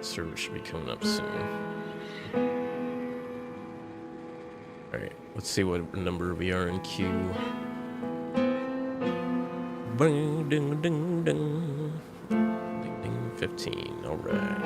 Server should be coming up soon. Alright, let's see what number we are in queue. Ding, ding, ding, ding. Ding, ding, 15. Alright.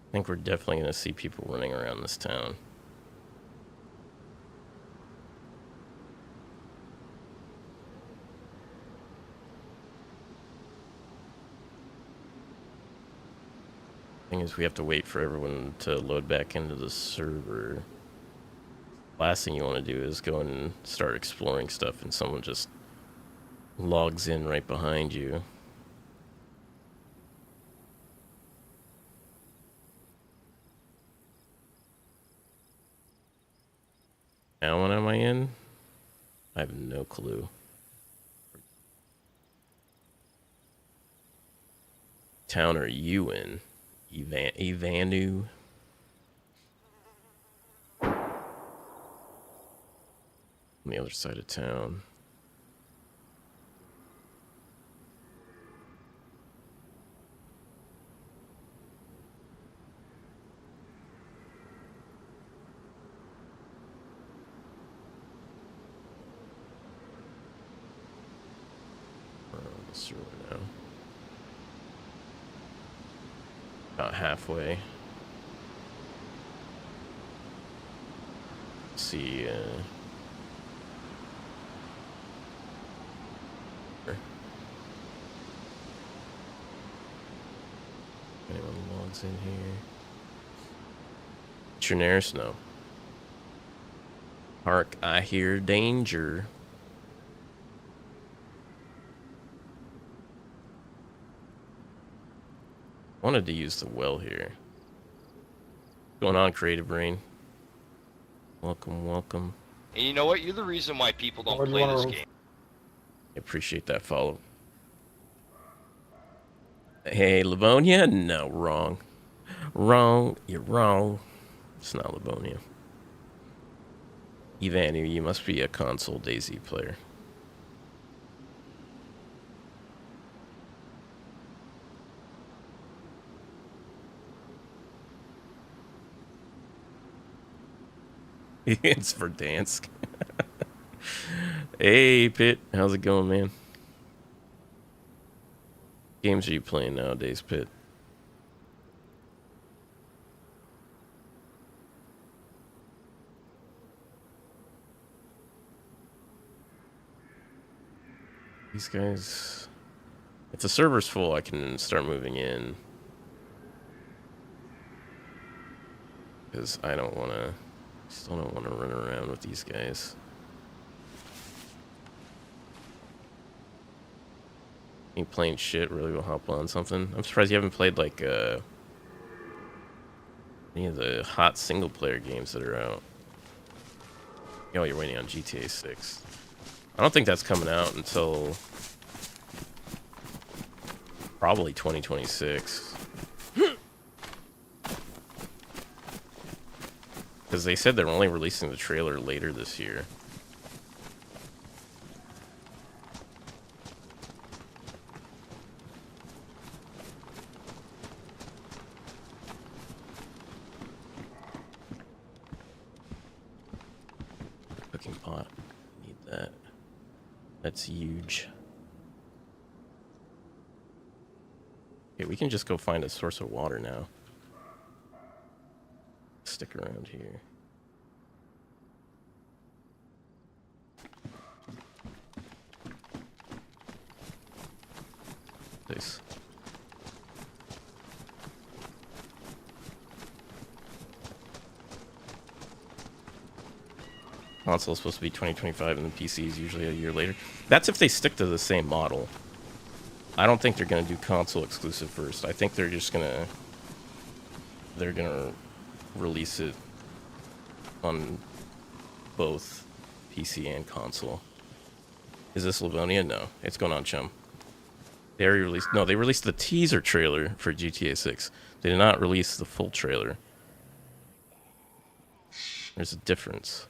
I think we're definitely going to see people running around this town. Thing is, we have to wait for everyone to load back into the server. Last thing you want to do is go and start exploring stuff and someone just logs in right behind you. Now when am I in? I have no clue. Town are you in? Ivanu? On the other side of town. Let's now. About halfway. Let's see. Anyone logs in here? What's your nearest? No. Hark, I hear danger. Wanted to use the well here. What's going on, Creative Brain? Welcome, welcome. And you know what? You're the reason why people don't play this game. I appreciate that follow. Hey, Livonia? No, wrong. Wrong. You're wrong. It's not Livonia. Ivanu, you must be a console DayZ player. It's for Dansk. Hey, Pit. How's it going, man? Games are you playing nowadays, Pit? These guys... If the server's full, I can start moving in. Because I don't want to... Still don't want to run around with these guys. You playing shit, really will hop on something. I'm surprised you haven't played like any of the hot single player games that are out. Oh, you're waiting on GTA 6. I don't think that's coming out until probably 2026. Because they said they're only releasing the trailer later this year. Cooking pot. Need that. That's huge. Okay, we can just go find a source of water now. Stick around here. Nice. Console's supposed to be 2025 and the PC is usually a year later. That's if they stick to the same model. I don't think they're going to do console exclusive first. I think they're just going to... They're going to release it on both PC and console. Is this Livonia? No. It's going on, chum. They already released... No, they released the teaser trailer for GTA 6. They did not release the full trailer. There's a difference.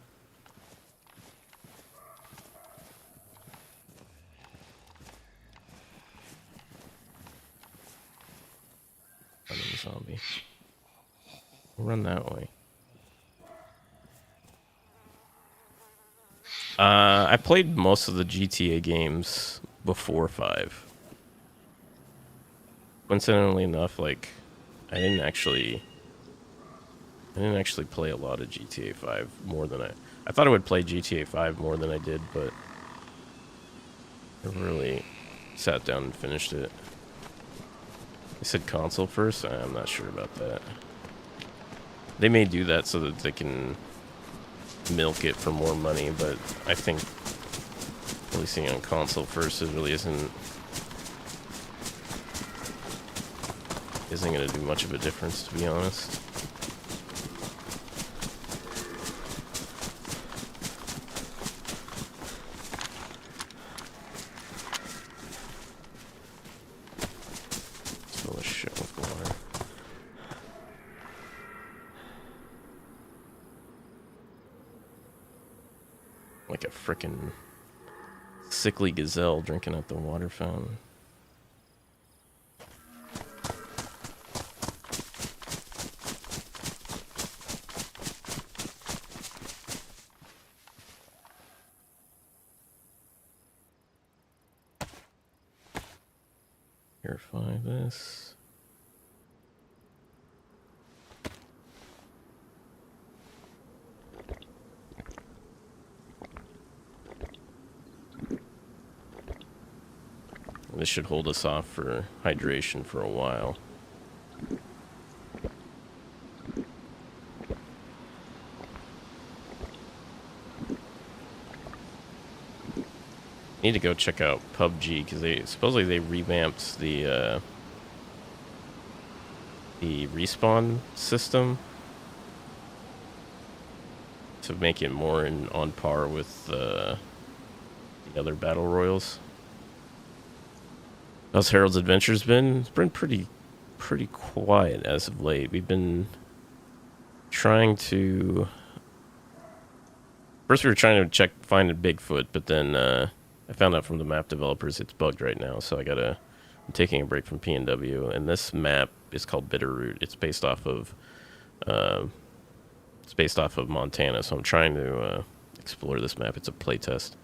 Zombie. We'll run that way. I played most of the GTA games before 5. Coincidentally enough, like I didn't actually play a lot of GTA 5 more than I thought I would play GTA 5 more than I did, but I really sat down and finished it. They said console first? I'm not sure about that. They may do that so that they can milk it for more money, but I think releasing on console first really isn't going to do much of a difference, to be honest. Like a frickin' sickly gazelle drinking at the water fountain. Purify this. This should hold us off for hydration for a while. Need to go check out PUBG because they supposedly revamped the respawn system to make it more on par with the other battle royals. How's Harold's Adventures been? It's been pretty quiet as of late. We've been trying to... First we were trying to find a Bigfoot, but then I found out from the map developers it's bugged right now, so I'm taking a break from PNW, and this map is called Bitterroot. It's based off of Montana, so I'm trying to explore this map. It's a playtest.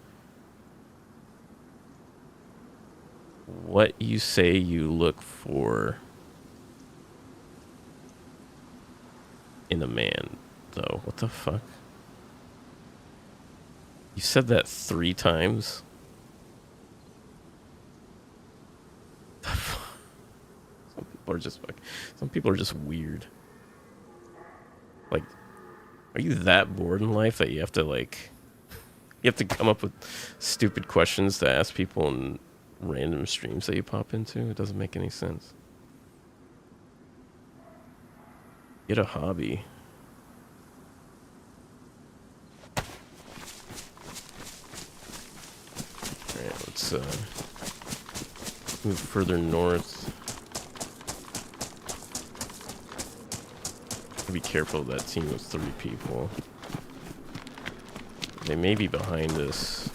What you say you look for in a man, though? What the fuck? You said that 3 times? Some people are just weird. Like, are you that bored in life that you have to come up with stupid questions to ask people and random streams that you pop into. It doesn't make any sense. Get a hobby. Alright, let's move further north. Be careful of that team of 3 people. They may be behind us.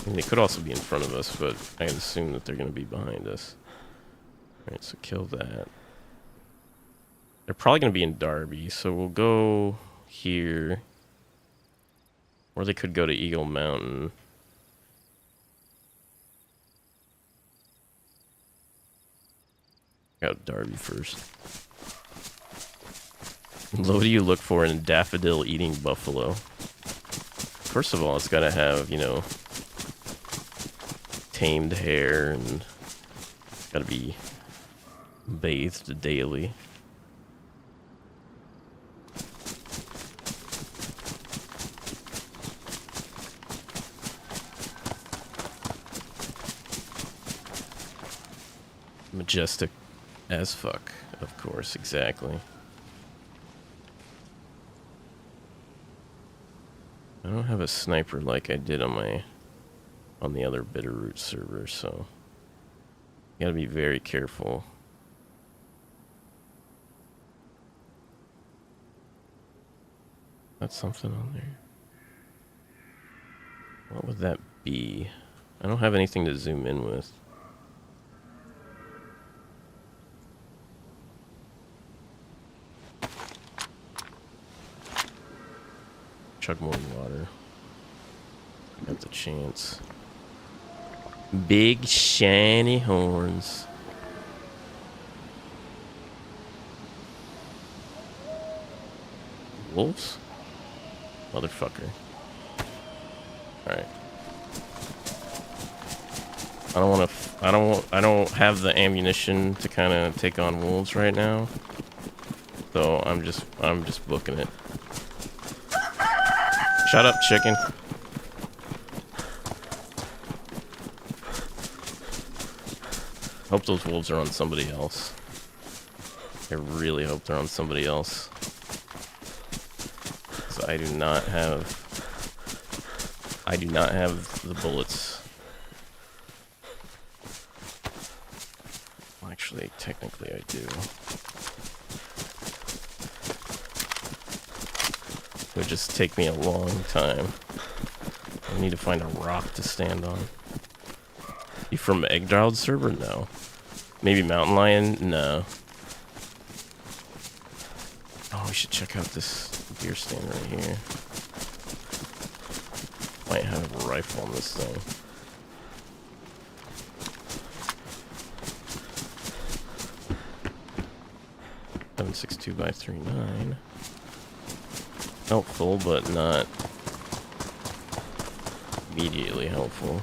I mean, they could also be in front of us, but I assume that they're going to be behind us. Alright, so kill that. They're probably going to be in Derby, so we'll go here. Or they could go to Eagle Mountain. Out Derby first. What do you look for in a daffodil eating buffalo? First of all, it's got to have, you know, tamed hair and got to be bathed daily. Majestic as fuck, of course, exactly. I don't have a sniper like I did on the other Bitterroot server, so you gotta be very careful. That's something on there. What would that be? I don't have anything to zoom in with. Chug more water. Got the chance. Big shiny horns. Wolves? Motherfucker. Alright. I don't have the ammunition to kind of take on wolves right now. So I'm just booking it. Shut up, chicken. Hope those wolves are on somebody else. I really hope they're on somebody else. So I do not have the bullets. Well, actually, technically I do. It would just take me a long time. I need to find a rock to stand on. You from Eggdrild server? No. Maybe Mountain Lion? No. Oh, we should check out this deer stand right here. Might have a rifle on this thing. 762x39. Helpful, but not immediately helpful.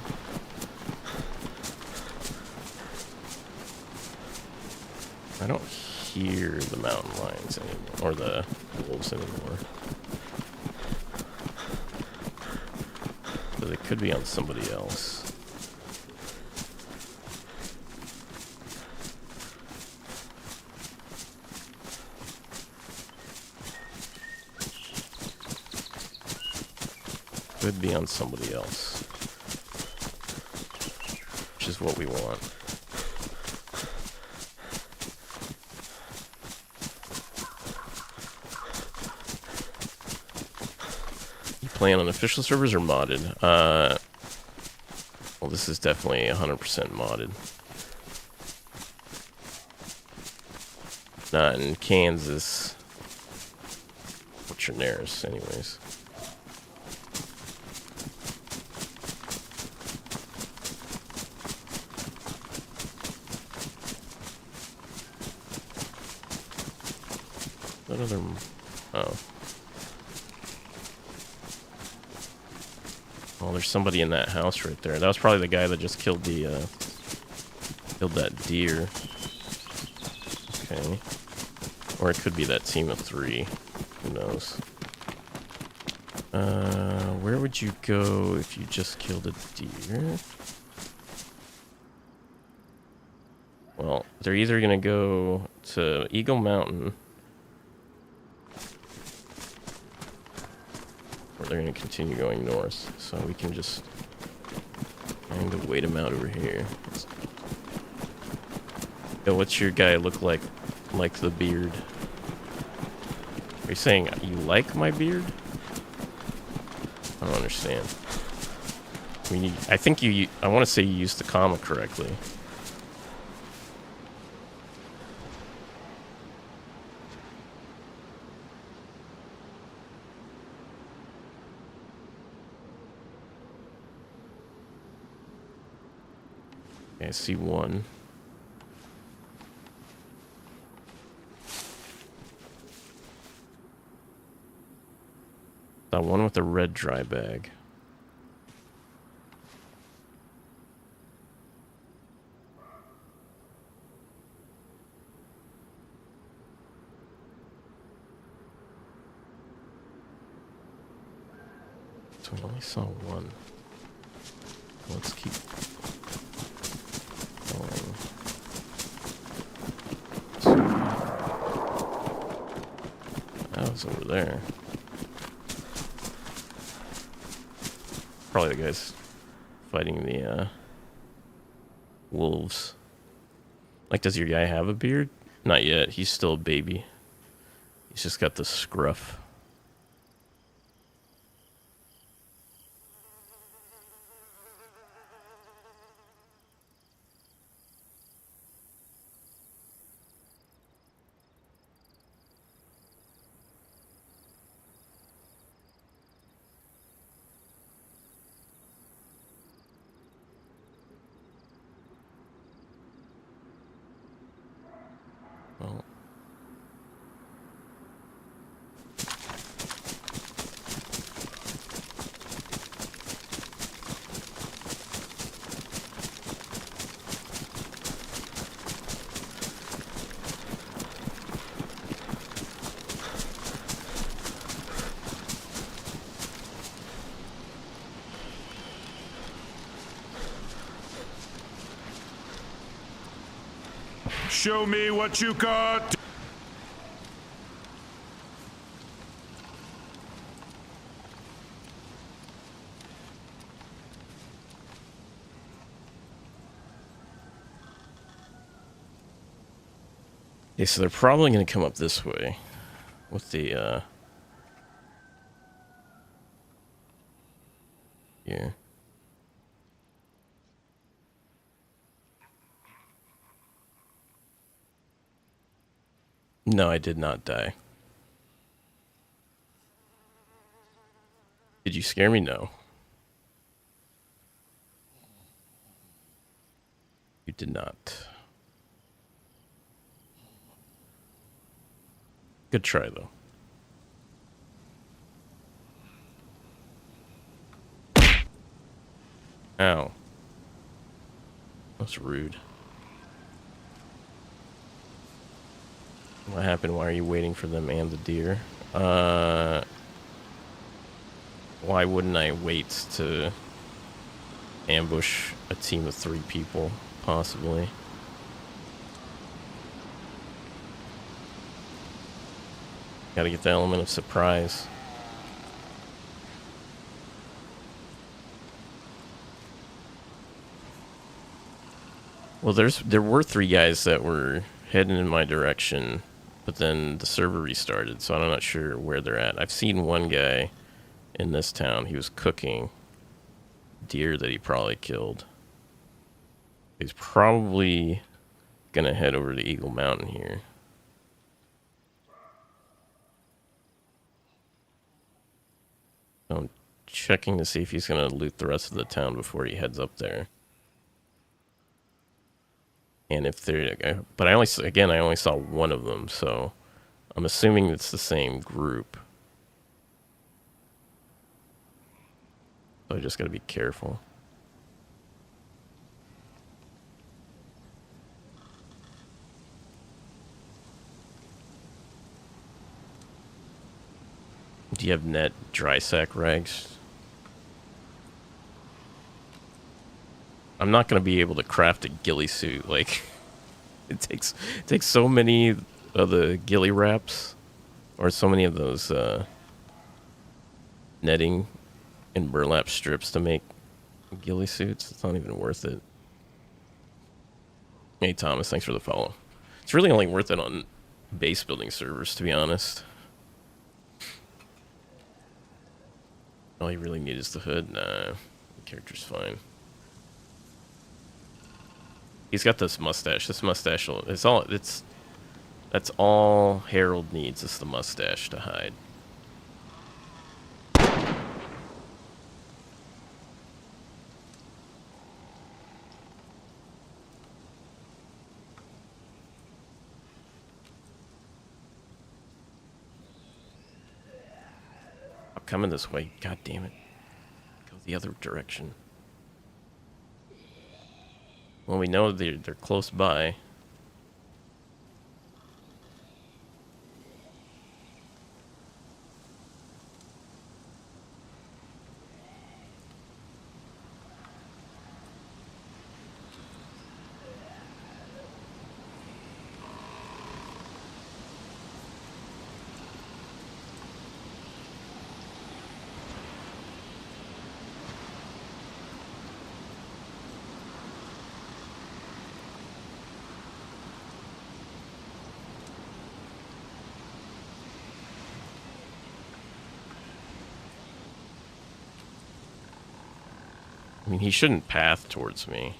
I don't hear the mountain lions anymore, or the wolves anymore. So they could be on somebody else. Could be on somebody else. Which is what we want. You playing on official servers or modded? Well, this is definitely 100% modded. Not in Kansas. Fortunaris, anyways. What other... Oh. Oh, there's somebody in that house right there. That was probably the guy that just killed the, killed that deer. Okay. Or it could be that team of 3. Who knows? Where would you go if you just killed a deer? They're either gonna go to Eagle Mountain, or they're gonna continue going north. So we can just kind of wait them out over here. Yo, what's your guy look like? Like the beard? Are you saying you like my beard? I don't understand. I mean, I think you. I want to say you used the comma correctly. Okay, I see one. That one with the red dry bag. So we only saw one. Let's keep going. That was over there. Probably the guys fighting the wolves. Like, does your guy have a beard? Not yet. He's still a baby. He's just got the scruff. Well, show me what you got. okay, so they're probably going to come up this way with the, yeah. No, I did not die. Did you scare me? No. You did not. Good try, though. Ow. That's rude. What happened? Why are you waiting for them and the deer? Why wouldn't I wait to ambush a team of 3 people, possibly? Gotta get the element of surprise. Well, there were 3 guys that were heading in my direction, but then the server restarted, so I'm not sure where they're at. I've seen one guy in this town. He was cooking deer that he probably killed. He's probably gonna head over to Eagle Mountain here. I'm checking to see if he's gonna loot the rest of the town before he heads up there. And if they're, but I only saw one of them, so I'm assuming it's the same group. So I just gotta be careful. Do you have net dry sack rags? I'm not gonna be able to craft a ghillie suit, like, It takes so many of the ghillie wraps, or so many of those netting and burlap strips to make ghillie suits. It's not even worth it. Hey Thomas, thanks for the follow. It's really only worth it on base building servers, to be honest. All you really need is the hood. Nah, the character's fine. He's got this mustache. This mustache, that's all Harold needs, is the mustache to hide. I'm coming this way. God damn it. Go the other direction. Well, we know they're close by. I mean, he shouldn't path towards me.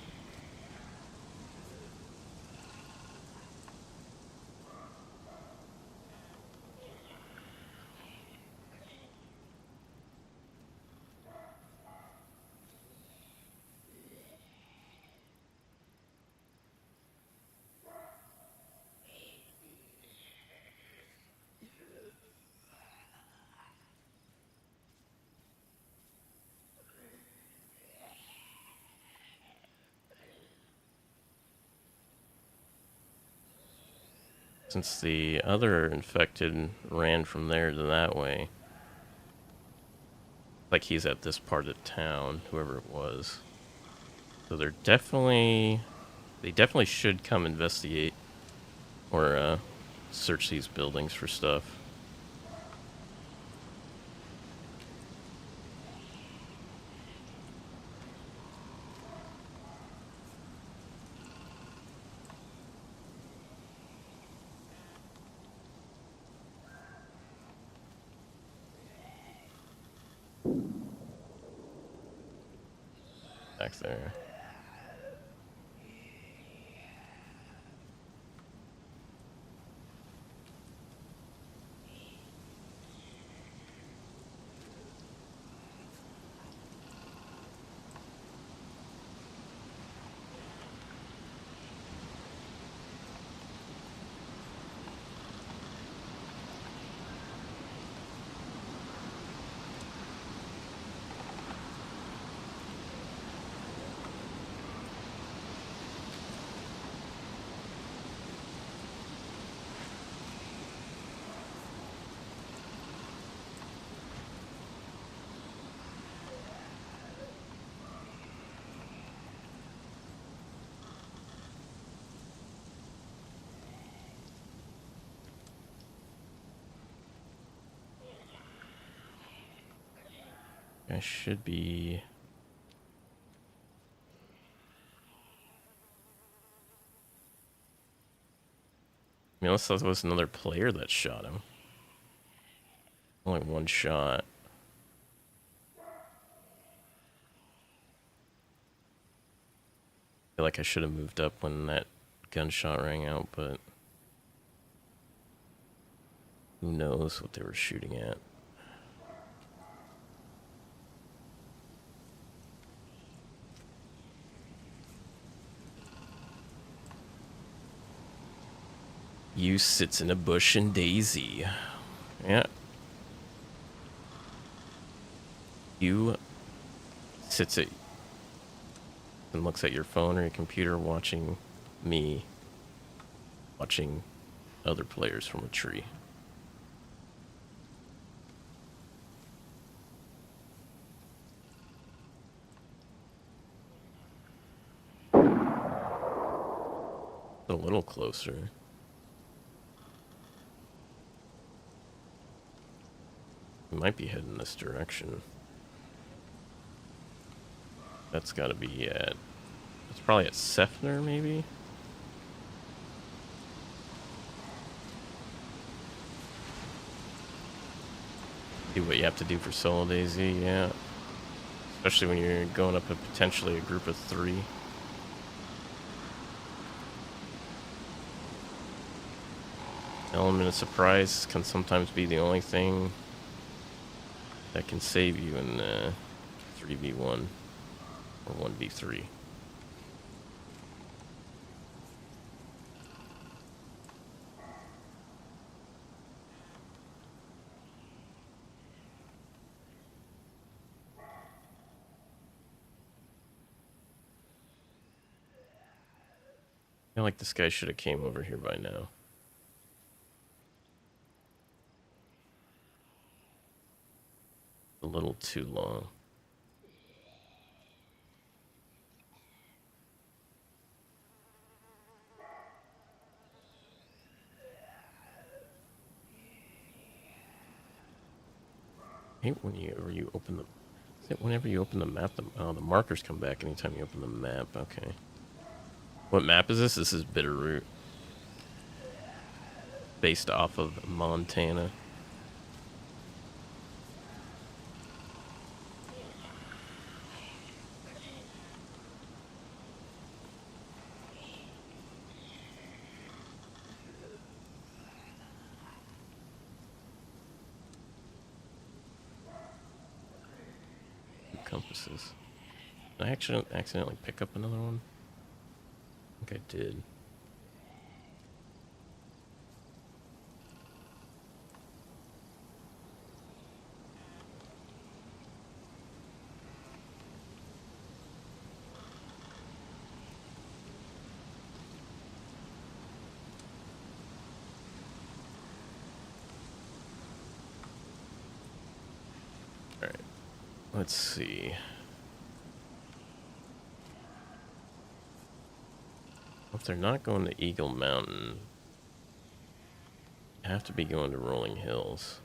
Since the other infected ran from there to that way. Like he's at this part of town, whoever it was. So they definitely should come investigate or search these buildings for stuff. Back there. I should be... I mean, unless that was another player that shot him. Only one shot. I feel like I should have moved up when that gunshot rang out, but... who knows what they were shooting at. You sits in a bush in DayZ. Yeah. You sits at and looks at your phone or your computer watching me watching other players from a tree. A little closer. We might be heading this direction. That's got to be at... It's probably at Sefner, maybe? Do what you have to do for solo DayZ, yeah. Especially when you're going up potentially a group of 3. Element of surprise can sometimes be the only thing that can save you in 3v1 or 1v3. I feel like this guy should have came over here by now. A little too long. I hate whenever you open the... Is it whenever you open the map? The markers come back anytime you open the map. Okay. What map is this? This is Bitterroot. Based off of Montana. Compasses. Did I accidentally pick up another one? I think I did. Alright. Let's see. If they're not going to Eagle Mountain, you have to be going to Rolling Hills.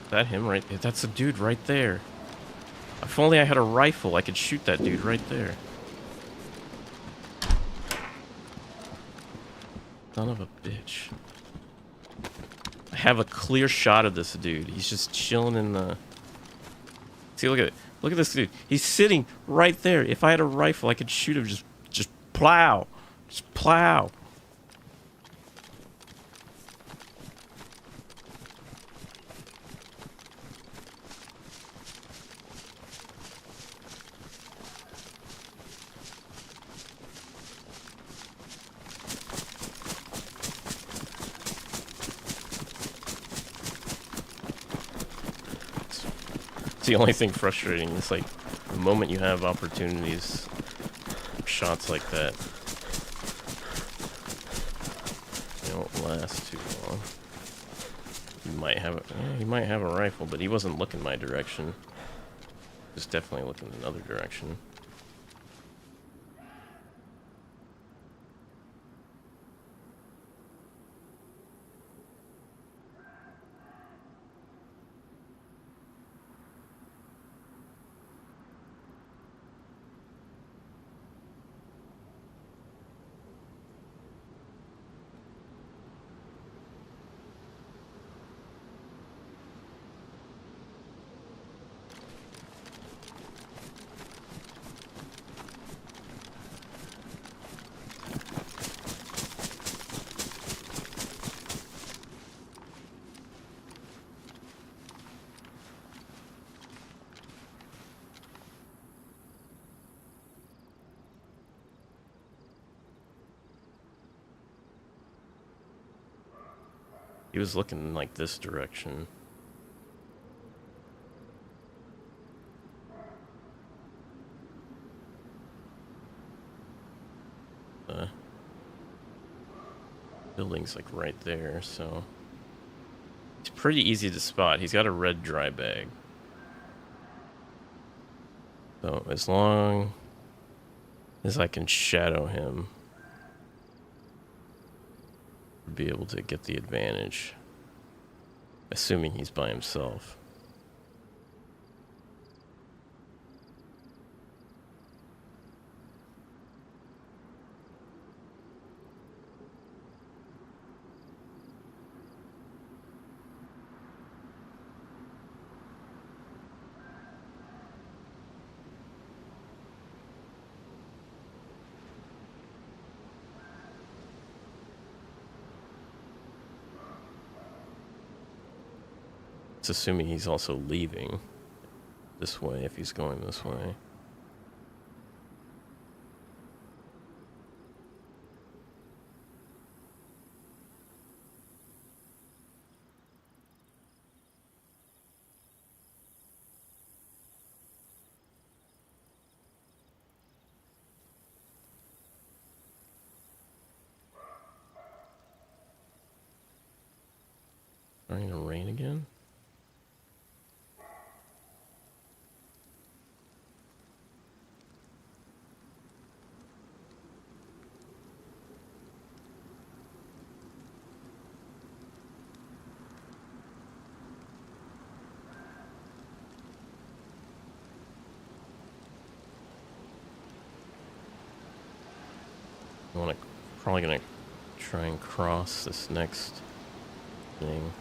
Is that him right there? That's a dude right there. If only I had a rifle, I could shoot that dude right there. Son of a bitch. I have a clear shot of this dude. He's just chilling in the... See, look at it. Look at this dude. He's sitting right there. If I had a rifle, I could shoot him. Just plow. Just plow. It's the only thing frustrating. It's like the moment you have opportunities, shots like that, they don't last too long. He might have a rifle, but he wasn't looking my direction. He was definitely looking another direction. He was looking like this direction. Building's like right there, so it's pretty easy to spot. He's got a red dry bag. So as long as I can shadow him, I'll be able to get the advantage. Assuming he's by himself. It's assuming he's also leaving this way if he's going this way. Starting to rain again? Probably gonna try and cross this next thing.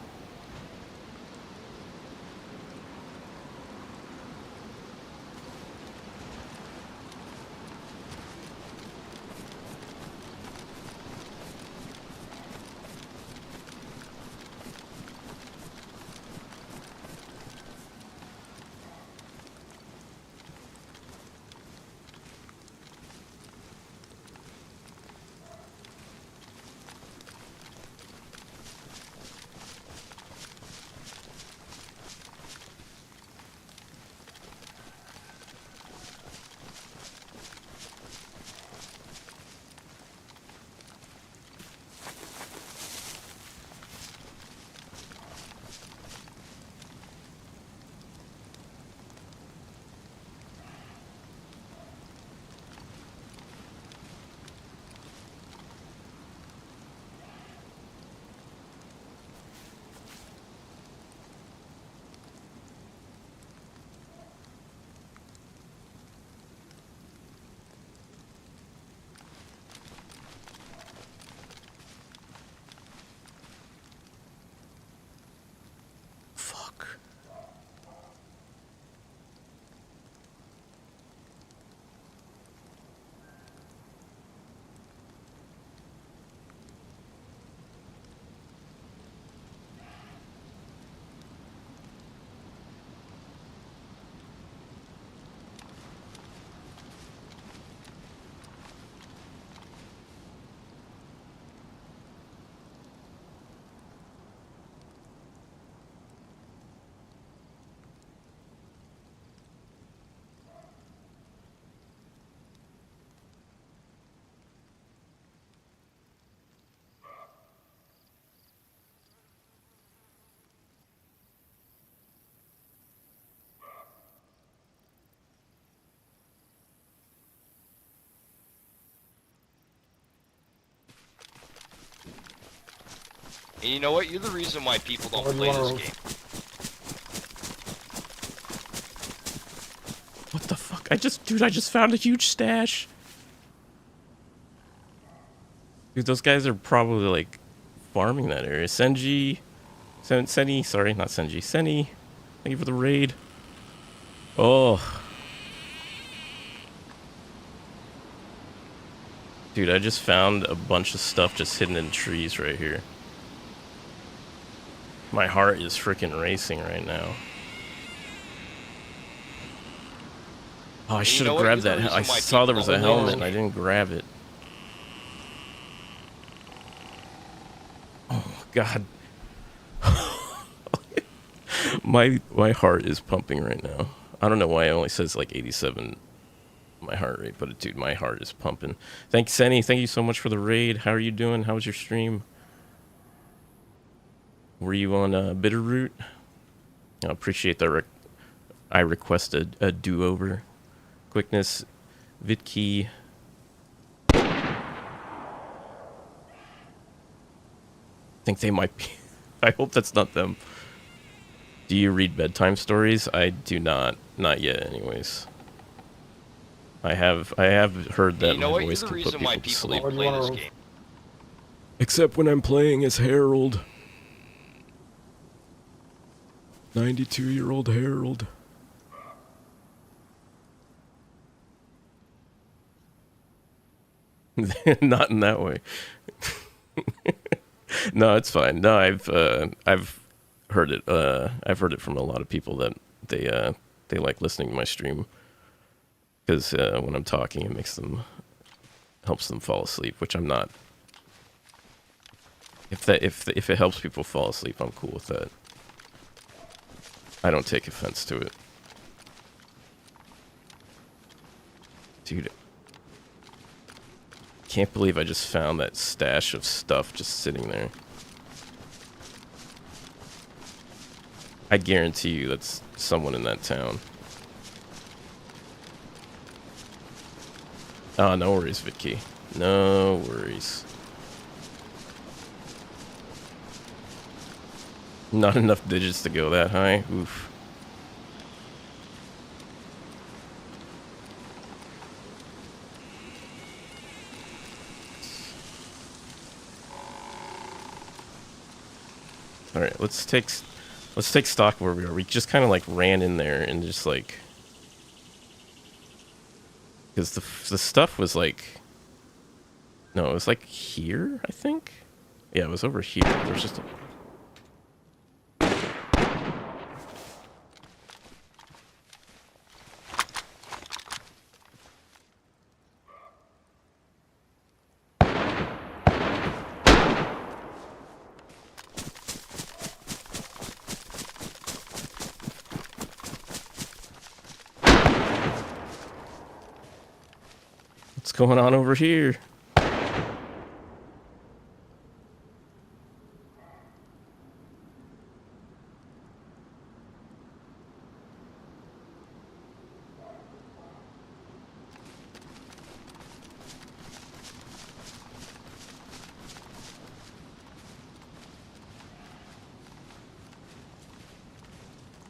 And you know what? You're the reason why people don't play this game. What the fuck? I just found a huge stash. Dude, those guys are probably like farming that area. Senji, sorry, not Senji, Senni. Thank you for the raid. Oh. Dude, I just found a bunch of stuff just hidden in trees right here. My heart is freaking racing right now. Oh, I should have grabbed that. I saw there was a helmet and I didn't grab it. Oh, God. My heart is pumping right now. I don't know why it only says like 87 my heart rate, but dude, my heart is pumping. Thanks, Senny. Thank you so much for the raid. How are you doing? How was your stream? Were you on Bitterroot? I appreciate the I requested a do-over. Quickness, Vitkey. Think they might be. I hope that's not them. Do you read bedtime stories? I do not. Not yet, anyways. I have heard that You know my what? You're voice the can put reason why people to people sleep. don't play this game. Except when I'm playing as Harold. 92-year-old Harold. Not in that way. No, it's fine. No, I've heard it. I've heard it from a lot of people that they like listening to my stream because when I'm talking, it helps them fall asleep, which I'm not. If it helps people fall asleep, I'm cool with that. I don't take offense to it, dude. Can't believe I just found that stash of stuff just sitting there. I guarantee you that's someone in that town. Oh, no worries, Vicky. No worries. Not enough digits to go that high. Oof. All right, let's take stock where we are. We just kind of like ran in there and just like, because the stuff was like, no, it was like here, I think. Yeah, it was over here. There's just a... What's going on over here?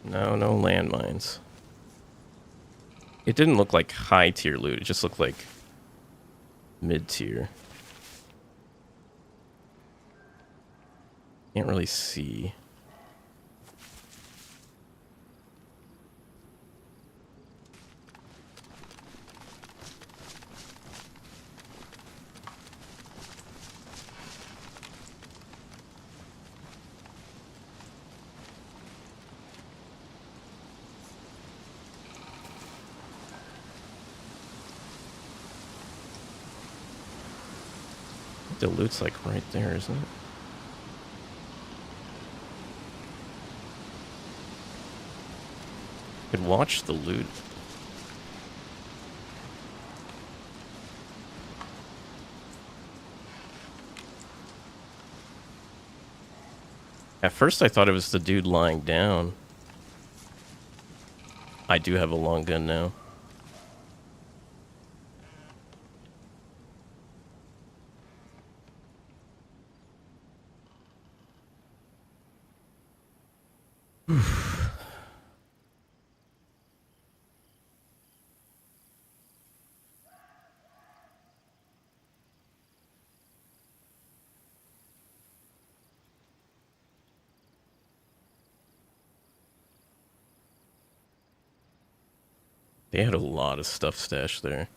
No, no landmines. It didn't look like high tier loot. It just looked like mid tier. Can't really see. The loot's like right there, isn't it? Could watch the loot. At first I thought it was the dude lying down. I do have a long gun now. They had a lot of stuff stashed there.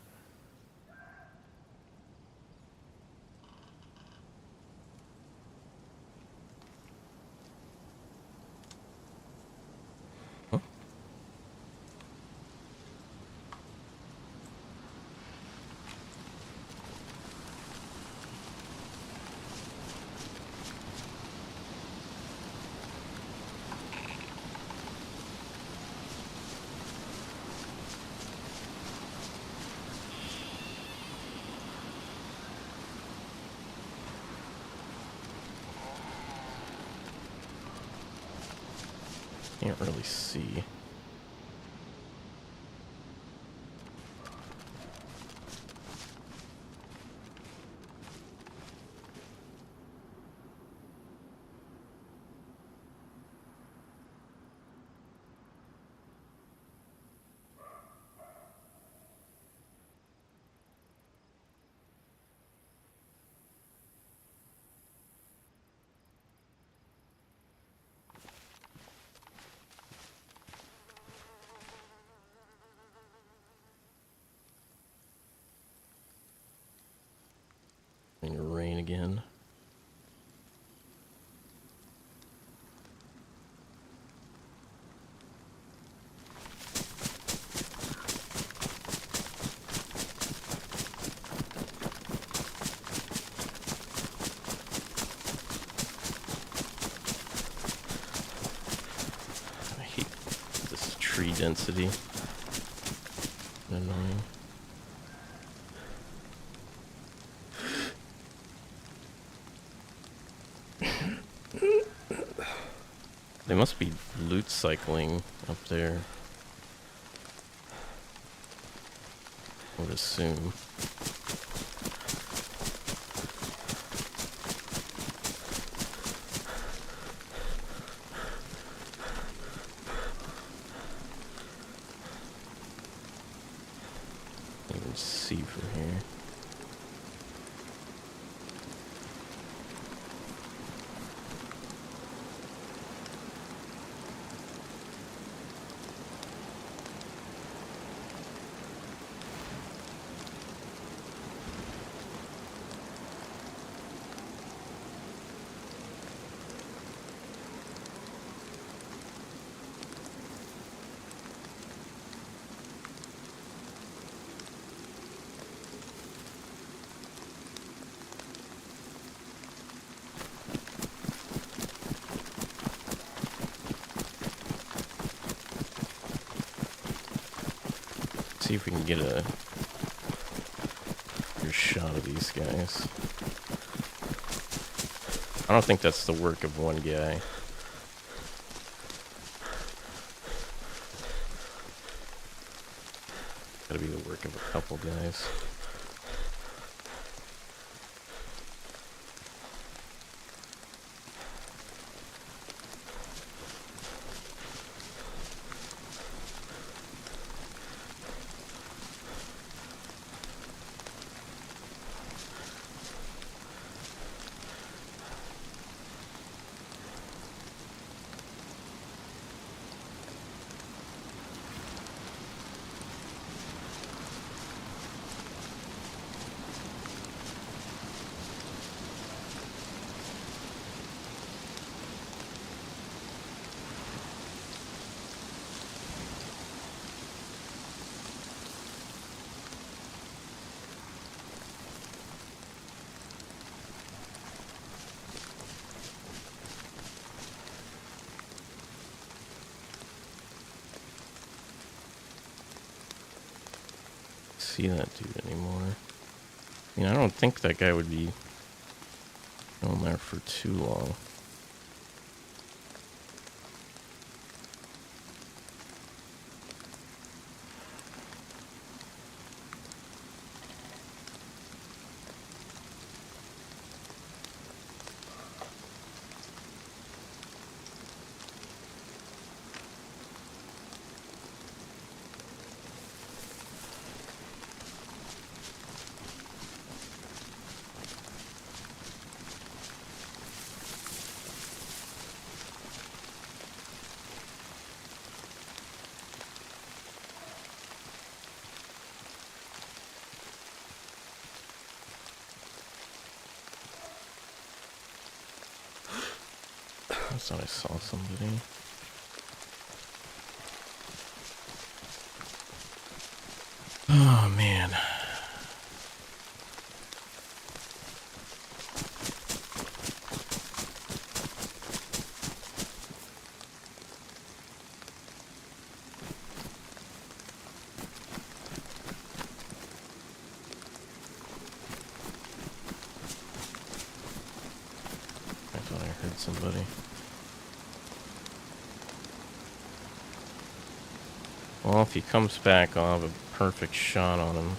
Huh? Can't really see. Going to rain again. I hate this tree density. Annoying. They must be loot cycling up there. I would assume. Can't even see from here. See if we can get a good shot of these guys. I don't think that's the work of one guy. Gotta be the work of a couple guys. See that dude anymore. I mean, I don't think that guy would be going there for too long. I thought I saw somebody. Oh man. I thought I heard somebody. Well, if he comes back, I'll have a perfect shot on him.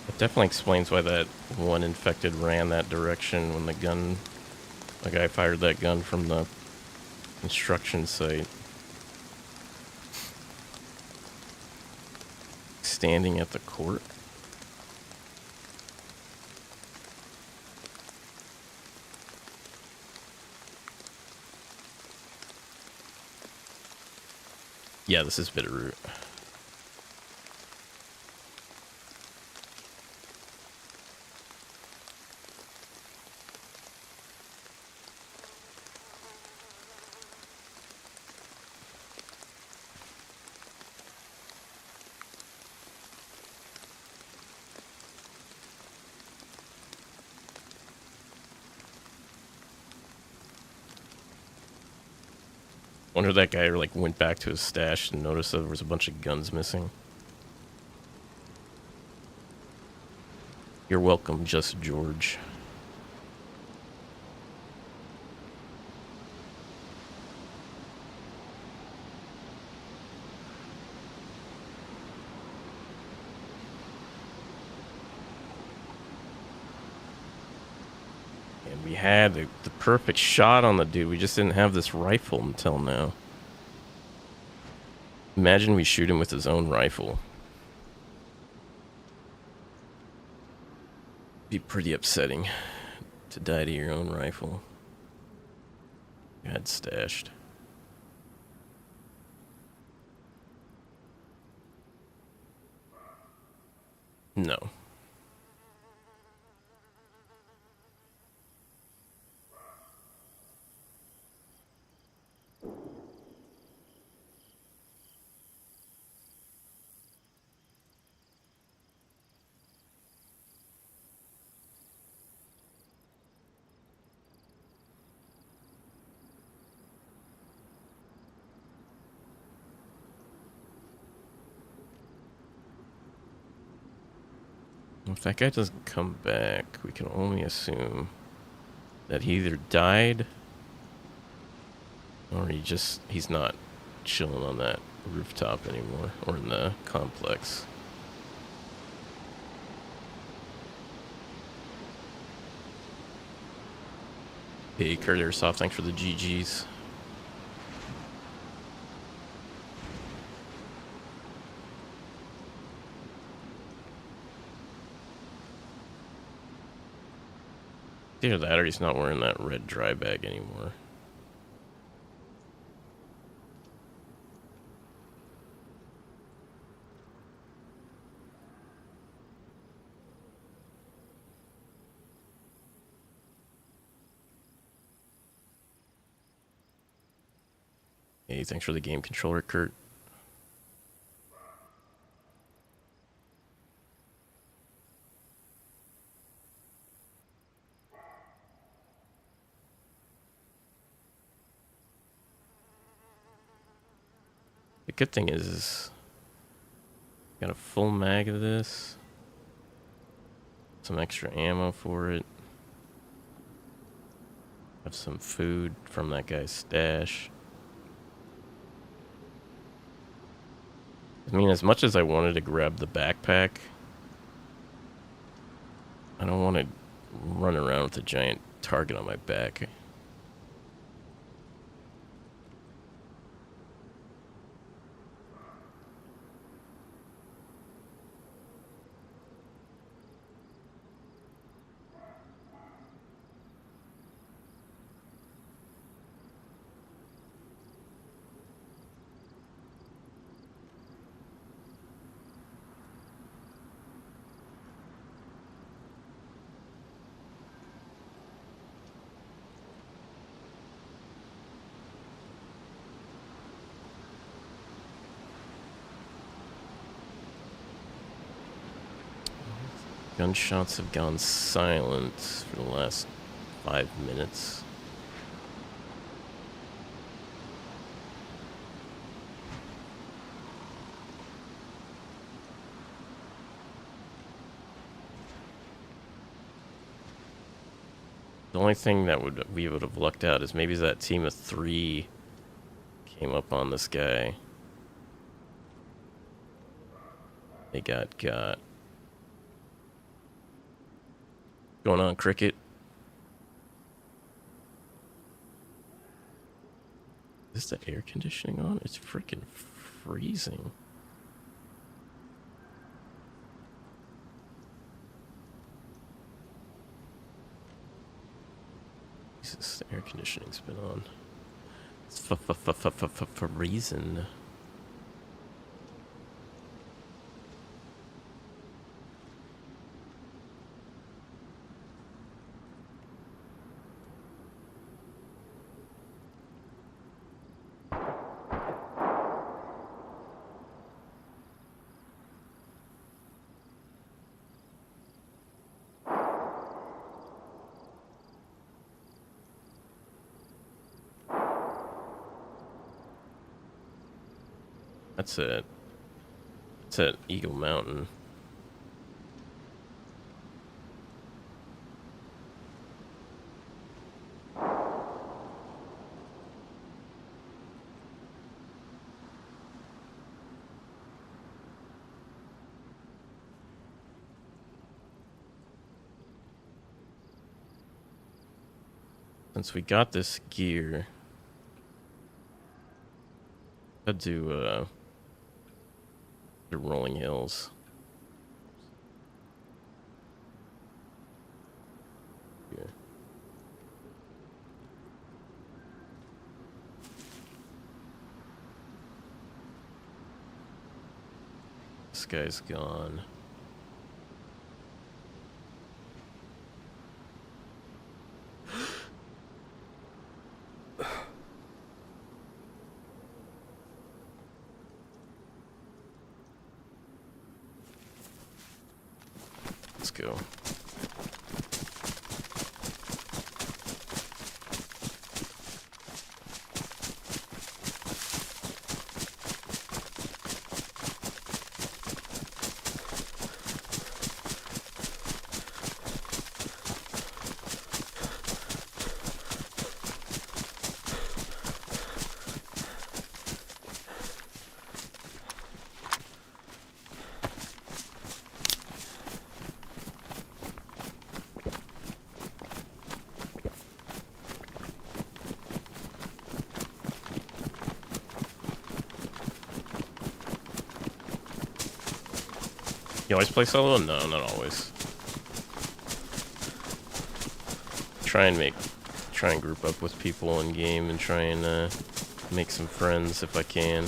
It definitely explains why that one infected ran that direction when the guy fired that gun from the construction site. Standing at the court. Yeah, this is Bitterroot. Wonder that guy like went back to his stash and noticed that there was a bunch of guns missing. You're welcome, Just George. And we had the perfect shot on the dude. We just didn't have this rifle until now. Imagine we shoot him with his own rifle. Be pretty upsetting to die to your own rifle. You had stashed. No. If that guy doesn't come back, we can only assume that he either died or he's not chilling on that rooftop anymore or in the complex. Hey, Kurt Airsoft, thanks for the GGs. Either that or he's not wearing that red dry bag anymore. Hey, thanks for the game controller, Kurt. The good thing is got a full mag of this. Some extra ammo for it. Have some food from that guy's stash. I mean, as much as I wanted to grab the backpack, I don't want to run around with a giant target on my back. Gunshots have gone silent for the last 5 minutes. The only thing that we would have lucked out is maybe that team of 3 came up on this guy. They got. Going on, Cricket? Is the air conditioning on? It's freaking freezing. Jesus, the air conditioning's been on. It's for reason. That's it. It's at Eagle Mountain. Since we got this gear, I'd do the Rolling Hills. Yeah. This guy's gone. Let's go. You always play solo? No, not always. Try and group up with people in game and try and make some friends if I can.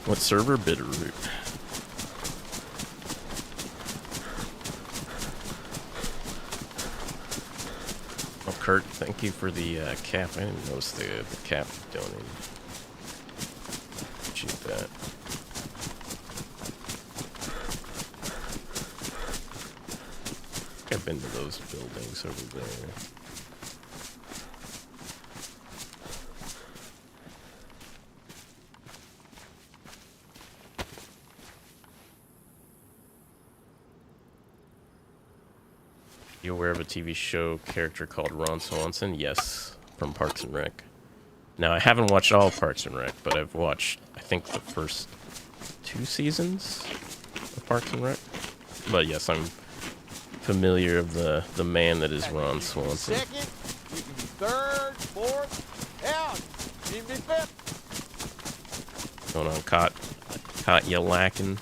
What server? Bitterroot. Oh, Kurt, thank you for the cap. I didn't notice the cap you donated. Appreciate that. I've been to those buildings over there. You aware of a TV show character called Ron Swanson? Yes, from Parks and Rec. Now, I haven't watched all Parks and Rec, but I've watched, I think, the first 2 seasons of Parks and Rec. But yes, I'm familiar of the man that is Ron Swanson. Second, you can be third, fourth, out. You can be fifth. Going on, caught you lacking.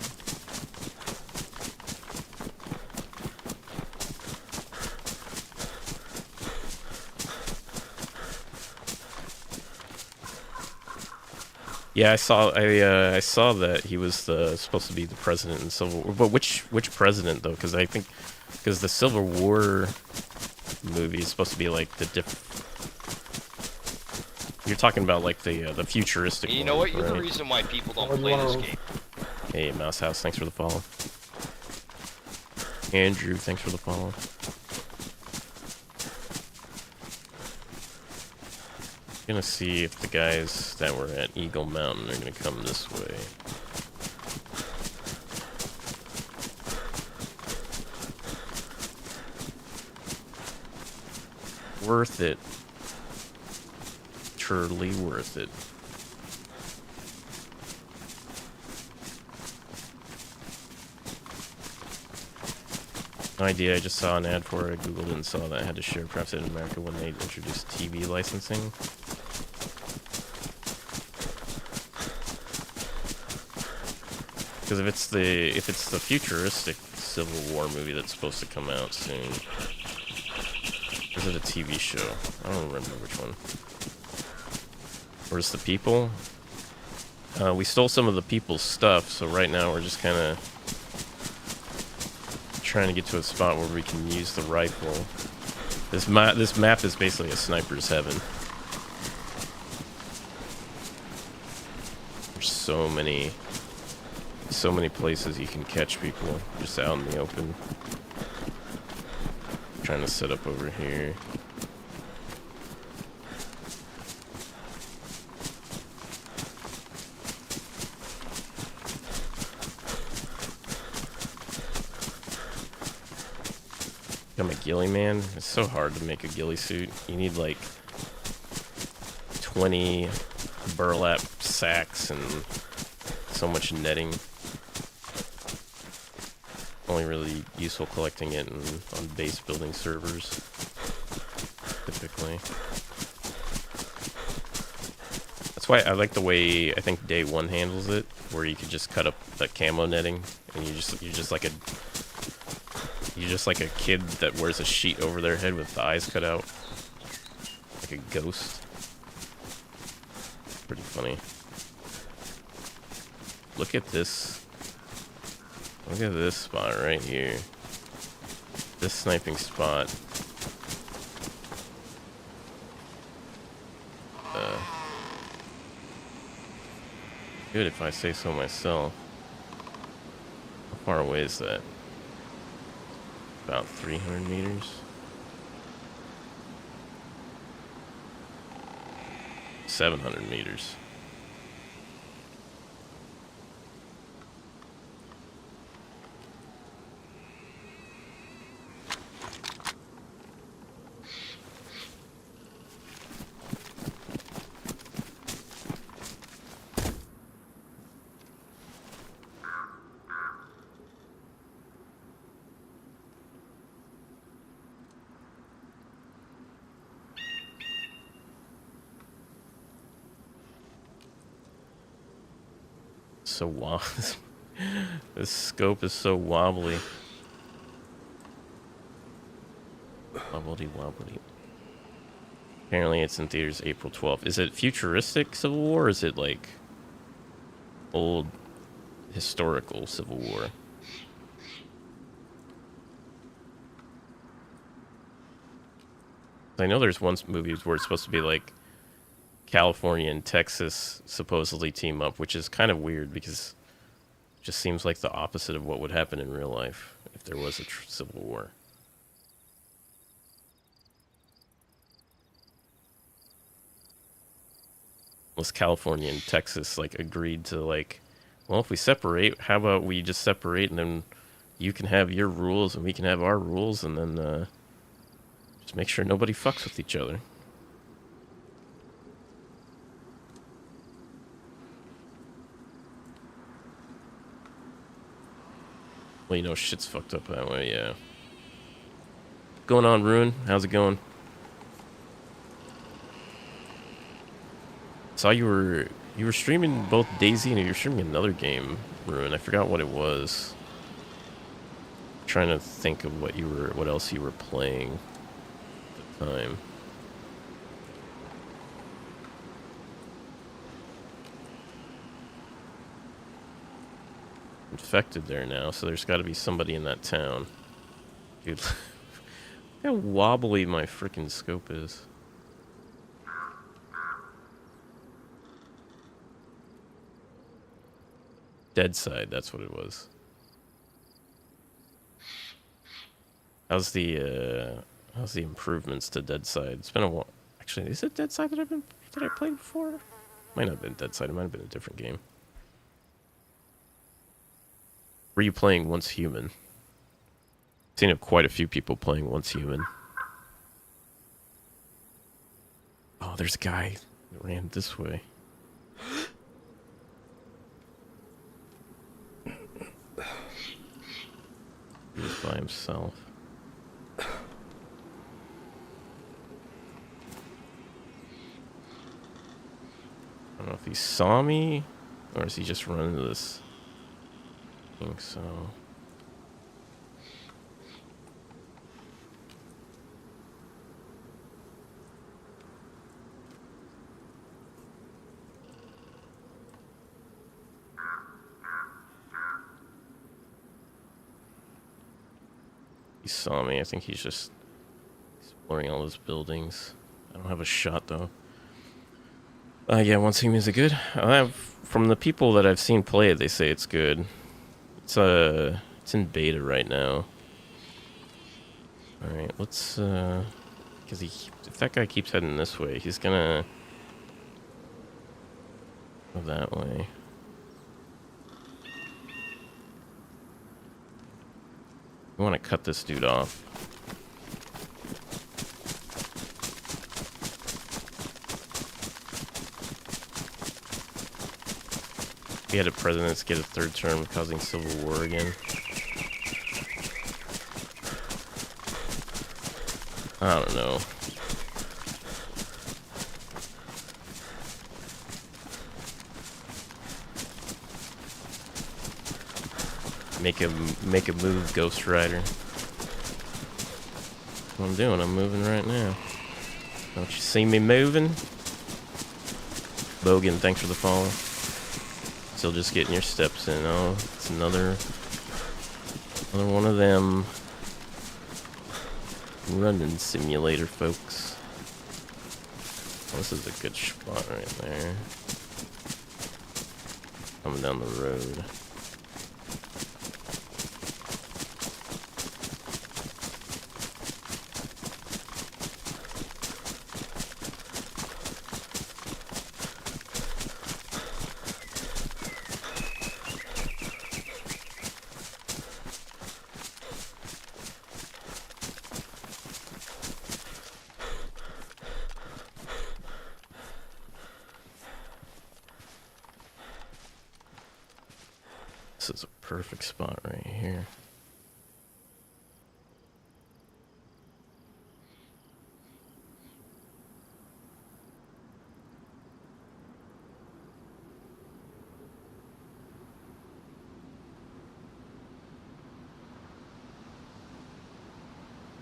Yeah, I saw that he was supposed to be the president in Civil War. But which president though? Because the Civil War movie is supposed to be like the You're talking about like the futuristic. And you know one, what? You're right? the reason why people don't play this game. Hey, Mouse House, thanks for the follow. Andrew, thanks for the follow. Gonna see if the guys that were at Eagle Mountain are gonna come this way. Worth it. Truly worth it. No idea, I just saw an ad for it. I googled it and saw that I had to share perhaps in America when they introduced TV licensing. Because if it's the futuristic Civil War movie that's supposed to come out soon. Is it a TV show? I don't remember which one. Where's the people? We stole some of the people's stuff, so right now we're just kind of trying to get to a spot where we can use the rifle. This map is basically a sniper's heaven. There's so many places you can catch people just out in the open. Trying to set up over here. I'm a ghillie man. It's so hard to make a ghillie suit. You need like 20 burlap sacks and so much netting. Only really useful collecting it on base building servers, typically. That's why I like the way I think Day 1 handles it, where you could just cut up the camo netting, and you're just like a kid that wears a sheet over their head with the eyes cut out, like a ghost. Pretty funny. Look at this. Look at this spot right here. This sniping spot. Good if I say so myself. How far away is that? About 300 meters. 700 meters. So wobbly. This scope is so wobbly. Wobbly wobbly. Apparently it's in theaters April 12th. Is it futuristic Civil War or is it like old historical Civil War? I know there's one movies where it's supposed to be like California and Texas supposedly team up, which is kind of weird because it just seems like the opposite of what would happen in real life if there was a Civil War. Unless California and Texas like agreed to like, well, if we separate, how about we just separate and then you can have your rules and we can have our rules and then just make sure nobody fucks with each other. Well, you know, shit's fucked up that way, yeah. Going on, Rune? How's it going? Saw you were streaming both DayZ and you were streaming another game, Rune. I forgot what it was. Trying to think of what else you were playing at the time. infected there now, so there's got to be somebody in that town. Dude, look how wobbly my freaking scope is. Dead side, that's what it was. How's the improvements to Dead Side? It's been a while. Actually, is it Dead Side that I played before? Might not have been Dead Side. It might have been a different game. Were you playing Once Human? I've seen quite a few people playing Once Human. Oh, there's a guy that ran this way. He was by himself. I don't know if he saw me, or is he just running this? I think so. He saw me. I think he's just exploring all those buildings. I don't have a shot, though. Yeah, Once Human, is it good? From the people that I've seen play it, they say it's good. It's in beta right now. All right, let's because if that guy keeps heading this way, he's gonna go that way. We want to cut this dude off. We had a president get a third term, causing civil war again. I don't know. Make a move, Ghost Rider. That's what I'm doing. I'm moving right now. Don't you see me moving? Bogan, thanks for the follow. Still just getting your steps in. Oh, it's another one of them. Running simulator, folks. Oh, this is a good spot right there. Coming down the road. This is a perfect spot right here.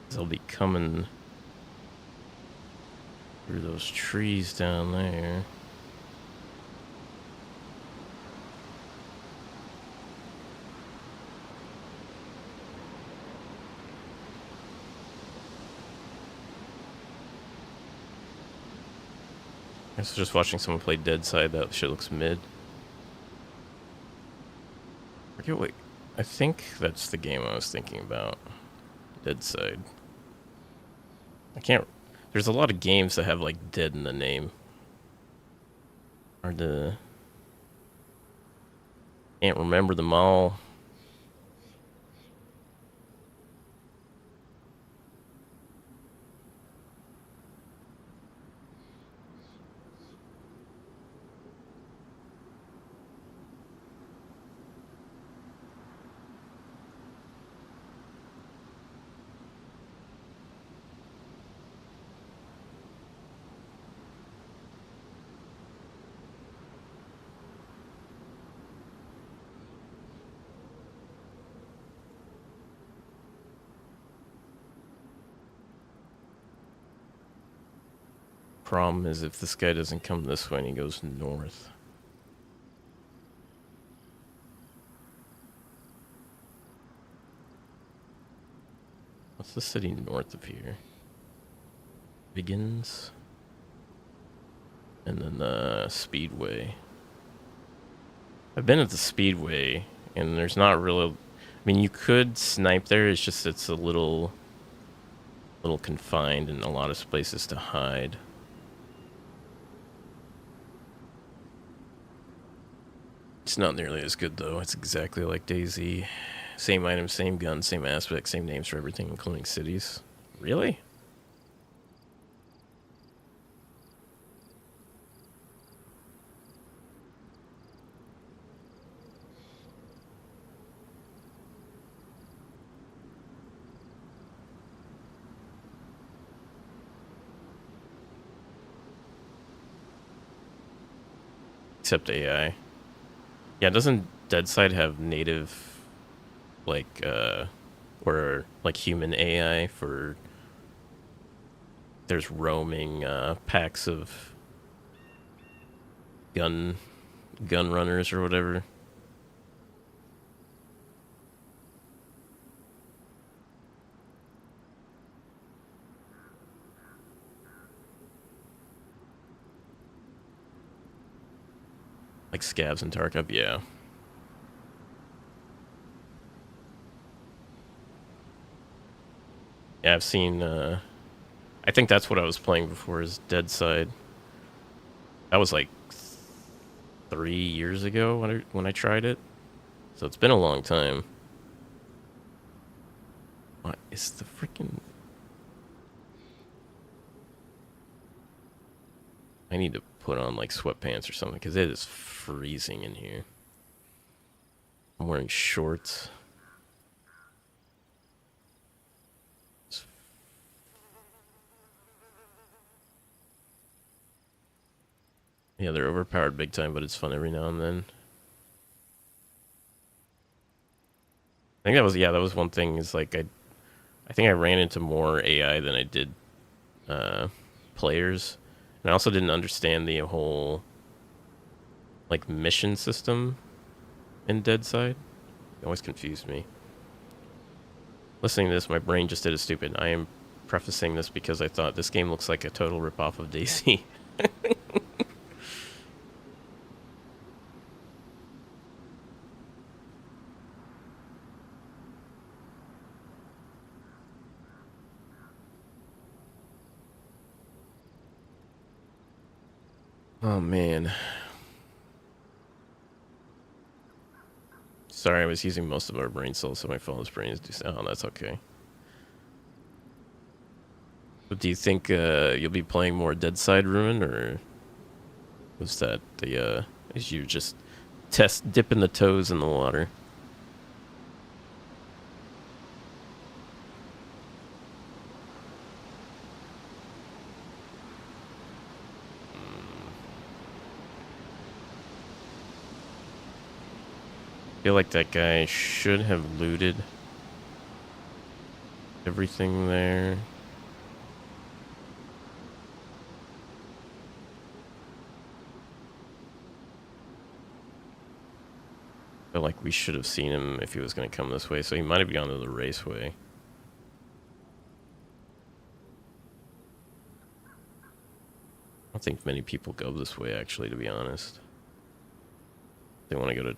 They'll be coming through those trees down there. I was just watching someone play Dead Side. That shit looks mid. I think that's the game I was thinking about. Dead Side. I can't. There's a lot of games that have like dead in the name. Hard to. Can't remember them all. Problem is if this guy doesn't come this way and he goes north. What's the city north of here? Begins. And then the Speedway. I've been at the Speedway, and there's not really... I mean, you could snipe there, it's just it's a little confined in a lot of places to hide. It's not nearly as good, though. It's exactly like DayZ. Same items, same guns, same aspect, same names for everything, including cities. Really? Except AI. Yeah, doesn't DayZ have native, like, or, like, human AI for... There's roaming, packs of gun runners or whatever. Like scavs and Tarkov, yeah. Yeah, I've seen, I think that's what I was playing before, is DayZ. That was like 3 years ago when I tried it. So it's been a long time. What is the freaking... I need to put on like sweatpants or something because it is freezing in here. I'm wearing shorts. Yeah, they're overpowered big time, but it's fun every now and then. I think that was one thing, is like I think I ran into more AI than I did players. And I also didn't understand the whole like mission system in DayZ. It always confused me. Listening to this, my brain just did a stupid. I am prefacing this because I thought this game looks like a total ripoff of DayZ. Oh, man. Sorry, I was using most of our brain cells, so my phone's brain is just... Oh, that's okay. But do you think you'll be playing more DayZ Ruin, or was that the... is you just dipping the toes in the water? I feel like that guy should have looted everything there. I feel like we should have seen him if he was going to come this way, so he might have gone to the raceway. I don't think many people go this way, actually, to be honest. They want to go to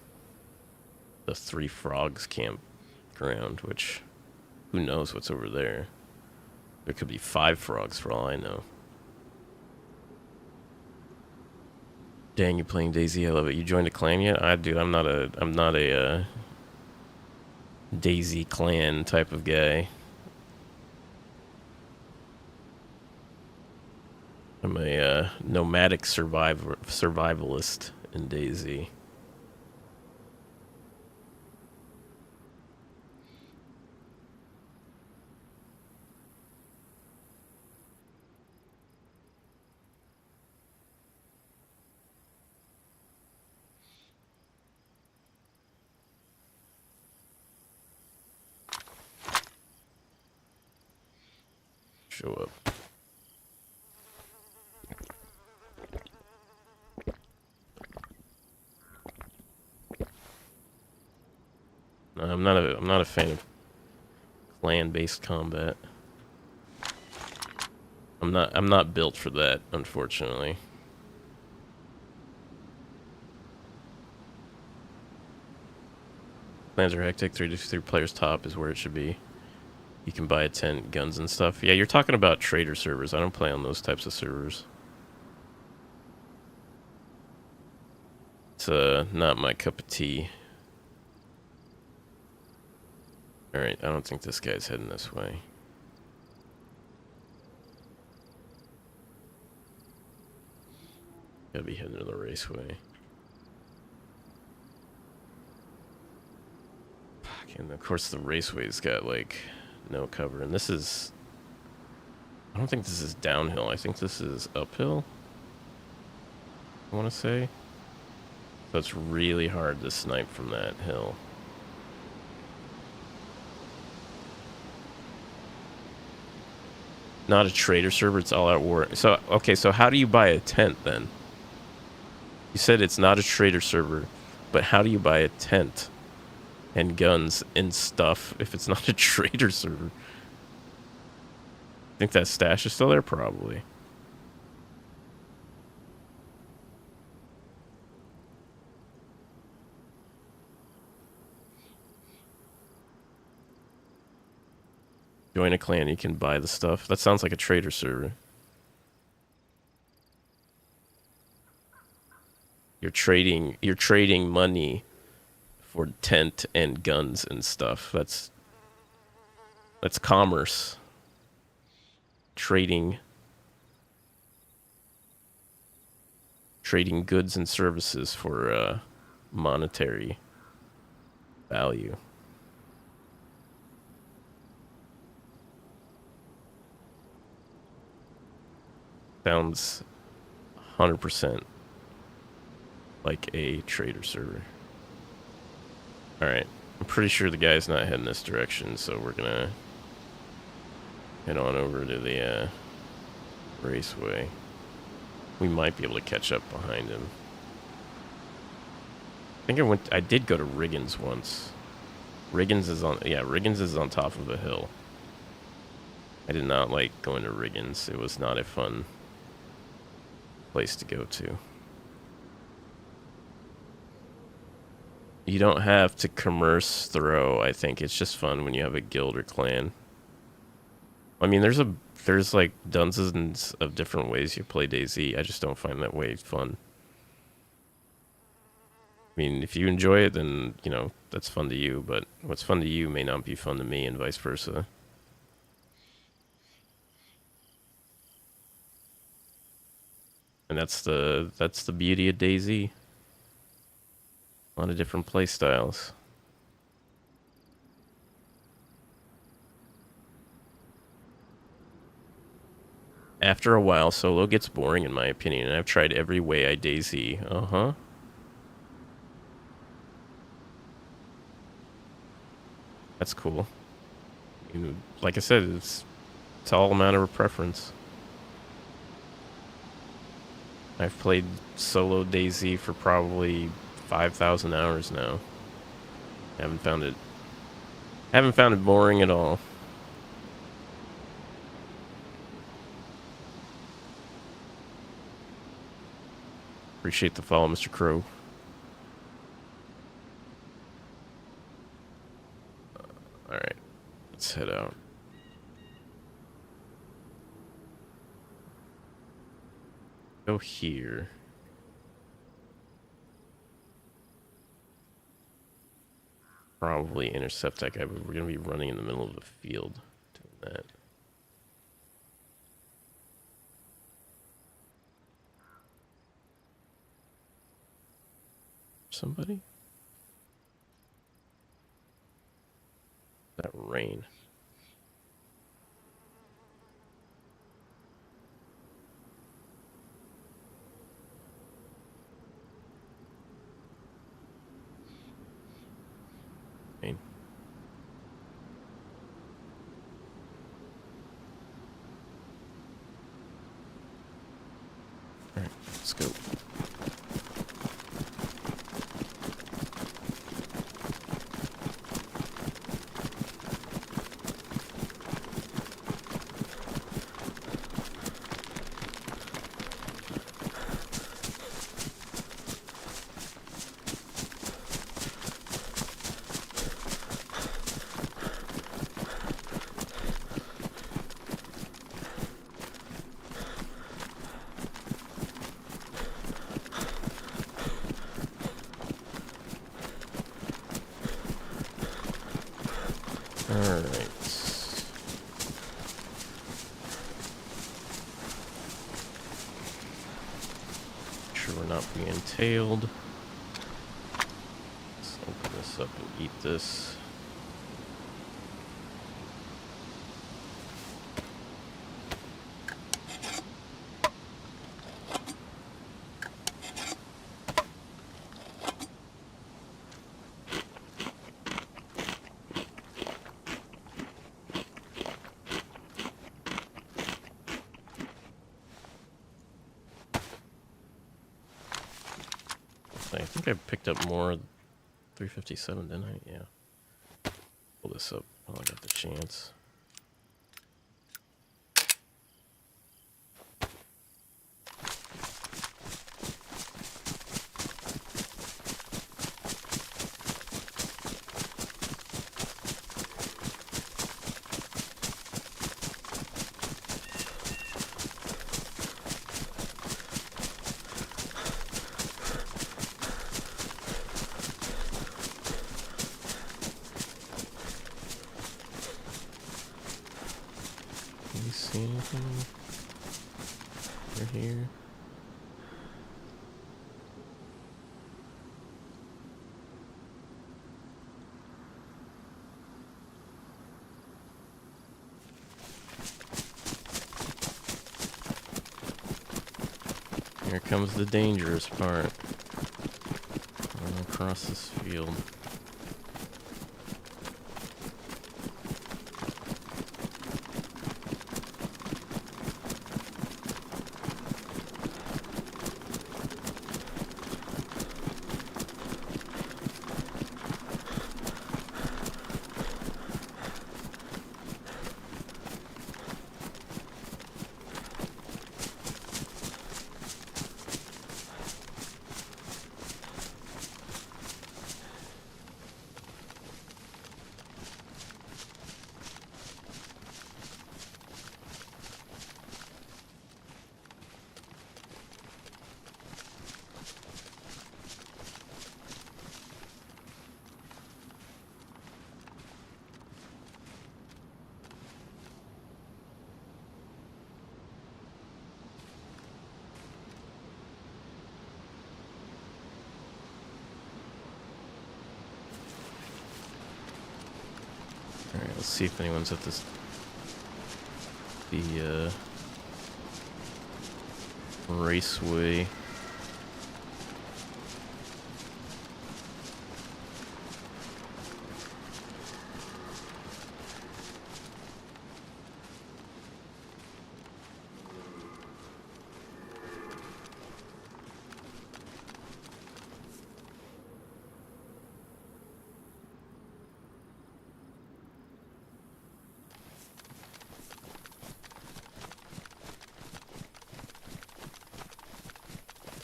the Three Frogs campground, which, who knows what's over there. There could be 5 frogs for all I know. Dang, you playing DayZ? I love it. You joined a clan yet? Dude, I'm not a DayZ clan type of guy. I'm a nomadic survivalist in DayZ. Show up. No, I'm not a fan of land-based combat. I'm not built for that, unfortunately. Plans are hectic. 3 to 3 players top is where it should be. You can buy a tent, guns and stuff. Yeah, you're talking about trader servers. I don't play on those types of servers. It's not my cup of tea. Alright, I don't think this guy's heading this way. Gotta be heading to the raceway. Fuck, and of course the raceway's got, like, no cover. And this is... I don't think this is downhill. I think this is uphill. I want to say. So it's really hard to snipe from that hill. Not a trader server, it's all out war. So, okay, so how do you buy a tent then? You said it's not a trader server, but how do you buy a tent and guns and stuff if it's not a trader server? I think that stash is still there, probably. Join a clan, you can buy the stuff. That sounds like a trader server. You're trading money for tent and guns and stuff. That's commerce. Trading goods and services for monetary value. Sounds 100% like a trader server. Alright, I'm pretty sure the guy's not heading this direction, so we're gonna head on over to the raceway. We might be able to catch up behind him. I think I did go to Riggins once. Riggins is on top of a hill. I did not like going to Riggins. It was not a fun place to go to. You don't have to commerce throw. I think it's just fun when you have a guild or clan. I mean, there's like dozens of different ways you play DayZ. I just don't find that way fun. I mean, if you enjoy it, then, you know, that's fun to you, but what's fun to you may not be fun to me, and vice versa. And that's the beauty of DayZ. A lot of different play styles. After a while, solo gets boring, in my opinion, and I've tried every way I DayZ. That's cool. Like I said, it's all a matter of preference. I've played solo DayZ for probably 5,000 hours now. Haven't found it boring at all. Appreciate the follow, Mr. Crow. Alright, let's head out. Go here. Probably intercept that guy, but we're gonna be running in the middle of the field doing that. Somebody? That rain. Rain. All right, let's go. Alright. Sure we're not being tailed. Let's open this up and eat this. I think I picked up more 357, didn't I? Yeah. Pull this up while I got the chance. Can you see anything over here? Here comes the dangerous part. Running across this field. Alright, let's see if anyone's at this raceway.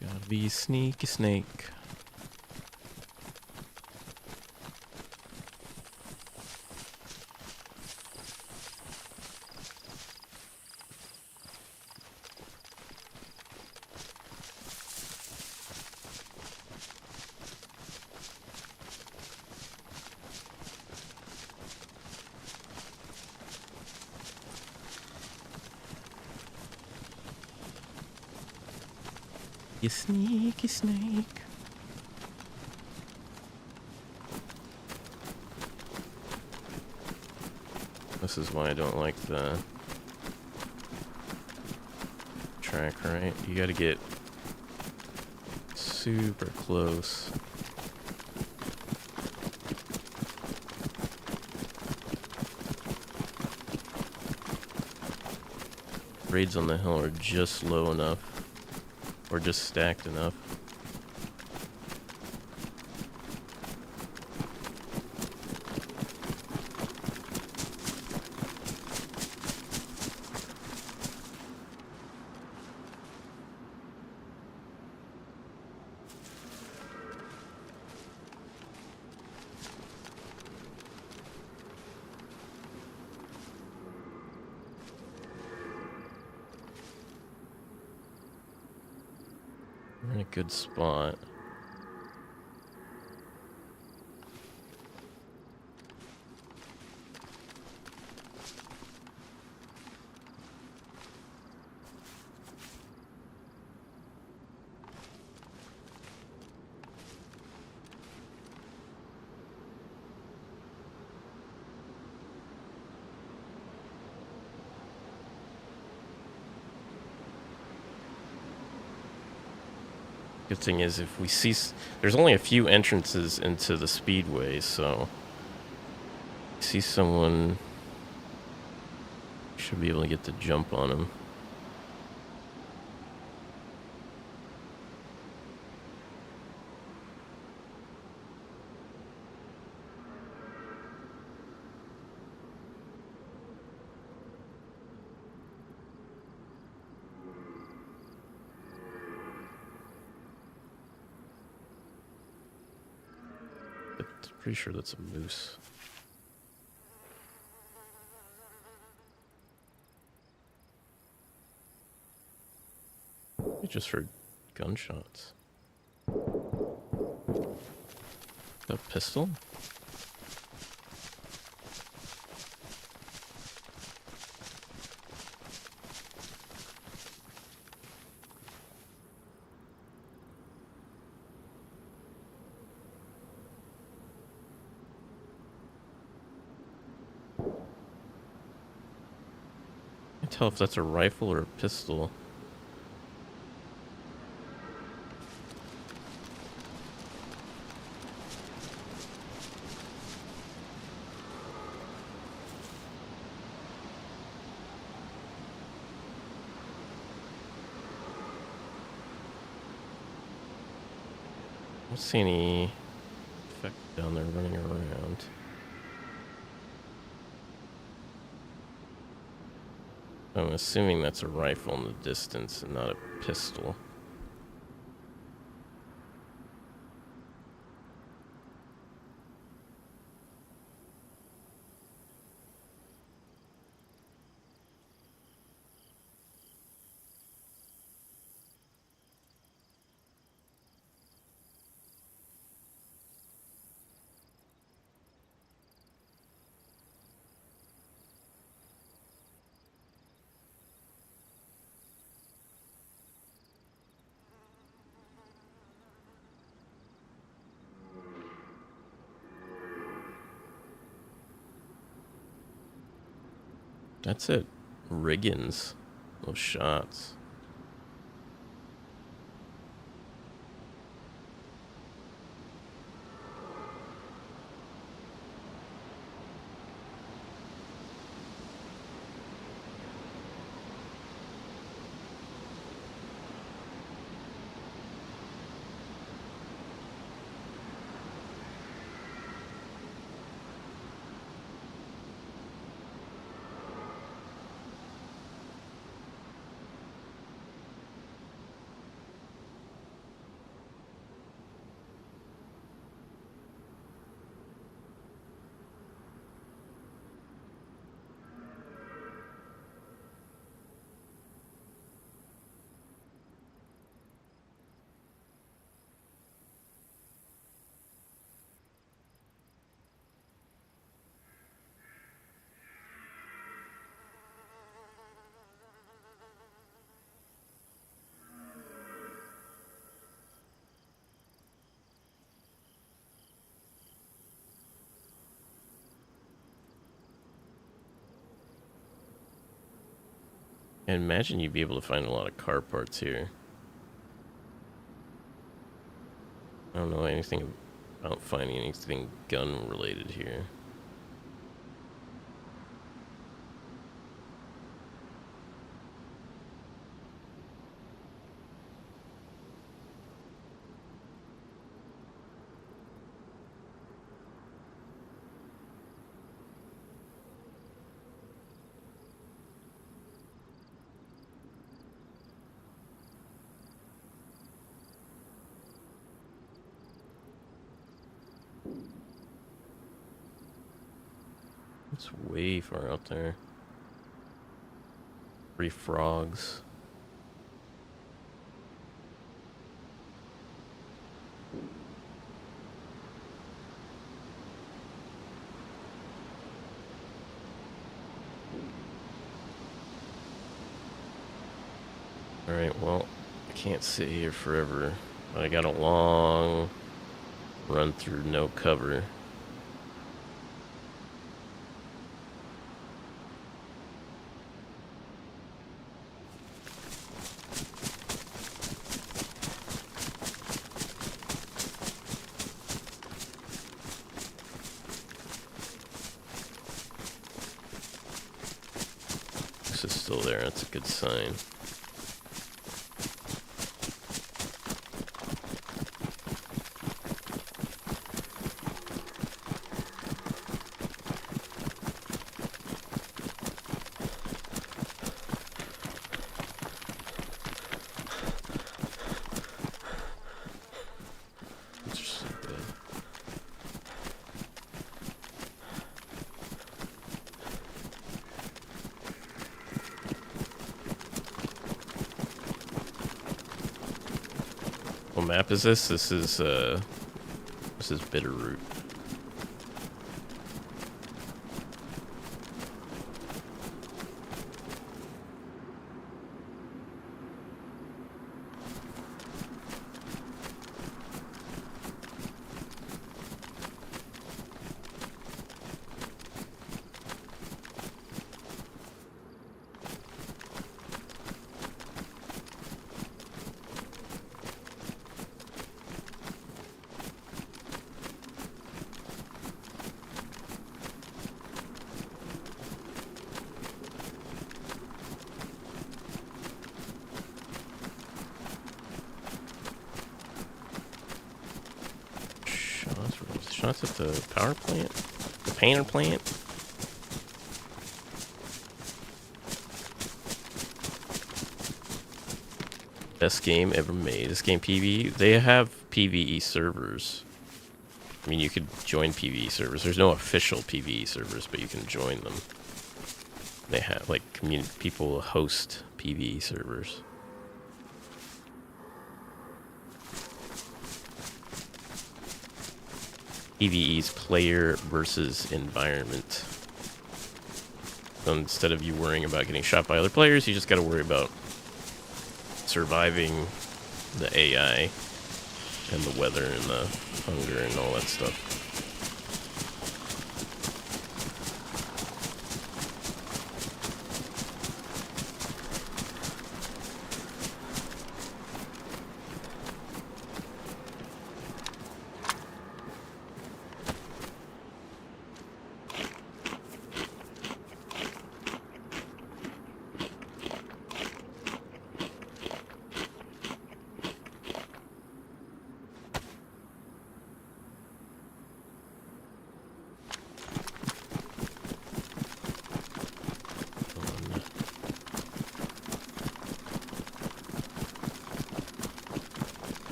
Gotta be a sneaky snake. You sneaky snake. This is why I don't like the track, right? You gotta get super close. Grades on the hill are just low enough, or just stacked enough. We're in a good spot. Good thing is if we see... There's only a few entrances into the speedway, so... See someone... Should be able to get the jump on him. Pretty sure that's a moose. I just heard gunshots. A pistol? I can't tell if that's a rifle or a pistol. I don't see any effect down there running around. I'm assuming that's a rifle in the distance and not a pistol. That's it. Riggins. Those shots. I imagine you'd be able to find a lot of car parts here. I don't know anything about finding anything gun related here. It's way far out there. 3 frogs. Alright, well, I can't sit here forever. But I got a long run through no cover. Moose is still there. That's a good sign. What map is this? This is Bitterroot. Shots at the power plant? The painter plant? Best game ever made. This game PvE. They have PvE servers. I mean, you could join PvE servers. There's no official PvE servers, but you can join them. They have, like, community people host PvE servers. PvE's player versus environment. So instead of you worrying about getting shot by other players, you just got to worry about surviving the AI and the weather and the hunger and all that stuff.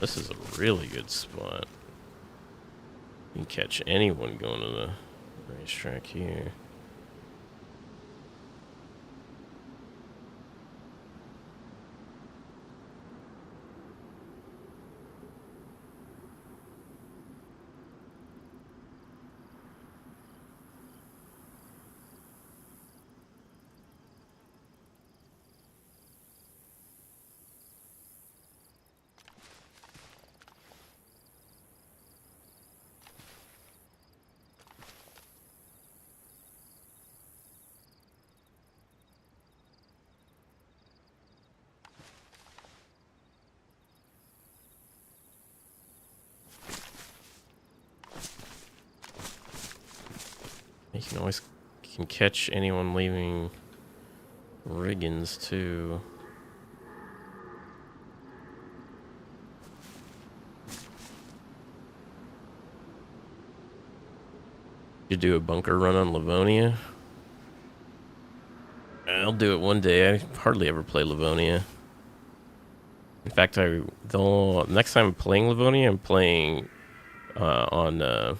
This is a really good spot. You can catch anyone going to the racetrack here. You can always catch anyone leaving Riggins too. You do a bunker run on Livonia? I'll do it one day. I hardly ever play Livonia. In fact, next time I'm playing Livonia, I'm playing on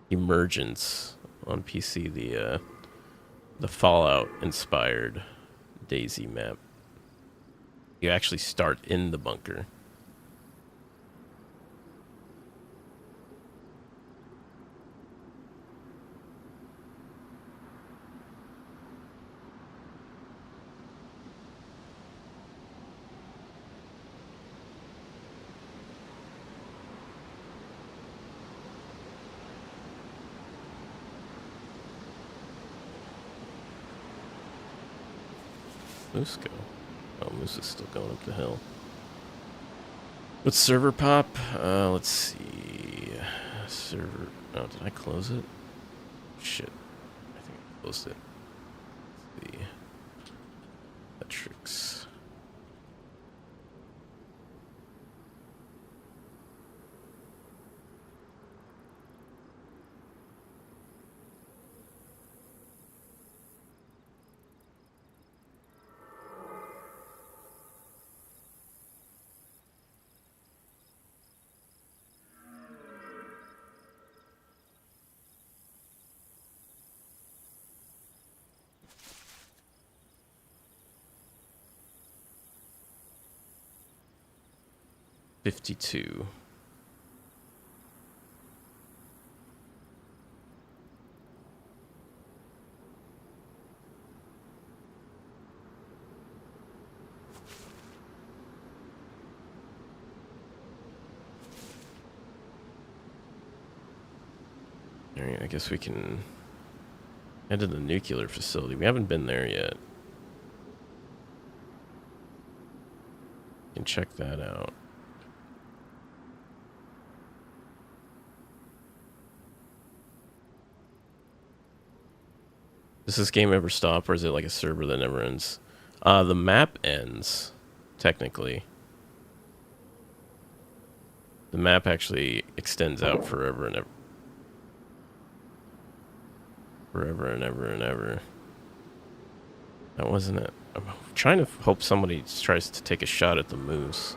Emergence on PC, the Fallout inspired DayZ map. You actually start in the bunker. Moose go? Oh, Moose is still going up the hill. What's server pop? Let's see. Server Oh, did I close it? Shit. I think I closed it. Let's see. Metrics. $52. Alright, I guess we can head to the nuclear facility. We haven't been there yet. We can check that out. Does this game ever stop, or is it like a server that never ends? The map ends, technically. The map actually extends out forever and ever. Forever and ever and ever. That wasn't it. I'm trying to hope somebody tries to take a shot at the moose.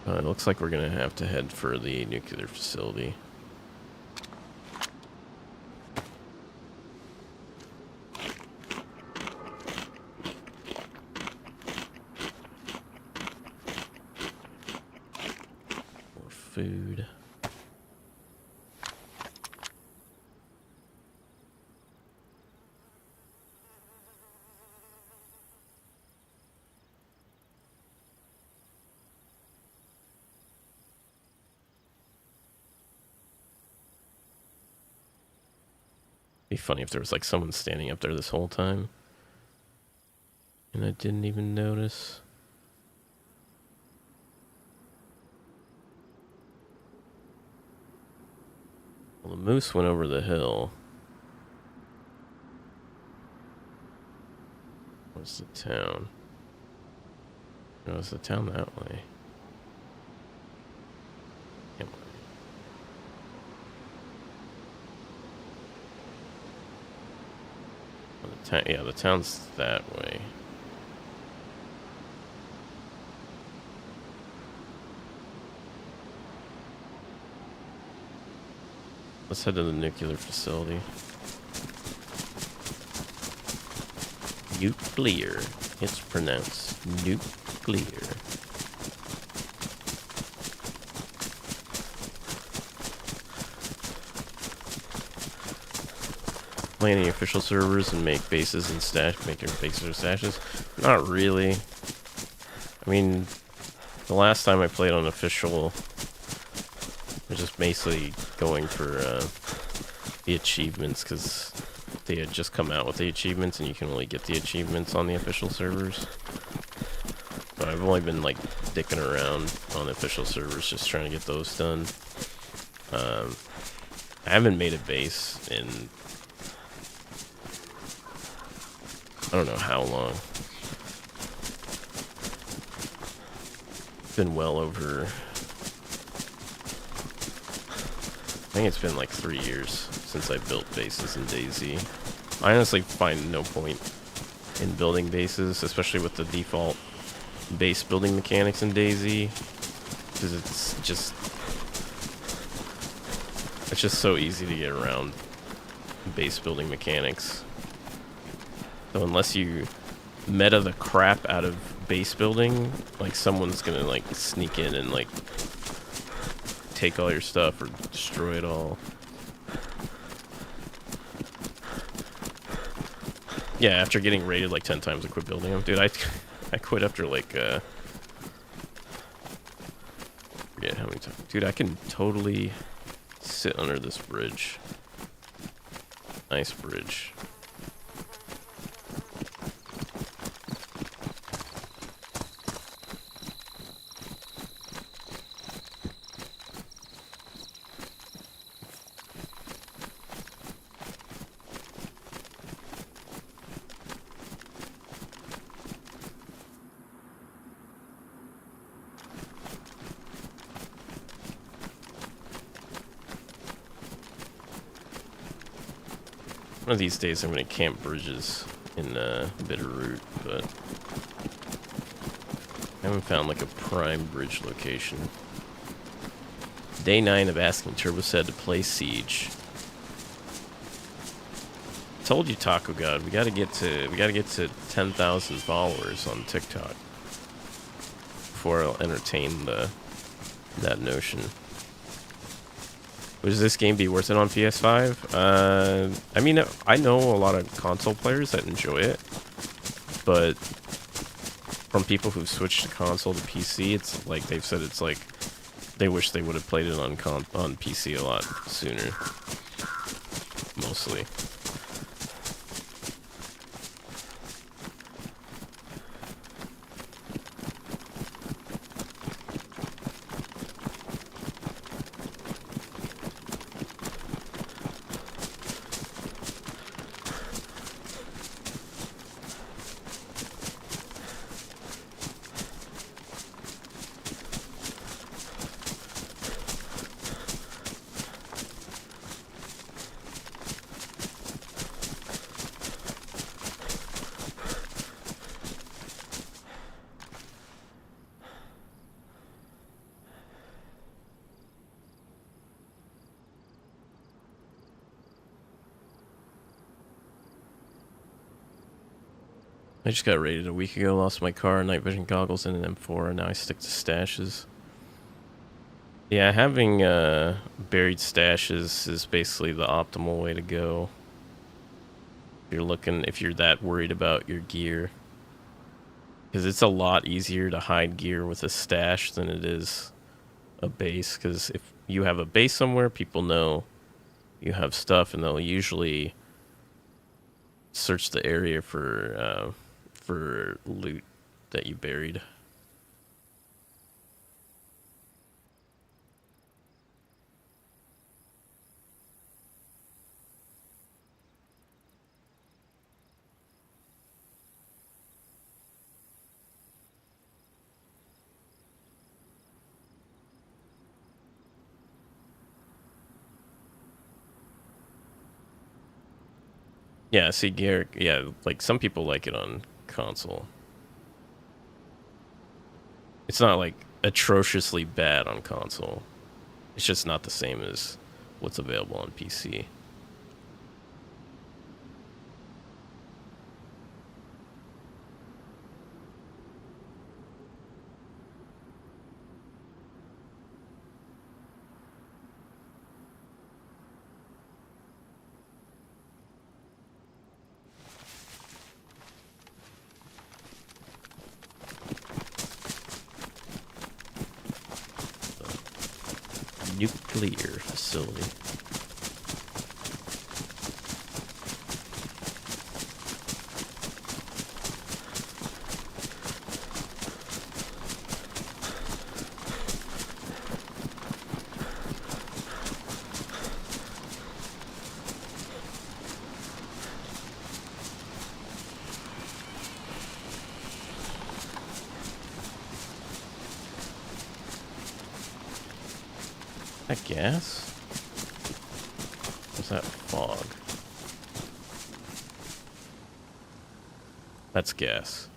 It looks like we're gonna have to head for the nuclear facility. More food. Be funny if there was like someone standing up there this whole time and I didn't even notice. Well, the moose went over the hill. What's the town? No, it's the town that way. Yeah, the town's that way. Let's head to the nuclear facility. Nuclear. It's pronounced nuclear. Play any official servers and make bases and make your bases or stashes? Not really. I mean, the last time I played on official, I was just basically going for the achievements because they had just come out with the achievements and you can only get the achievements on the official servers. But I've only been like dicking around on official servers just trying to get those done. I haven't made a base in I don't know how long. It's been well over... I think it's been like 3 years since I built bases in DayZ. I honestly find no point in building bases, especially with the default base building mechanics in DayZ. Because it's just so easy to get around base building mechanics. So unless you meta the crap out of base building, like someone's gonna like sneak in and like take all your stuff or destroy it all. Yeah, after getting raided like 10 times I quit building them. Dude, I quit after like forget how many times. Dude, I can totally sit under this bridge. Nice bridge. One of these days I'm going to camp bridges in Bitterroot, but I haven't found like a prime bridge location. Day 9 of asking TurboSad to play Siege. Told you, Taco God, we gotta get to 10,000 followers on TikTok before I'll entertain that notion. Would this game be worth it on PS5? I mean, I know a lot of console players that enjoy it, but from people who've switched to console to PC, it's like they've said it's like they wish they would have played it on PC a lot sooner. Mostly. I just got raided a week ago, lost my car, night vision goggles, and an M4, and now I stick to stashes. Yeah, having buried stashes is basically the optimal way to go. If you're that worried about your gear. Because it's a lot easier to hide gear with a stash than it is a base. Because if you have a base somewhere, people know you have stuff, and they'll usually search the area for loot that you buried. Yeah, see, gear, yeah, like some people like it on console. It's not like atrociously bad on console. It's just not the same as what's available on PC. Nuclear facility. That gas? What's that fog? That's gas.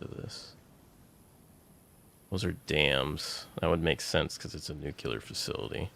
To this. Those are dams. That would make sense because it's a nuclear facility.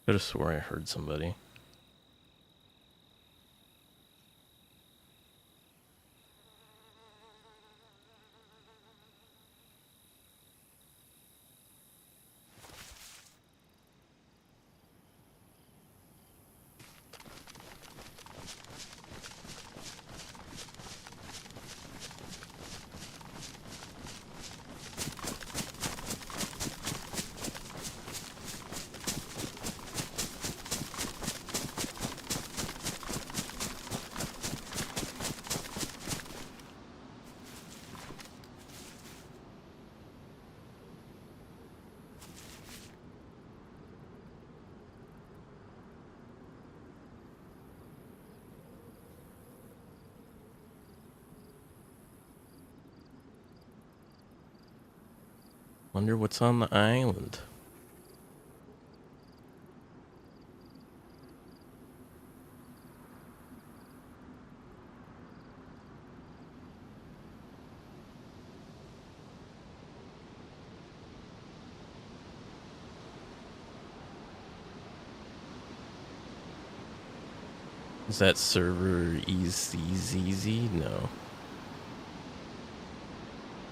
Could have swore I heard somebody. Wonder what's on the island. Is that server easy? No.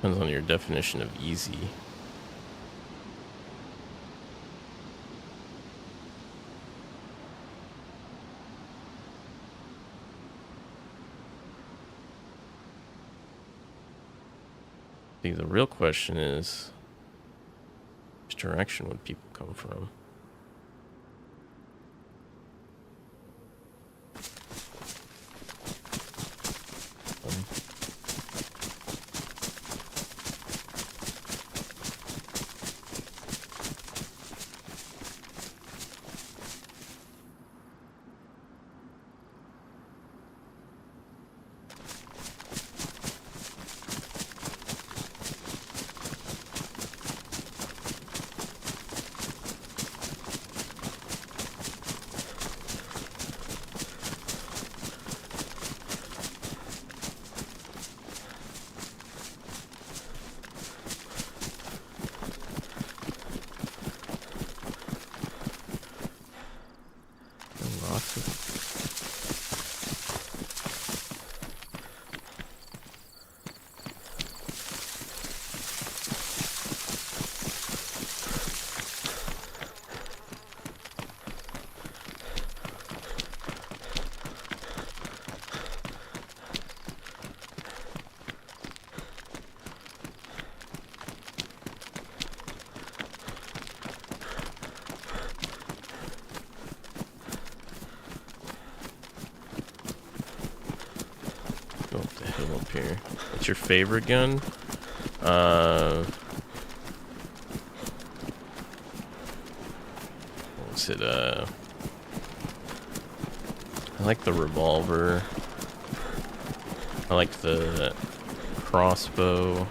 Depends on your definition of easy. See, the real question is, which direction would people come from? Go up the hill up here. What's your favorite gun? What's it? I like the revolver. I like the crossbow.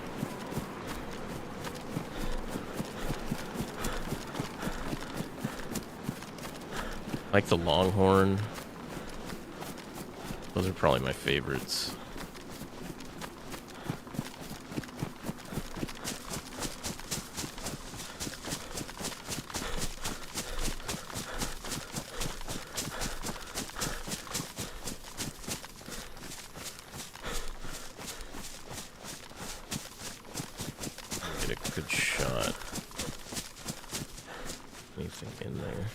I like the Longhorn. Those are probably my favorites. Get a good shot. Anything in there?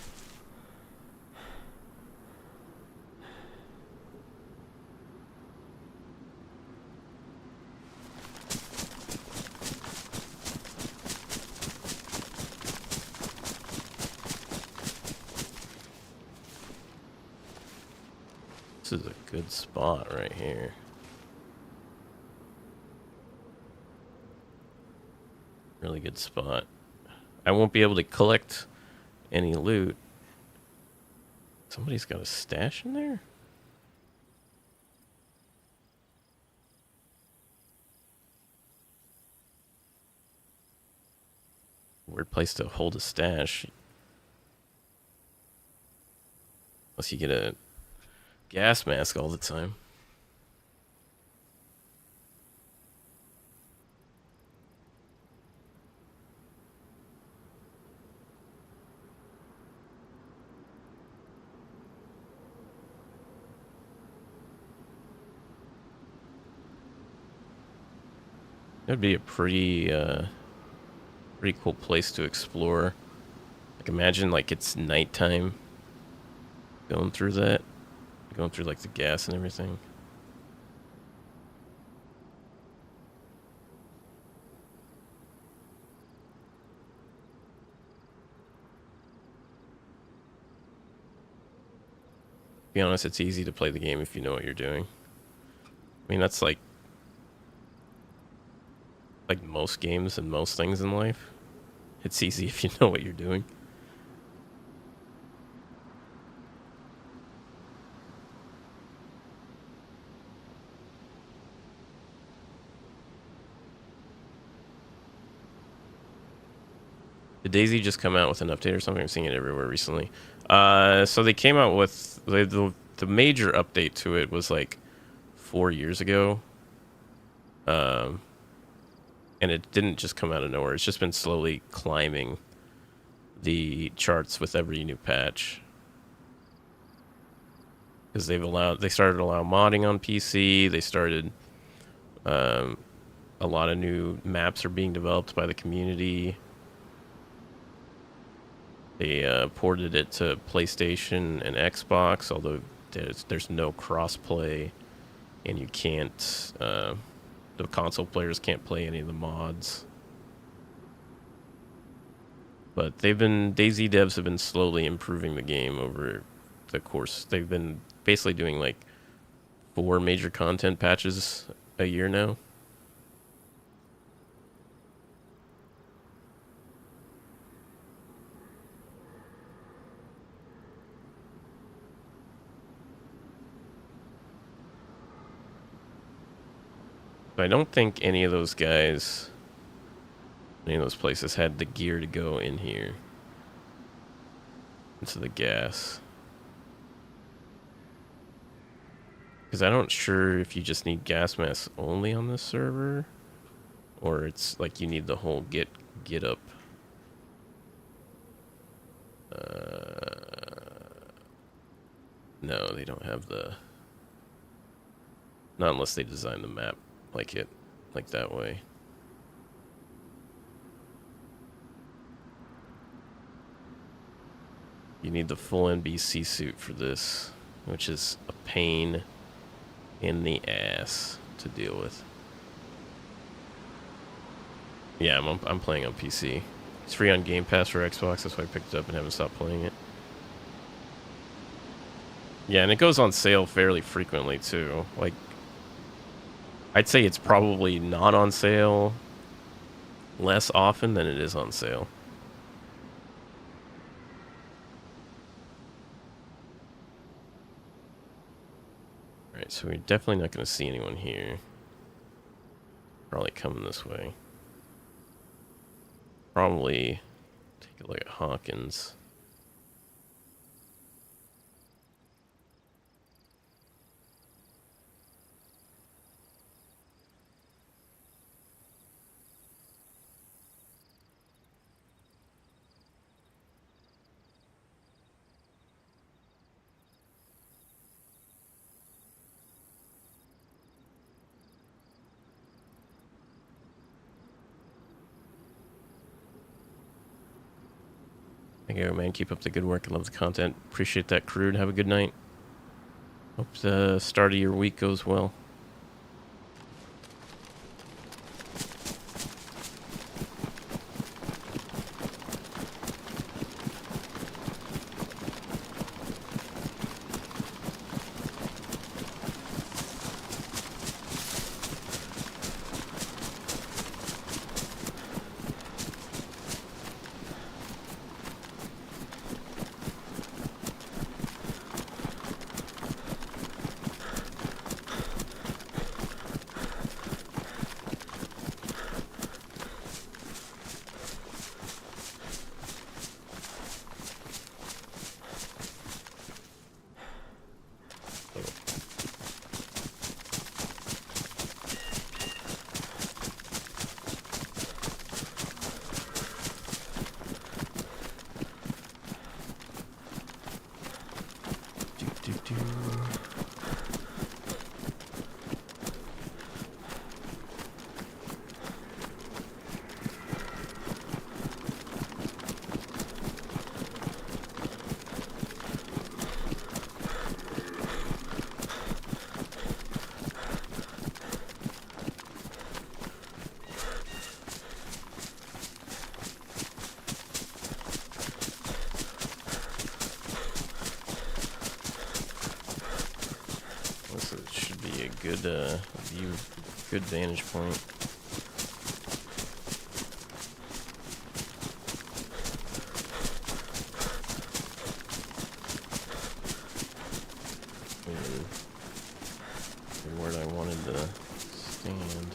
This is a good spot right here. Really good spot. I won't be able to collect any loot. Somebody's got a stash in there? Weird place to hold a stash. Unless you get a gas mask all the time. That'd be a pretty cool place to explore. Like imagine like it's nighttime going through that. Going through like the gas and everything. To be honest, it's easy to play the game if you know what you're doing. I mean, that's like most games and most things in life. It's easy if you know what you're doing. Did DayZ just come out with an update or something? I'm seeing it everywhere recently. So they came out with the major update to it was like 4 years ago. And it didn't just come out of nowhere. It's just been slowly climbing the charts with every new patch. Because they started allowing modding on PC. They started, a lot of new maps are being developed by the community. They ported it to PlayStation and Xbox, although there's no crossplay, and you can't. The console players can't play any of the mods. But DayZ devs have been slowly improving the game over the course. They've been basically doing like 4 major content patches a year now. But I don't think any of those guys, any of those places had the gear to go in here. Into the gas. Because I'm not sure if you just need gas masks only on this server, or it's like you need the whole get up. No, they don't have the. Not unless they design the map like that way. You need the full NBC suit for this, which is a pain in the ass to deal with. Yeah, I'm playing on PC. It's free on Game Pass for Xbox, that's why I picked it up and haven't stopped playing it. Yeah, and it goes on sale fairly frequently too. Like, I'd say it's probably not on sale less often than it is on sale. Alright, so we're definitely not going to see anyone here. Probably coming this way. Probably take a look at Hawkins. Thank you, man. Keep up the good work. I love the content. Appreciate that, Crude. Have a good night. Hope the start of your week goes well. good view, good vantage point. Where I wanted to stand.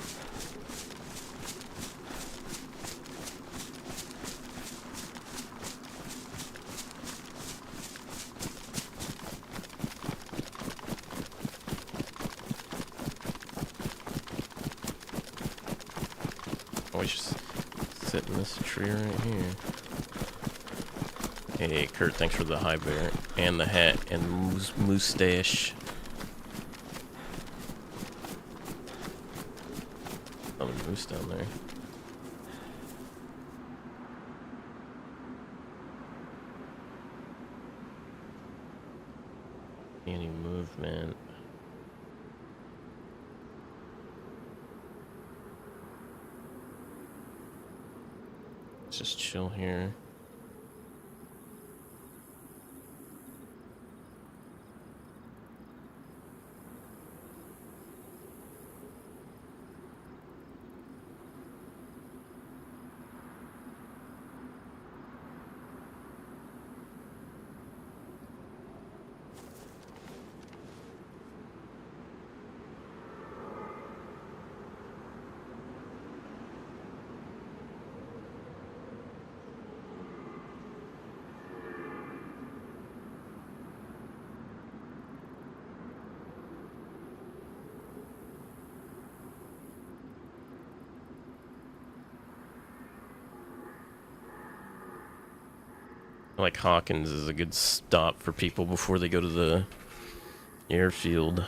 Oh, we should sit in this tree right here. Hey, Kurt, thanks for the high bear and the hat and mustache. Oh, the moose down there. Any movement? Let's just chill here. Like Hawkins is a good stop for people before they go to the airfield.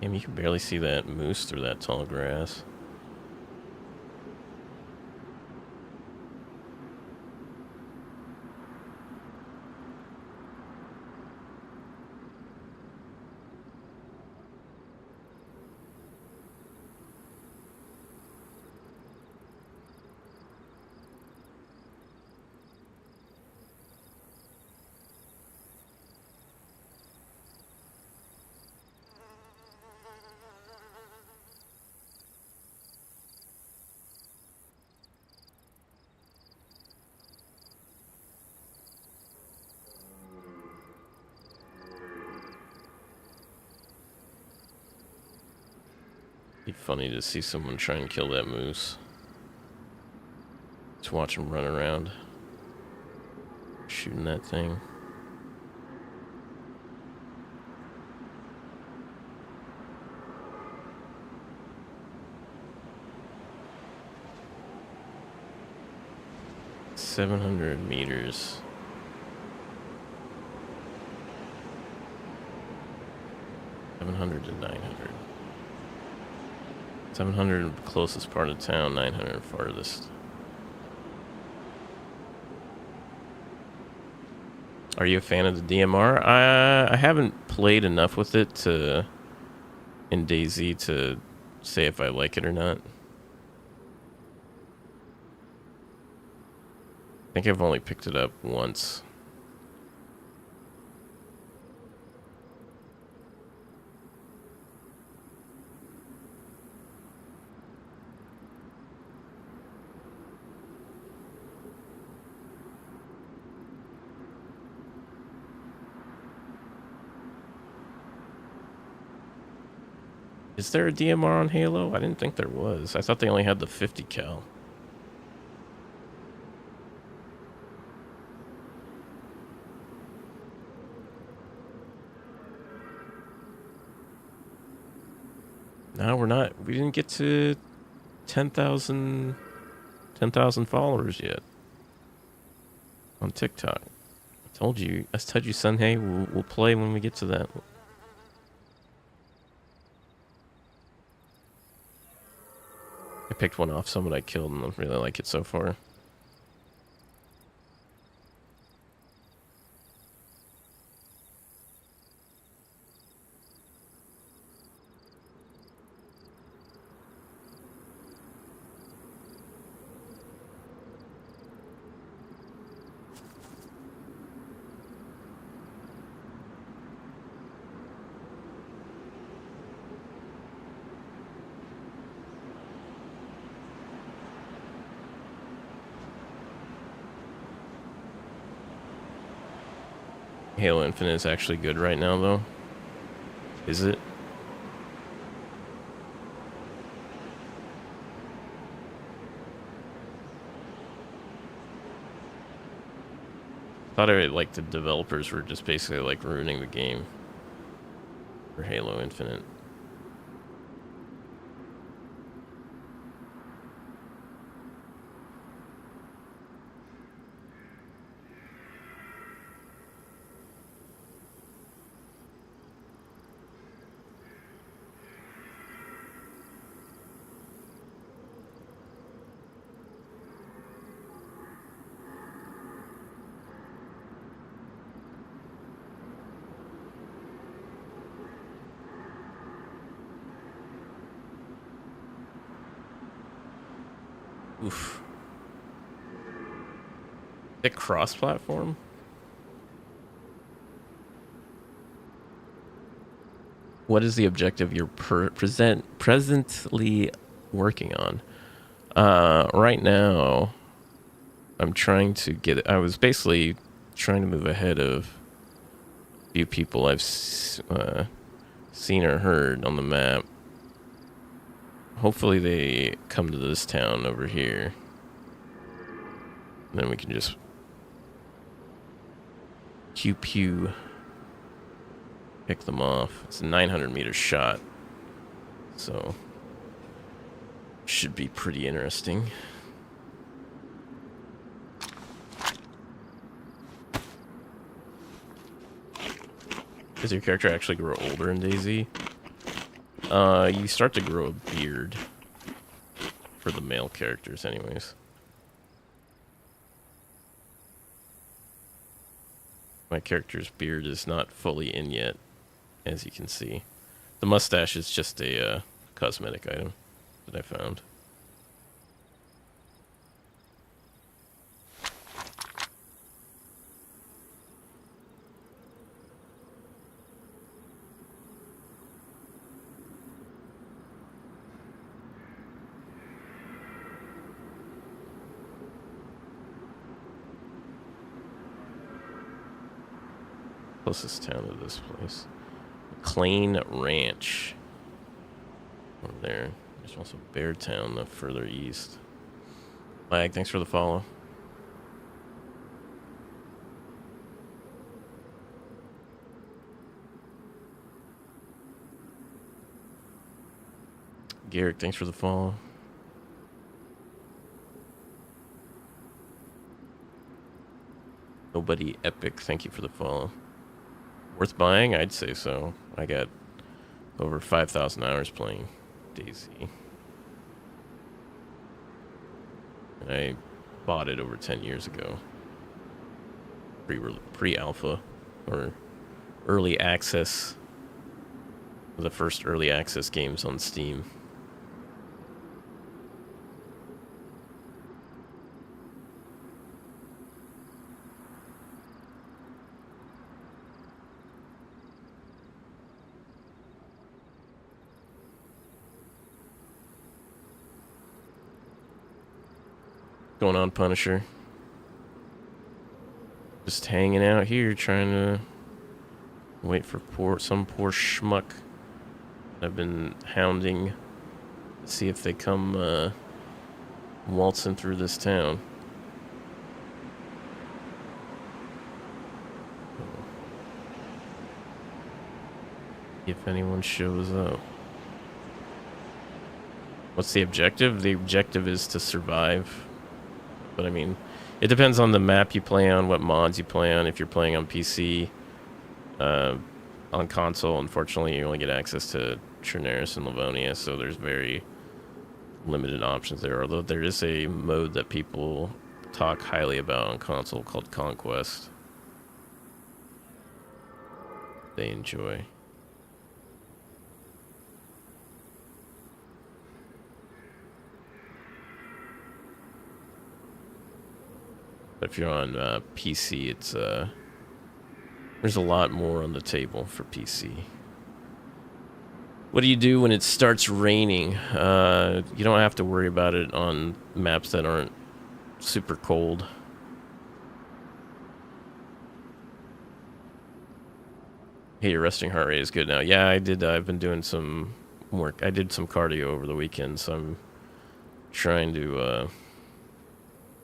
Damn, you can barely see that moose through that tall grass. Be funny to see someone try and kill that moose. Just watch him run around, shooting that thing. $700 meters. 700 to 900. 700 closest part of town, 900 farthest. Are you a fan of the DMR? I haven't played enough with it to in DayZ to say if I like it or not. I think I've only picked it up once. Is there a DMR on Halo? I didn't think there was. I thought they only had the 50 cal. No, we're not. We didn't get to 10,000 followers yet on TikTok. I told you, son, hey, we'll play when we get to that. I picked one off someone I killed and I really like it so far. Halo Infinite is actually good right now, though? Is it? Thought like the developers were just basically like ruining the game for Halo Infinite. Oof. Is it cross-platform? What is the objective you're presently working on? Right now, I'm trying to get... I was basically trying to move ahead of a few people I've seen or heard on the map. Hopefully they come to this town over here. And then we can just... pew-pew. Pick them off. It's a 900-meter shot. So... should be pretty interesting. Does your character actually grow older in DayZ? You start to grow a beard. For the male characters, anyways. My character's beard is not fully in yet, as you can see. The mustache is just a cosmetic item that I found. Closest town to this place. McLean Ranch. Over there. There's also Beartown, the further east. Lag, thanks for the follow. Garrick, thanks for the follow. Nobody Epic, thank you for the follow. Worth buying? I'd say so. I got over 5,000 hours playing DayZ. And I bought it over 10 years ago. Pre-alpha or early access. The first early access games on Steam. Going on, Punisher? Just hanging out here, trying to wait for some poor schmuck I've been hounding to see if they come waltzing through this town. If anyone shows up. What's the objective? The objective is to survive. But I mean, it depends on the map you play on, what mods you play on. If you're playing on PC, on console, unfortunately, you only get access to Trinaris and Livonia, so there's very limited options there. Although there is a mode that people talk highly about on console called Conquest. They enjoy. But if you're on PC, it's there's a lot more on the table for PC. What do you do when it starts raining? You don't have to worry about it on maps that aren't super cold. Hey, your resting heart rate is good now. Yeah, I did. I've been doing some work. I did some cardio over the weekend, so I'm trying to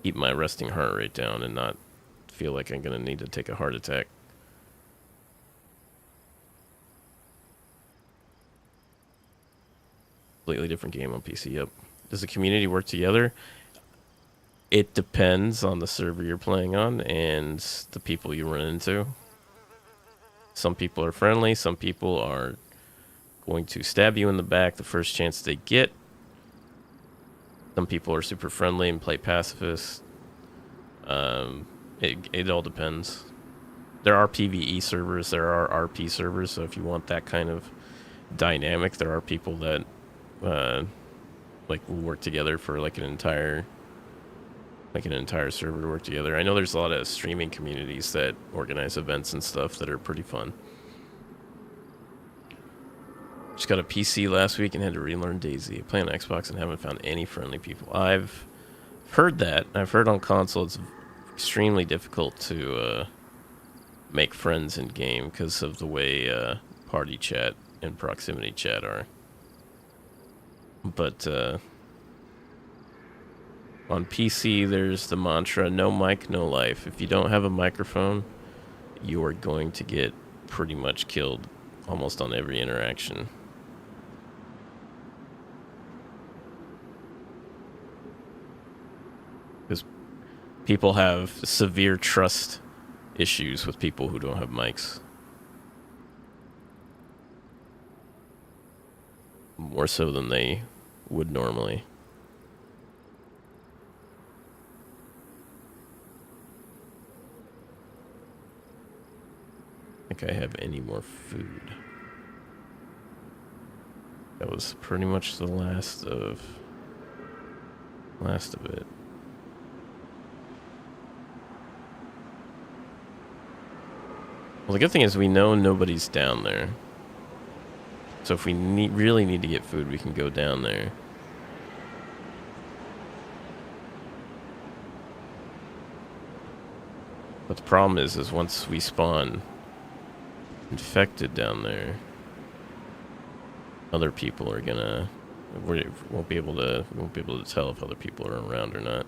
keep my resting heart rate down and not feel like I'm gonna need to take a heart attack. Completely different game on PC. Yep. Does the community work together? It depends on the server you're playing on and the people you run into. Some people are friendly. Some people are going to stab you in the back the first chance they get. Some people are super friendly and play pacifist. It all depends. There are PvE servers. There are RP servers. So if you want that kind of dynamic, there are people that like will work together for like an entire server to work together. I know there's a lot of streaming communities that organize events and stuff that are pretty fun. Just got a PC last week and had to relearn DayZ. Play on Xbox and haven't found any friendly people. I've heard that. I've heard on console it's extremely difficult to make friends in game because of the way party chat and proximity chat are. But on PC, there's the mantra, no mic, no life. If you don't have a microphone, you are going to get pretty much killed almost on every interaction. Because people have severe trust issues with people who don't have mics. More so than they would normally. I think I have any more food. That was pretty much the last of it. Well, the good thing is we know nobody's down there. So if we really need to get food, we can go down there. But the problem is once we spawn infected down there, other people are gonna we won't be able to tell if other people are around or not.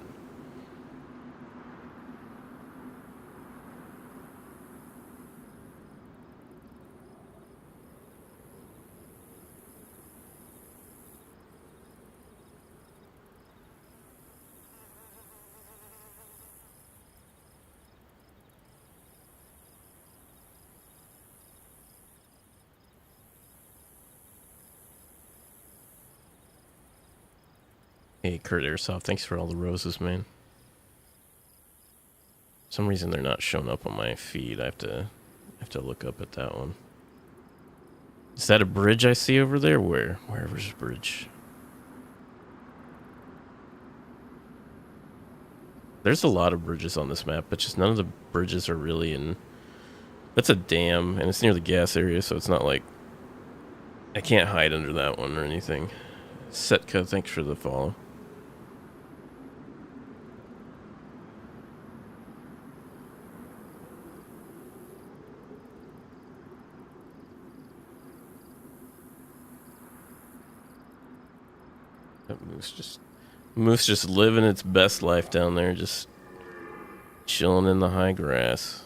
Hey, Kurt Airsoft, thanks for all the roses, man. For some reason they're not showing up on my feed. I have to look up at that one. Is that a bridge I see over there? Wherever's a bridge? There's a lot of bridges on this map, but just none of the bridges are really in... That's a dam, and it's near the gas area, so it's not like... I can't hide under that one or anything. Setka, thanks for the follow. Moose just living its best life down there, just chilling in the high grass.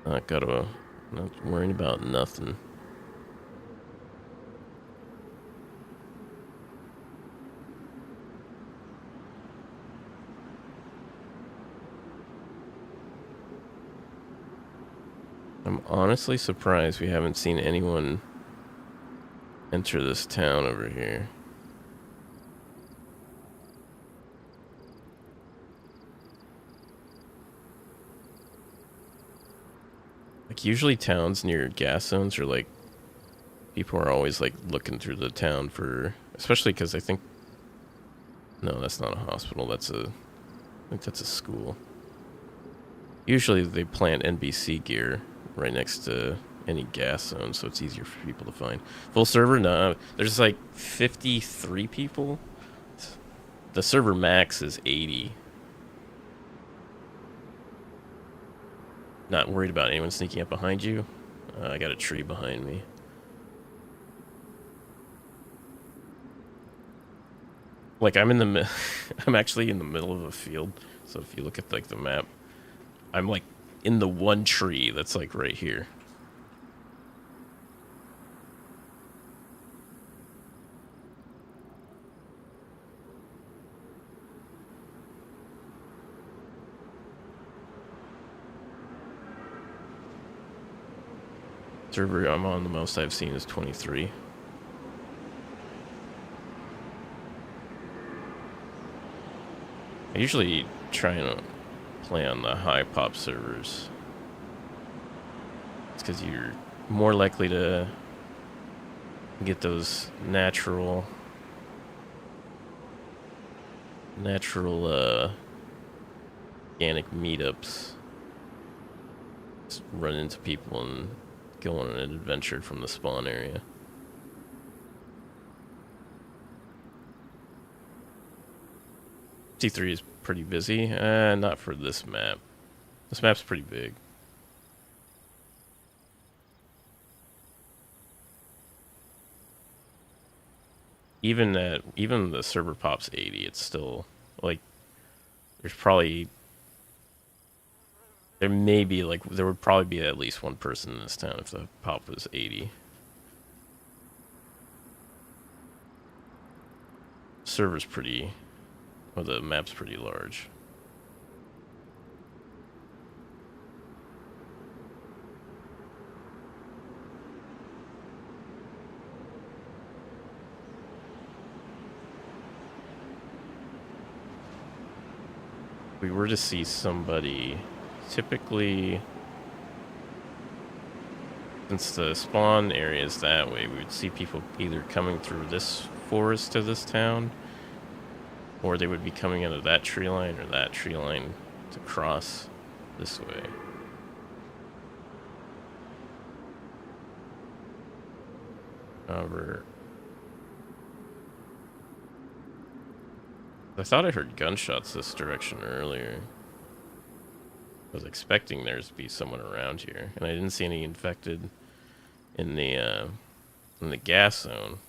Not worrying about nothing. I'm honestly surprised we haven't seen anyone enter this town over here. Like, usually towns near gas zones are like, people are always like looking through the town for, especially because I think, no, that's not a hospital, I think that's a school. Usually they plant NBC gear right next to any gas zone, so it's easier for people to find. Full server? No. There's like 53 people. The server max is 80. Not worried about anyone sneaking up behind you. I got a tree behind me. Like I'm in the I'm actually in the middle of a field. So if you look at like the map, I'm like in the one tree that's like right here. Server I'm on, the most I've seen is 23. I usually try and play on the high pop servers. It's because you're more likely to get those natural organic meetups. Just run into people and go on an adventure from the spawn area. T3 is pretty busy. Not for this map. This map's pretty big. Even the server pops 80, it's still like there would probably be at least one person in this town if the pop was 80. Server's pretty, well, the map's pretty large. If we were to see somebody, typically, since the spawn area is that way, we would see people either coming through this forest to this town, or they would be coming out of that tree line or that tree line to cross this way. However, I thought I heard gunshots this direction earlier. I was expecting there to be someone around here, and I didn't see any infected in the gas zone.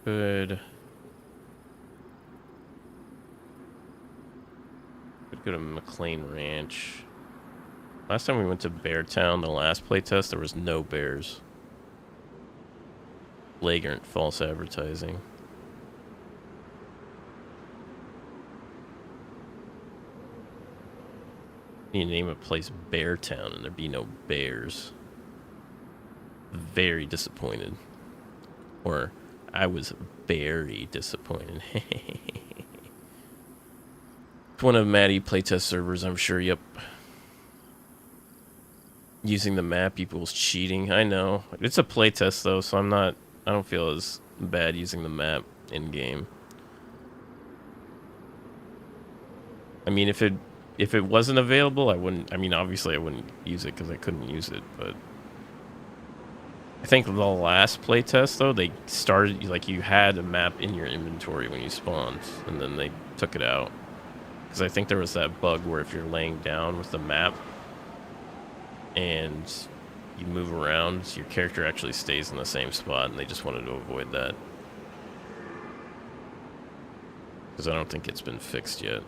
Could go to McLean Ranch. Last time we went to Beartown, the last playtest, there was no bears. Flagrant false advertising. You name a place Beartown and there'd be no bears. Very disappointed. Or I was very disappointed. It's one of Maddie playtest servers, I'm sure. Yep. Using the map equals cheating. I know. It's a playtest though, so I don't feel as bad using the map in game. I mean, if it wasn't available, obviously I wouldn't use it because I couldn't use it, but I think the last playtest though, they started like you had a map in your inventory when you spawned, and then they took it out. Because I think there was that bug where if you're laying down with the map and you move around, your character actually stays in the same spot, and they just wanted to avoid that. Because I don't think it's been fixed yet.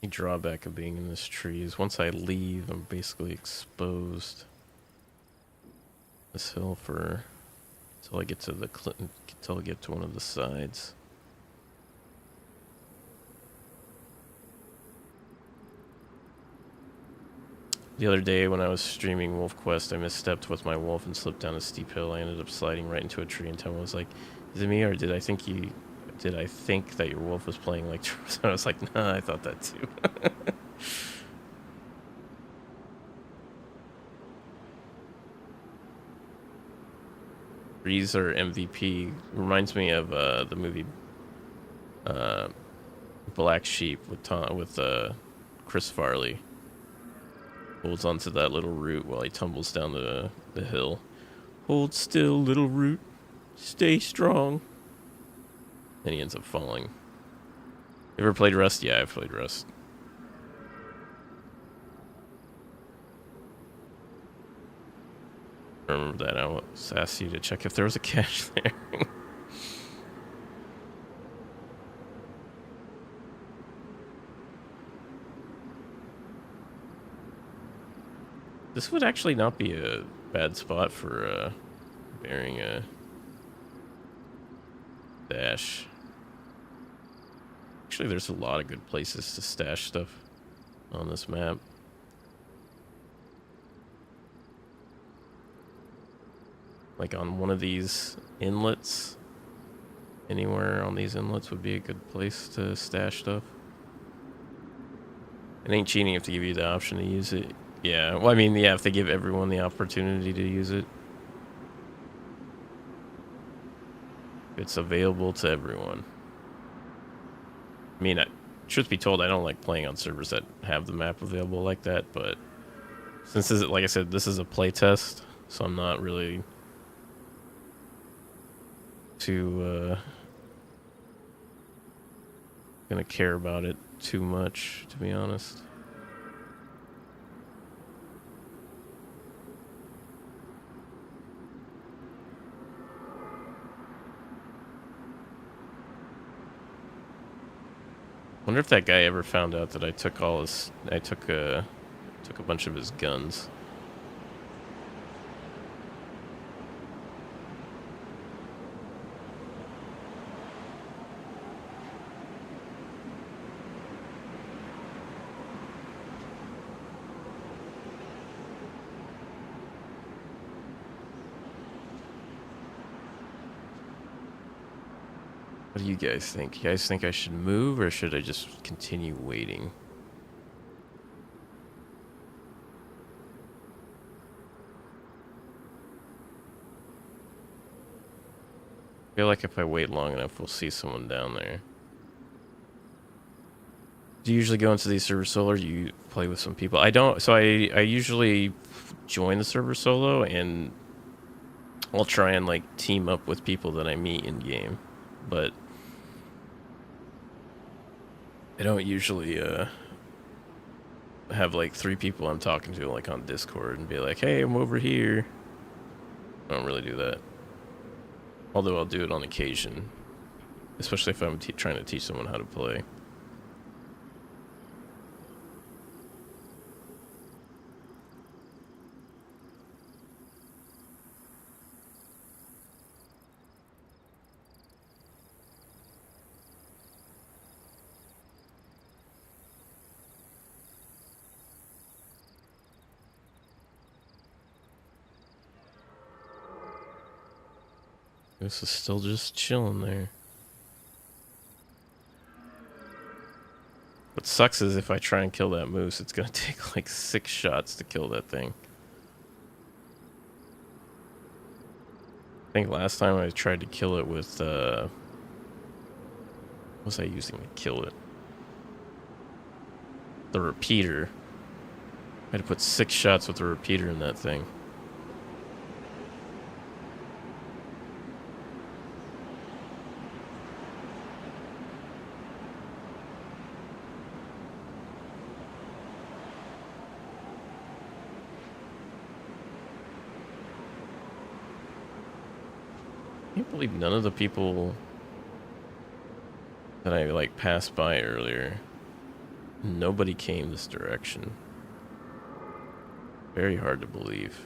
The drawback of being in this tree is once I leave, I'm basically exposed this hill for until I get to one of the sides. The other day when I was streaming Wolf Quest, I misstepped with my wolf and slipped down a steep hill. I ended up sliding right into a tree, and Tom was like, "Is it me, or did I think that your wolf was playing like?" I was like, "Nah, I thought that too." Trees are MVP. Reminds me of the movie Black Sheep with Chris Farley. Holds onto that little root while he tumbles down the hill. Hold still, little root. Stay strong. And he ends up falling. You ever played Rust? Yeah, I've played Rust. I remember that. I was asked you to check if there was a cache there. This would actually not be a bad spot for burying a stash. Actually, there's a lot of good places to stash stuff on this map. Like on one of these inlets. Anywhere on these inlets would be a good place to stash stuff. It ain't cheating if they give you the option to use it. Yeah, well, I mean, yeah, if they give everyone the opportunity to use it. It's available to everyone. I mean, truth be told, I don't like playing on servers that have the map available like that, but since this is, like I said, this is a playtest, so I'm not really too gonna care about it too much, to be honest. Wonder if that guy ever found out that I took took a bunch of his guns. What do you guys think? You guys think I should move, or should I just continue waiting? I feel like if I wait long enough, we'll see someone down there. Do you usually go into these servers solo, or do you play with some people? I don't, so I usually join the server solo, and I'll try and like team up with people that I meet in game, but I don't usually have like 3 people I'm talking to like on Discord and be like, "Hey, I'm over here." I don't really do that. Although I'll do it on occasion, especially if I'm trying to teach someone how to play. This is still just chilling there. What sucks is if I try and kill that moose, it's gonna take like 6 shots to kill that thing. I think last time I tried to kill it with, what was I using to kill it? The repeater. I had to put 6 shots with the repeater in that thing. I can't believe none of the people that I like passed by earlier, nobody came this direction. Very hard to believe.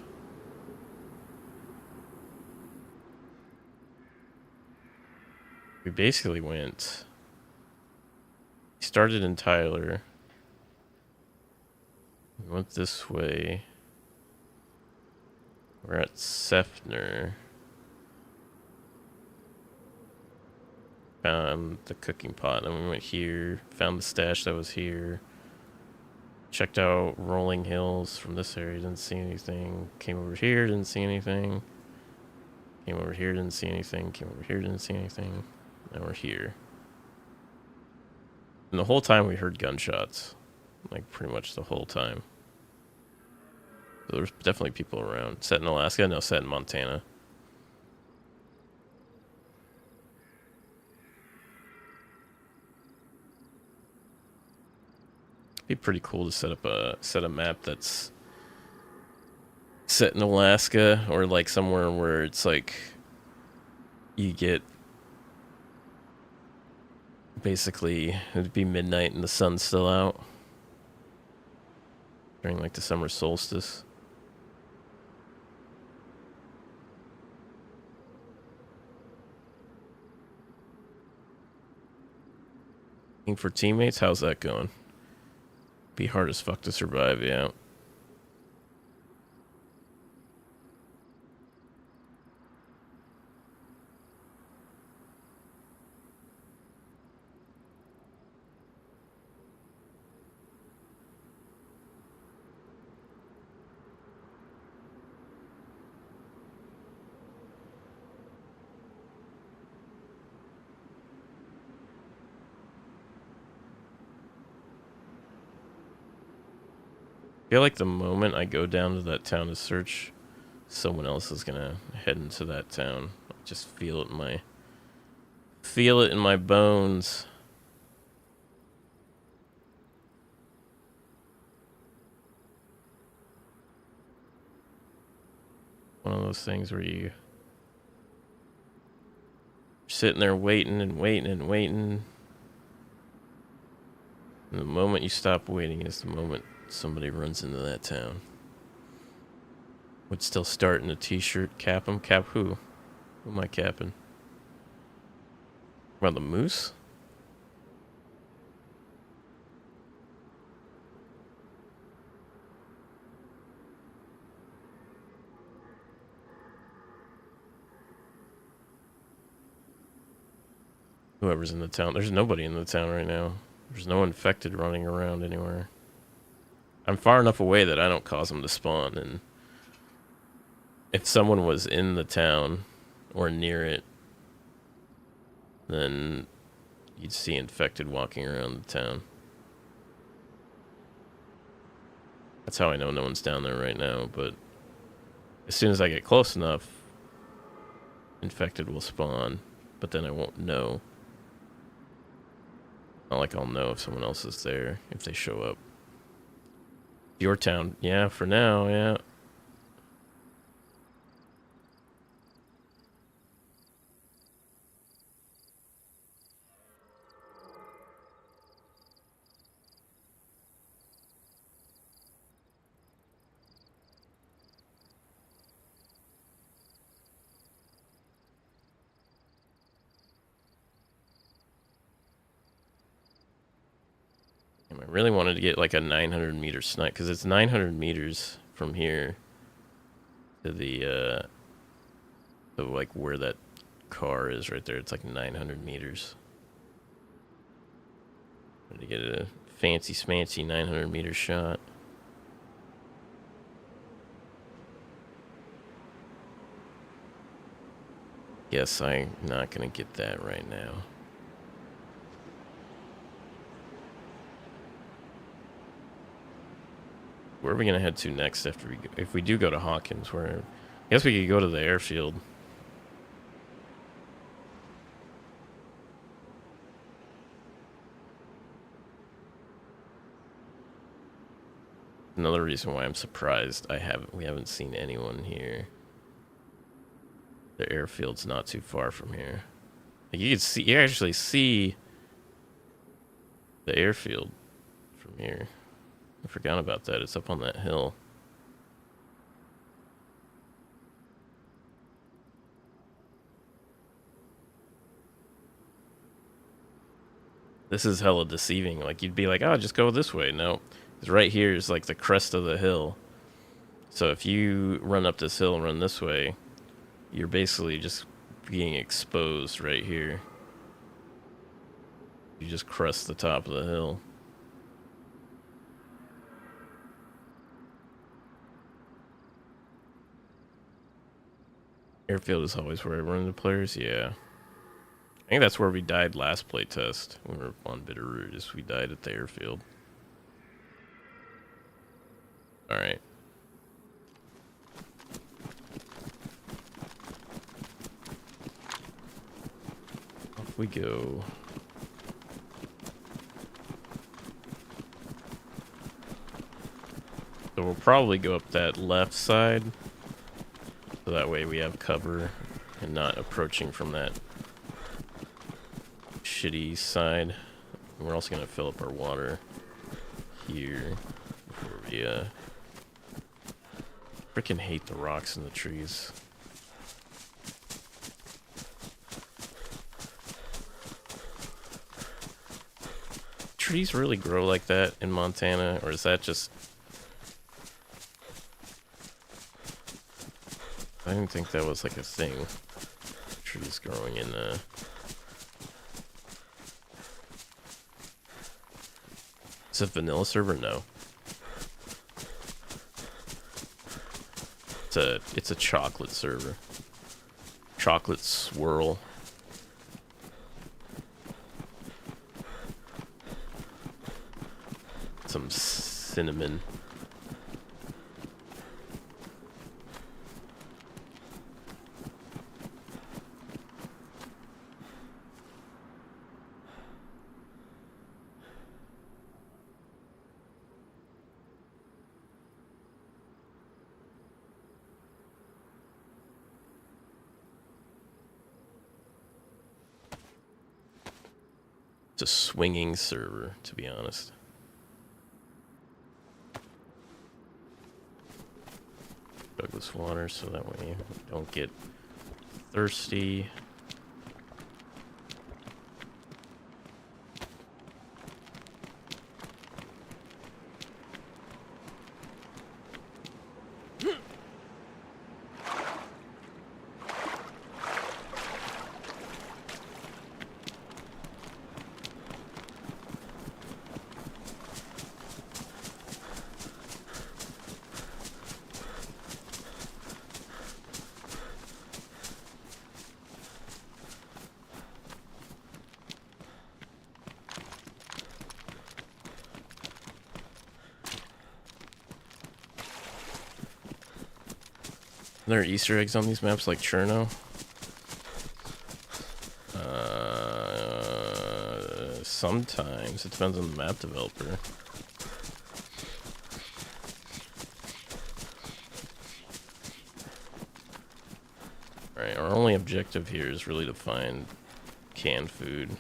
We basically went, started in Tyler, We went this way. We're at Sefner. Found the cooking pot, and we went here. Found the stash that was here. Checked out Rolling Hills from this area, didn't see anything. Came over here, didn't see anything. Came over here, didn't see anything. Came over here, didn't see anything. Now we're here. And the whole time we heard gunshots. Like, pretty much the whole time. So there's definitely people around. Set in Alaska? No, set in Montana. It'd be pretty cool to set up a map that's set in Alaska, or like somewhere where it's like you get basically it'd be midnight and the sun's still out during like the summer solstice. Looking for teammates? How's that going? Be hard as fuck to survive, yeah. I feel like the moment I go down to that town to search, someone else is gonna head into that town. I just feel it in my bones. One of those things where you're sitting there waiting and waiting and waiting. And the moment you stop waiting is the moment somebody runs into that town. Would still start in a t-shirt. Cap him? Cap who? Who am I capping? About the moose? Whoever's in the town. There's nobody in the town right now. There's no infected running around anywhere. I'm far enough away that I don't cause them to spawn, and if someone was in the town or near it, then you'd see infected walking around the town. That's how I know no one's down there right now, but as soon as I get close enough, infected will spawn, but then I won't know. Not like I'll know if someone else is there, if they show up. Your town. Yeah, for now, yeah. I really wanted to get like a 900 meter snipe, because it's 900 meters from here to the to like where that car is right there. It's like 900 meters. To get a fancy smancy 900 meter shot. Guess I'm not gonna get that right now. Where are we gonna head to next after we go? If we do go to Hawkins? Where? I guess we could go to the airfield. Another reason why I'm surprised we haven't seen anyone here. The airfield's not too far from here. Like you actually see the airfield from here. I forgot about that. It's up on that hill. This is hella deceiving. Like, you'd be like, oh, just go this way. No. 'Cause right here is like the crest of the hill. So if you run up this hill and run this way, you're basically just being exposed right here. You just crest the top of the hill. Airfield is always where I run into players, yeah. I think that's where we died last playtest. When we were on Bitterroot, is we died at the airfield. Alright. Off we go. So we'll probably go up that left side. So that way we have cover and not approaching from that shitty side. And we're also going to fill up our water here before we freaking hate the rocks and the trees. Trees really grow like that in Montana, or is that just... I didn't think that was like a thing. Trees growing in Is it vanilla server? No. It's a chocolate server. Chocolate swirl. Some cinnamon. It's a swinging server, to be honest. Douglas water, so that way we don't get thirsty. Are there Easter eggs on these maps like Cherno? Sometimes. It depends on the map developer. Alright, our only objective here is really to find canned food.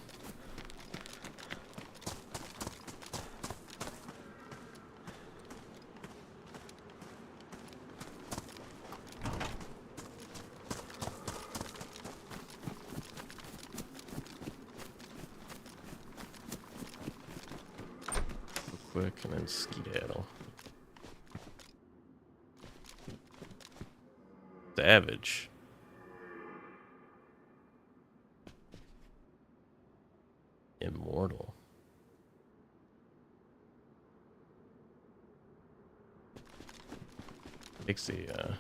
Quick and then skedaddle. Savage. Immortal. Takes the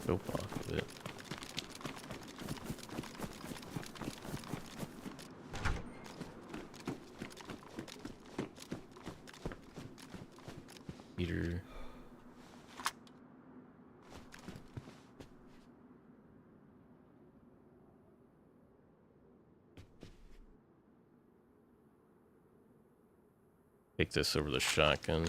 dope off of it. Peter. Take this over the shotgun.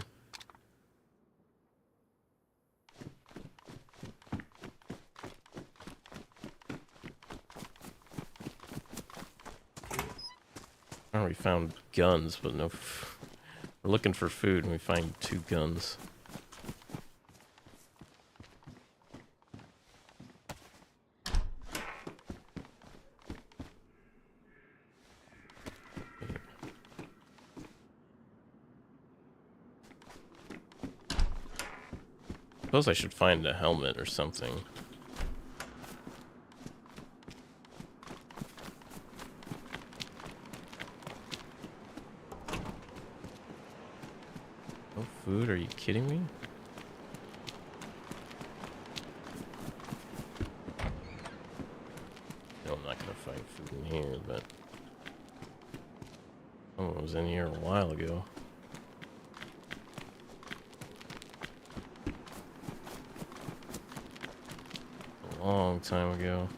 Oh, we found guns, but no. We're looking for food and we find 2 guns. Suppose I should find a helmet or something. No food? Are you kidding me? No, I'm not gonna find food in here, but someone was in here a while ago. A long time ago.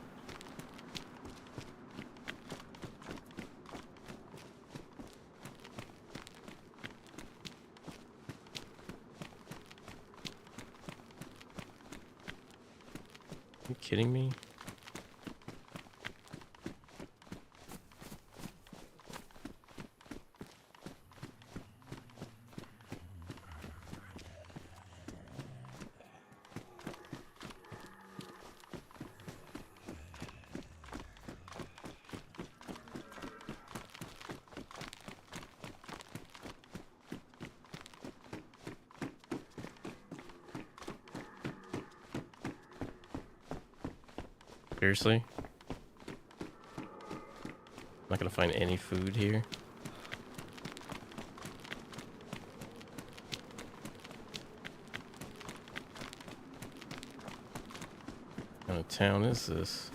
Are you kidding me? Seriously? Not gonna find any food here? What kind of town is this?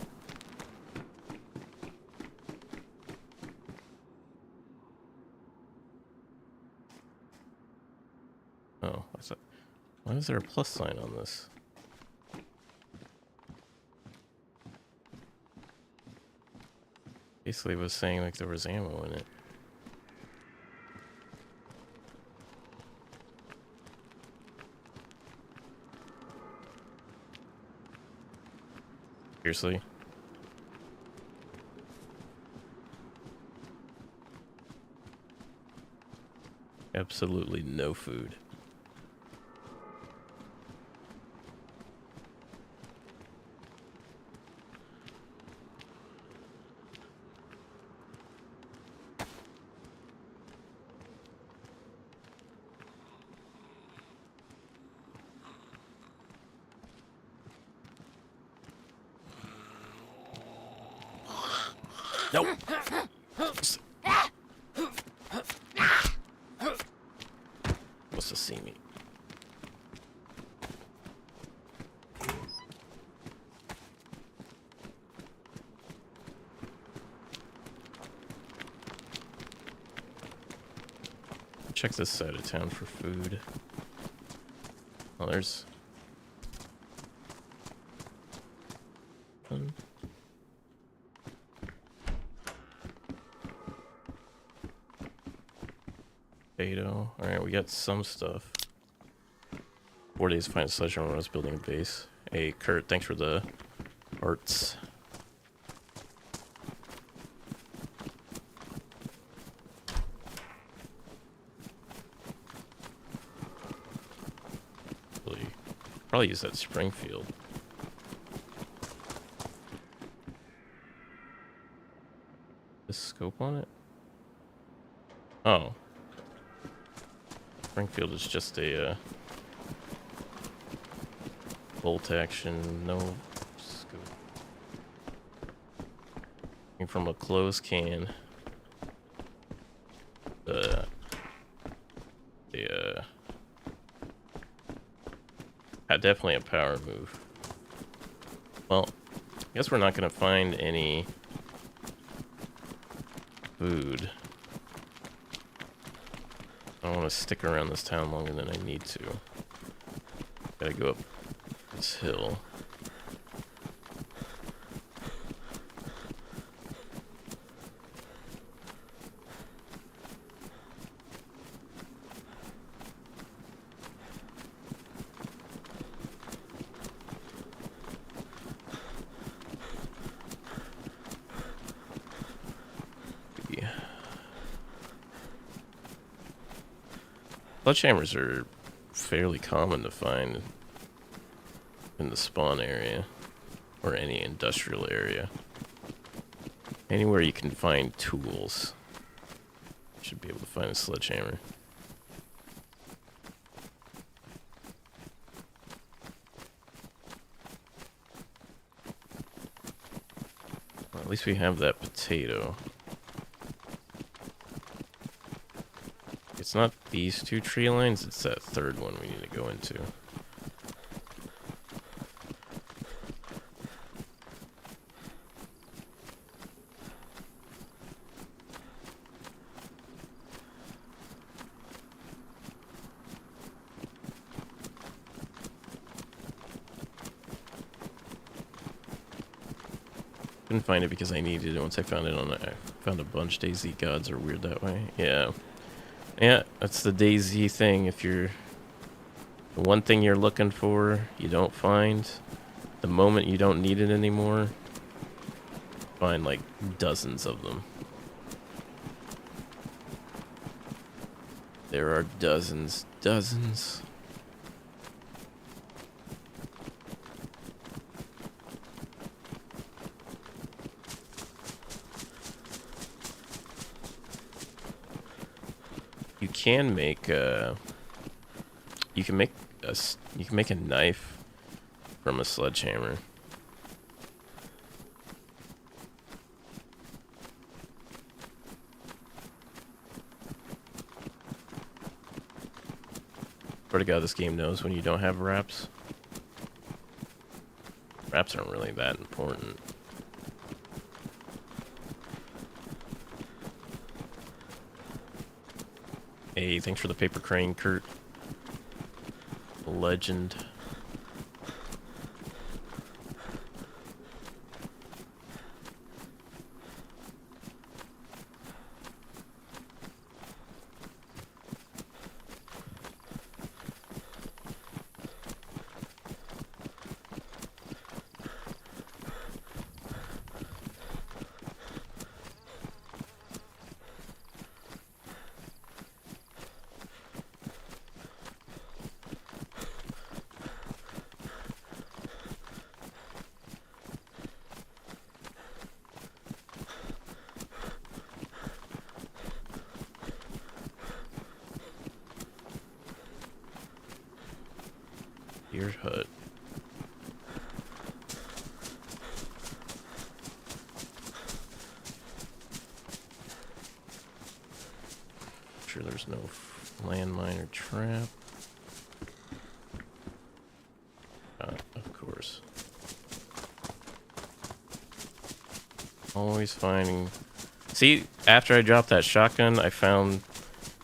Oh, why is there a plus sign on this? Basically, it was saying like there was ammo in it. Seriously? Absolutely no food. Nope. Must have seen me. Check this side of town for food. Oh, there's one. Potato. Alright, we got some stuff. 4 days to find a sledgehammer when I was building a base. Hey, Kurt, thanks for the arts. Probably use that Springfield. This scope on it? Oh. Springfield is just a bolt action, no scope. From a closed can. Definitely a power move. Well, I guess we're not gonna find any food. I don't want to stick around this town longer than I need to. Gotta go up this hill. Sledgehammers are fairly common to find in the spawn area, or any industrial area. Anywhere you can find tools, you should be able to find a sledgehammer. At least we have that potato. It's not these two tree lines, it's that third one we need to go into. Couldn't find it because I needed it. Once I found it I found a bunch. DayZ gods are weird that way. Yeah. Yeah, that's the DayZ thing. If you're the one thing you're looking for, you don't find. The moment you don't need it anymore, find like dozens of them. There are dozens. You can make you can make a knife from a sledgehammer. Swear to God, this game knows when you don't have wraps. Wraps aren't really that important. Hey, thanks for the paper crane, Kurt. Legend. Weird hut. Sure there's no landmine or trap. Of course. Always finding... See, after I dropped that shotgun, I found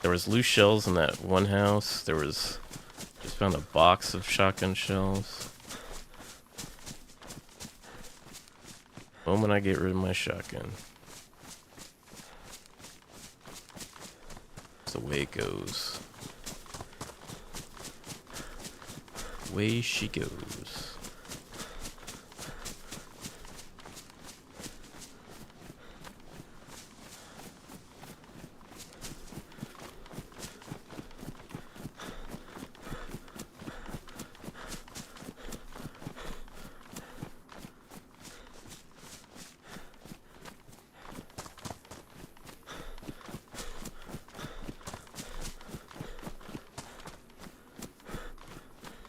there was loose shells in that one house. There was... Just found a box of shotgun shells. The moment I get rid of my shotgun. That's the way it goes. Way she goes.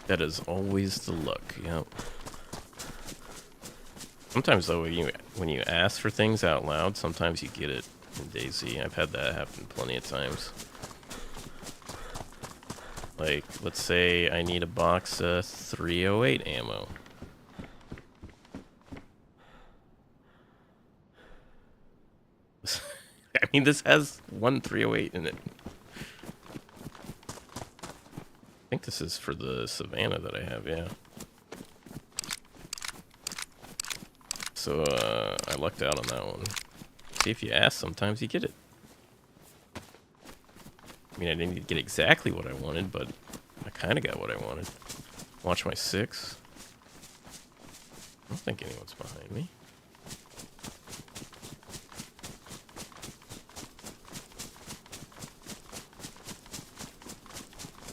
That is always the luck, yep. Sometimes though, when you ask for things out loud, sometimes you get it in DayZ. I've had that happen plenty of times. Like, let's say I need a box of 308 ammo. I mean, this has one 308 in it. I think this is for the Savannah that I have, yeah. So, I lucked out on that one. See, if you ask, sometimes you get it. I mean, I didn't get exactly what I wanted, but I kind of got what I wanted. Watch my 6. I don't think anyone's behind me.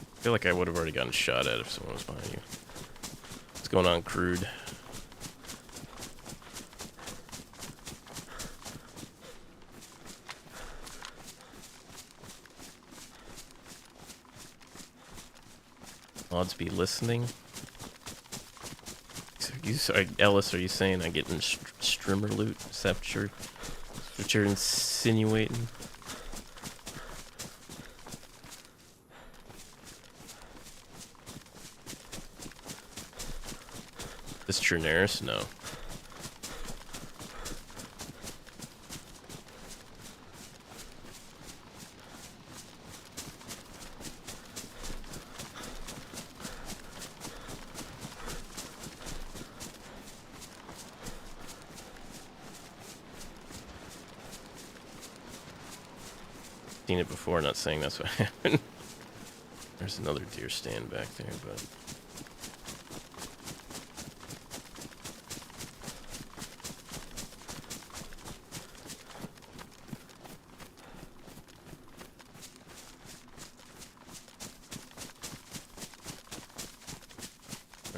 I feel like I would have already gotten shot at if someone was behind you. What's going on, Crude? Odds be listening. Ellis, are you saying I get in strimmer loot? Is that what you're insinuating? This Trinaris? No. Seen it before, not saying that's what happened. There's another deer stand back there, but...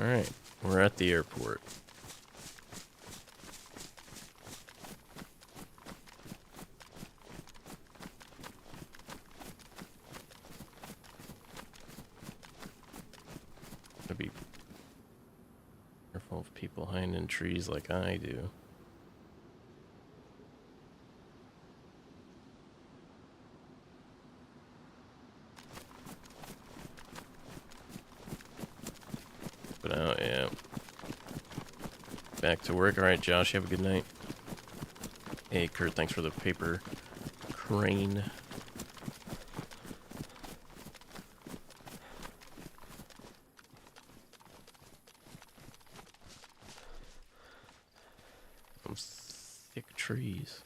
Alright, we're at the airport. Gotta be careful of people hiding in trees like I do. But yeah. Back to work. Alright, Josh, have a good night. Hey, Kurt, thanks for the paper crane. Some thick trees.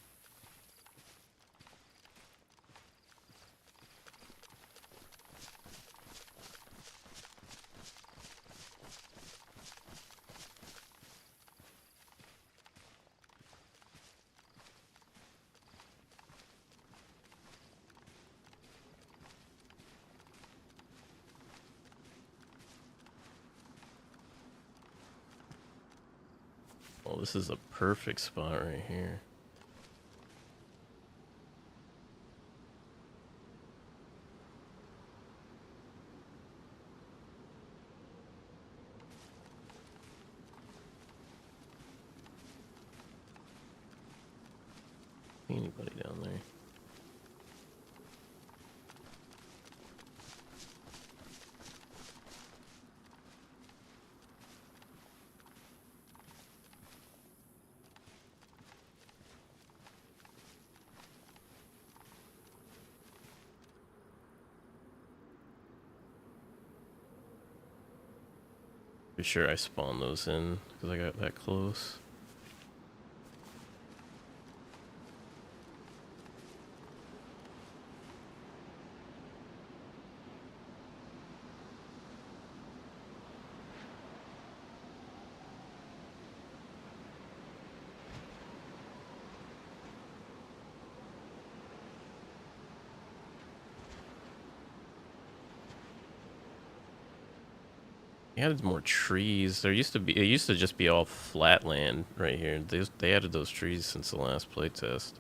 Well, this is a perfect spot right here. See anybody down there? Be sure I spawned those in because I got that close. They added more trees. There used to be, it used to just be all flat land right here. They added those trees since the last playtest.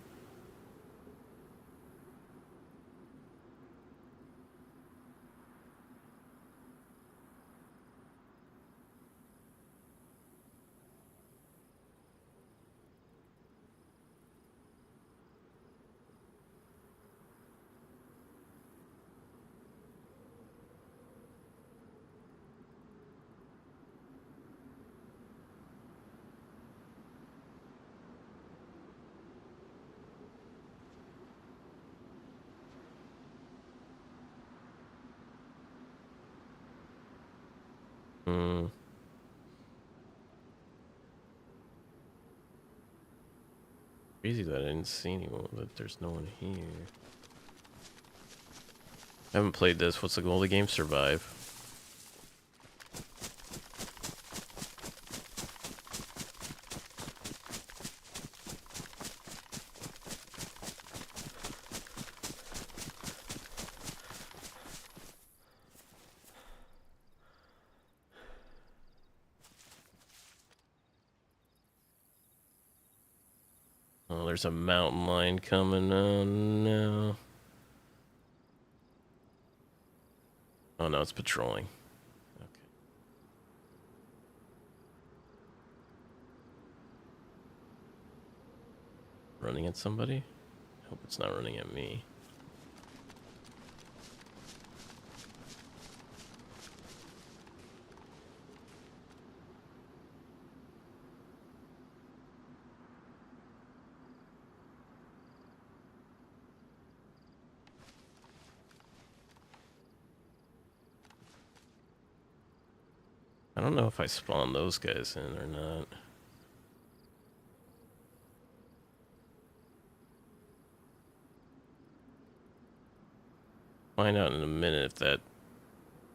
Hmm. Crazy that I didn't see anyone, that there's no one here. I haven't played this. What's the goal of the game? Survive. Oh, there's a mountain lion coming. Oh, no. Oh, no, it's patrolling. Okay. Running at somebody? Hope it's not running at me. I don't know if I spawned those guys in or not. Find out in a minute if that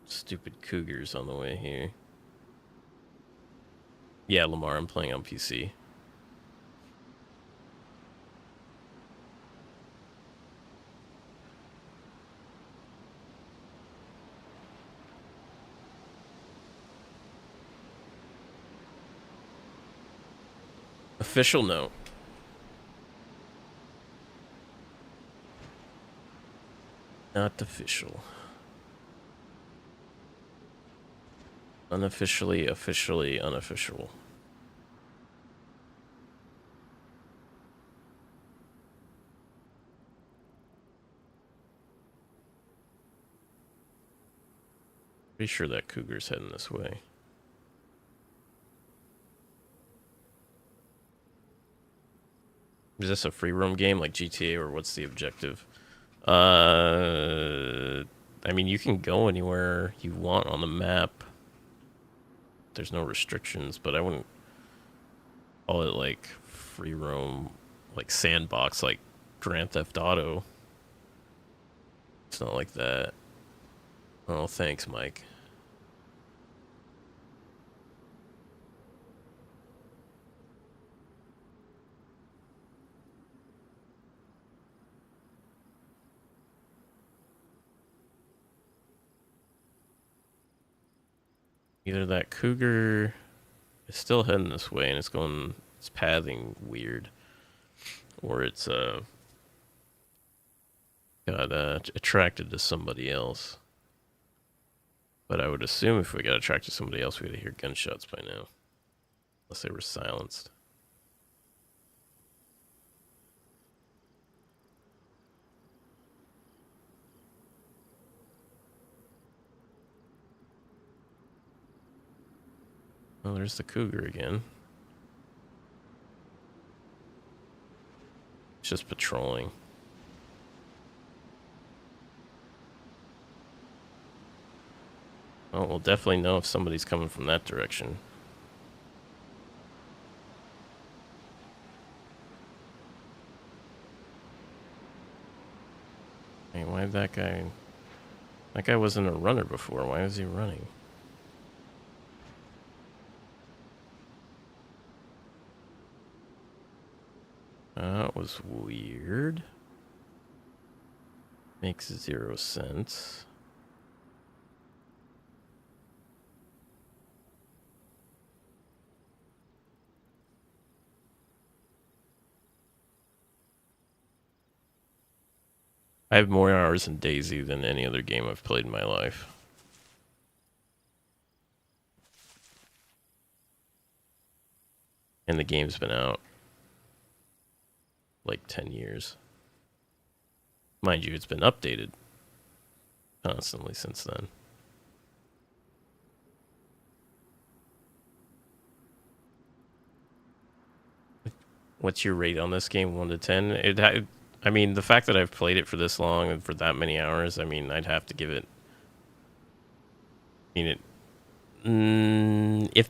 stupid cougar's on the way here. Yeah, Lamar, I'm playing on PC. Official note. Not official. Unofficially, officially, unofficial. Pretty sure that cougar's heading this way. Is this a free roam game like GTA, or what's the objective? I mean, you can go anywhere you want on the map. There's no restrictions, but I wouldn't call it like free roam, like sandbox, like Grand Theft Auto. It's not like that. Oh, thanks, Mike. Either that cougar is still heading this way and it's pathing weird, or it's got attracted to somebody else. But I would assume if we got attracted to somebody else, we'd hear gunshots by now, unless they were silenced. Oh, there's the cougar again. It's just patrolling. Oh, we'll definitely know if somebody's coming from that direction. Hey, why did that guy... That guy wasn't a runner before. Why is he running? That was weird. Makes 0 sense. I have more hours in DayZ than any other game I've played in my life. And the game's been out like 10 years. Mind you, it's been updated constantly since then. What's your rate on this game, 1 to 10? I mean, the fact that I've played it for this long and for that many hours, I mean, I'd have to give it... if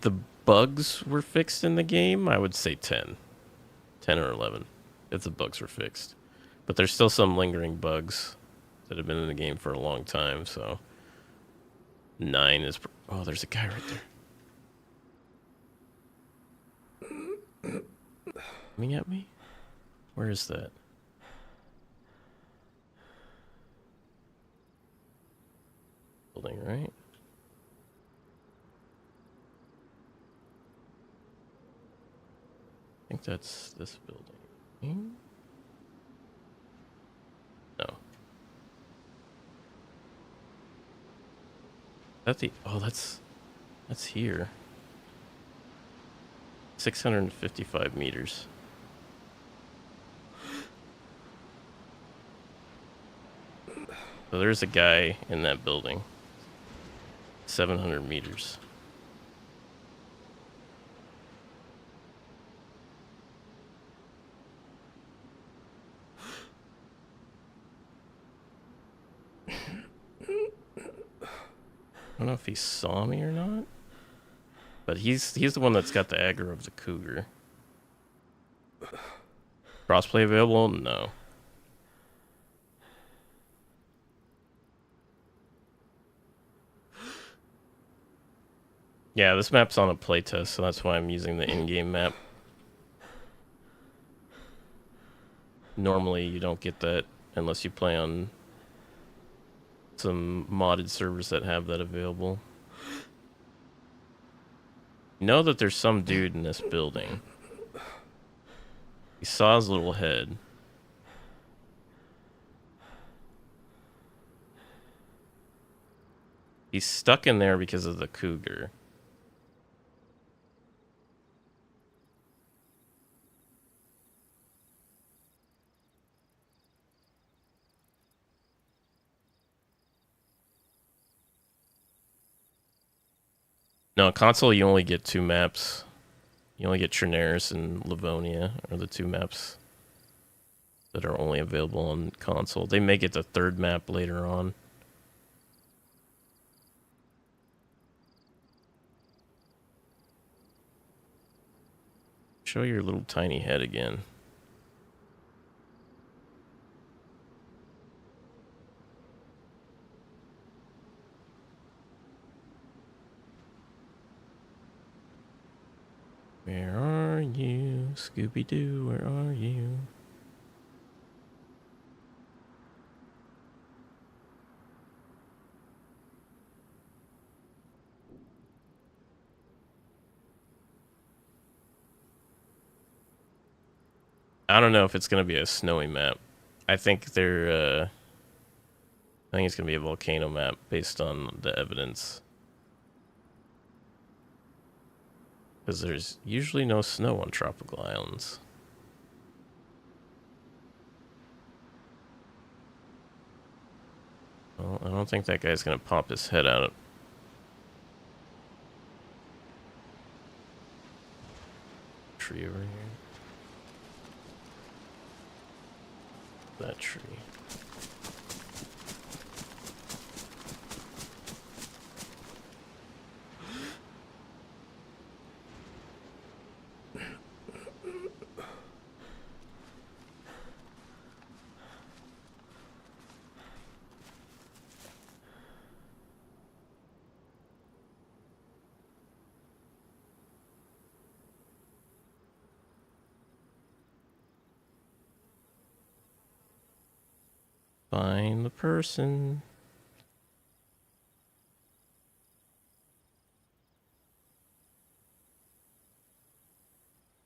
the bugs were fixed in the game, I would say 10. 10 or 11, if the bugs were fixed. But there's still some lingering bugs that have been in the game for a long time, so... 9 is... Oh, there's a guy right there. Coming at me? Where is that? Building, right? I think that's this building. No. That's the... Oh, that's here. 655 meters. So there's a guy in that building. 700 meters. I don't know if he saw me or not. But he's the one that's got the aggro of the cougar. Crossplay available? No. Yeah, this map's on a playtest, so that's why I'm using the in-game map. Normally, you don't get that unless you play on some modded servers that have that available. You know that there's some dude in this building. He saw his little head. He's stuck in there because of the cougar. No, console you only get 2 maps. You only get Trinaris and Livonia are the 2 maps that are only available on console. They may get the 3rd map later on. Show your little tiny head again. Where are you, Scooby-Doo? Where are you? I don't know if it's gonna be a snowy map. I think it's gonna be a volcano map based on the evidence. Because there's usually no snow on tropical islands. Well, I don't think that guy's gonna pop his head out. Tree over here. That tree. Find the person.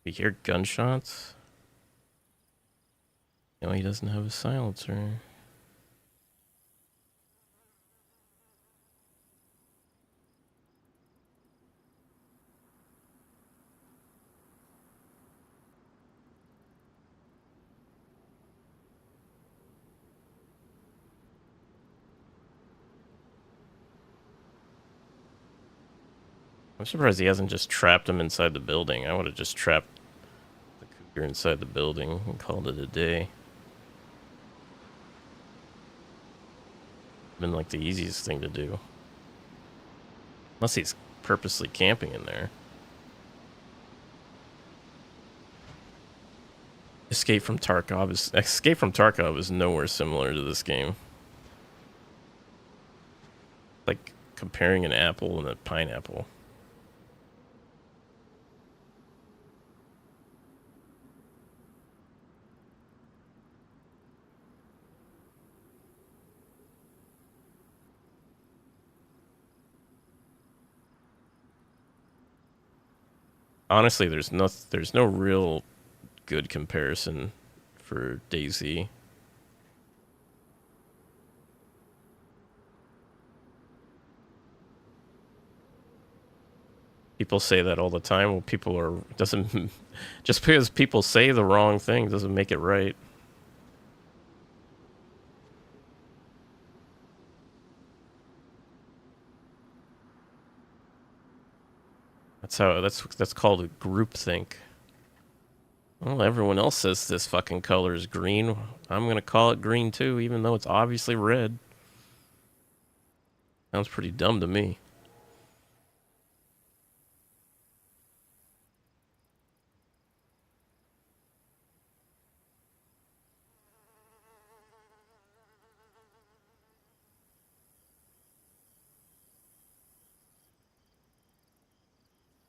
You hear gunshots? No, he doesn't have a silencer. I'm surprised he hasn't just trapped him inside the building. I would have just trapped the cougar inside the building and called it a day. Been like the easiest thing to do. Unless he's purposely camping in there. Escape from Tarkov is nowhere similar to this game. Like comparing an apple and a pineapple. Honestly, there's no real good comparison for DayZ. People say that all the time. Well, doesn't just because people say the wrong thing doesn't make it right. That's called a groupthink. Well, everyone else says this fucking color is green. I'm gonna call it green too, even though it's obviously red. Sounds pretty dumb to me.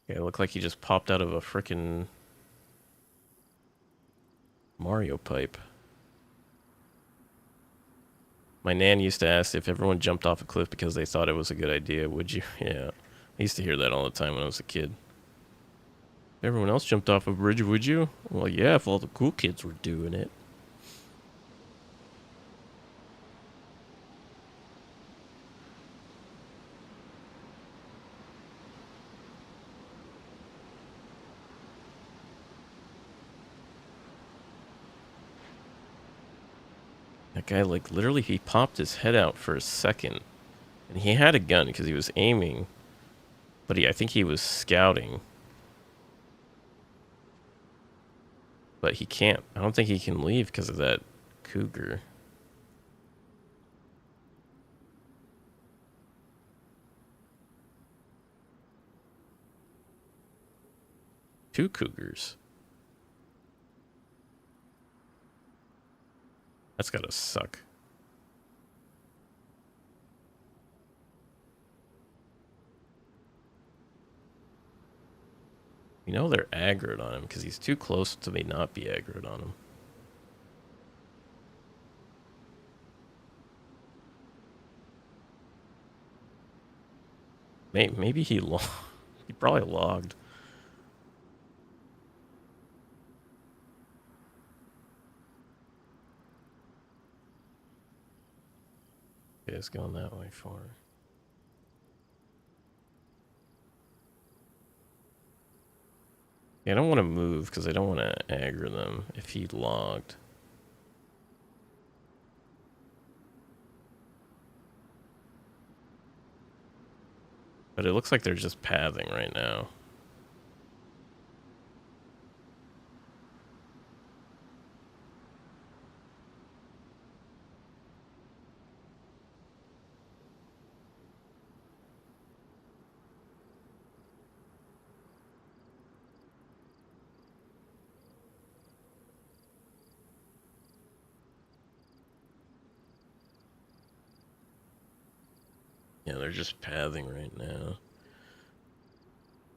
Yeah, it looked like he just popped out of a frickin' Mario pipe. My nan used to ask if everyone jumped off a cliff because they thought it was a good idea. Would you? Yeah. I used to hear that all the time when I was a kid. Everyone else jumped off a bridge, would you? Well, yeah, if all the cool kids were doing it. That guy, like, literally, he popped his head out for a second. And he had a gun because he was aiming. But I think he was scouting. But he can't. I don't think he can leave because of that cougar. Two cougars. That's gotta suck. You know they're aggroed on him because he's too close to me not be aggroed on him. Maybe he he probably logged. Yeah, it's going that way far. Yeah, I don't want to move because I don't want to aggro them if he logged. But it looks like they're just pathing right now. Yeah, they're just pathing right now.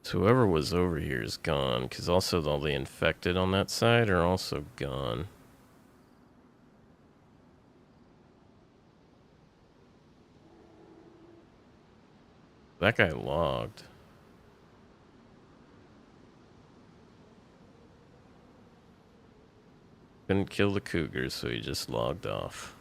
So whoever was over here is gone, because also all the infected on that side are also gone. That guy logged. Couldn't kill the cougars, so he just logged off.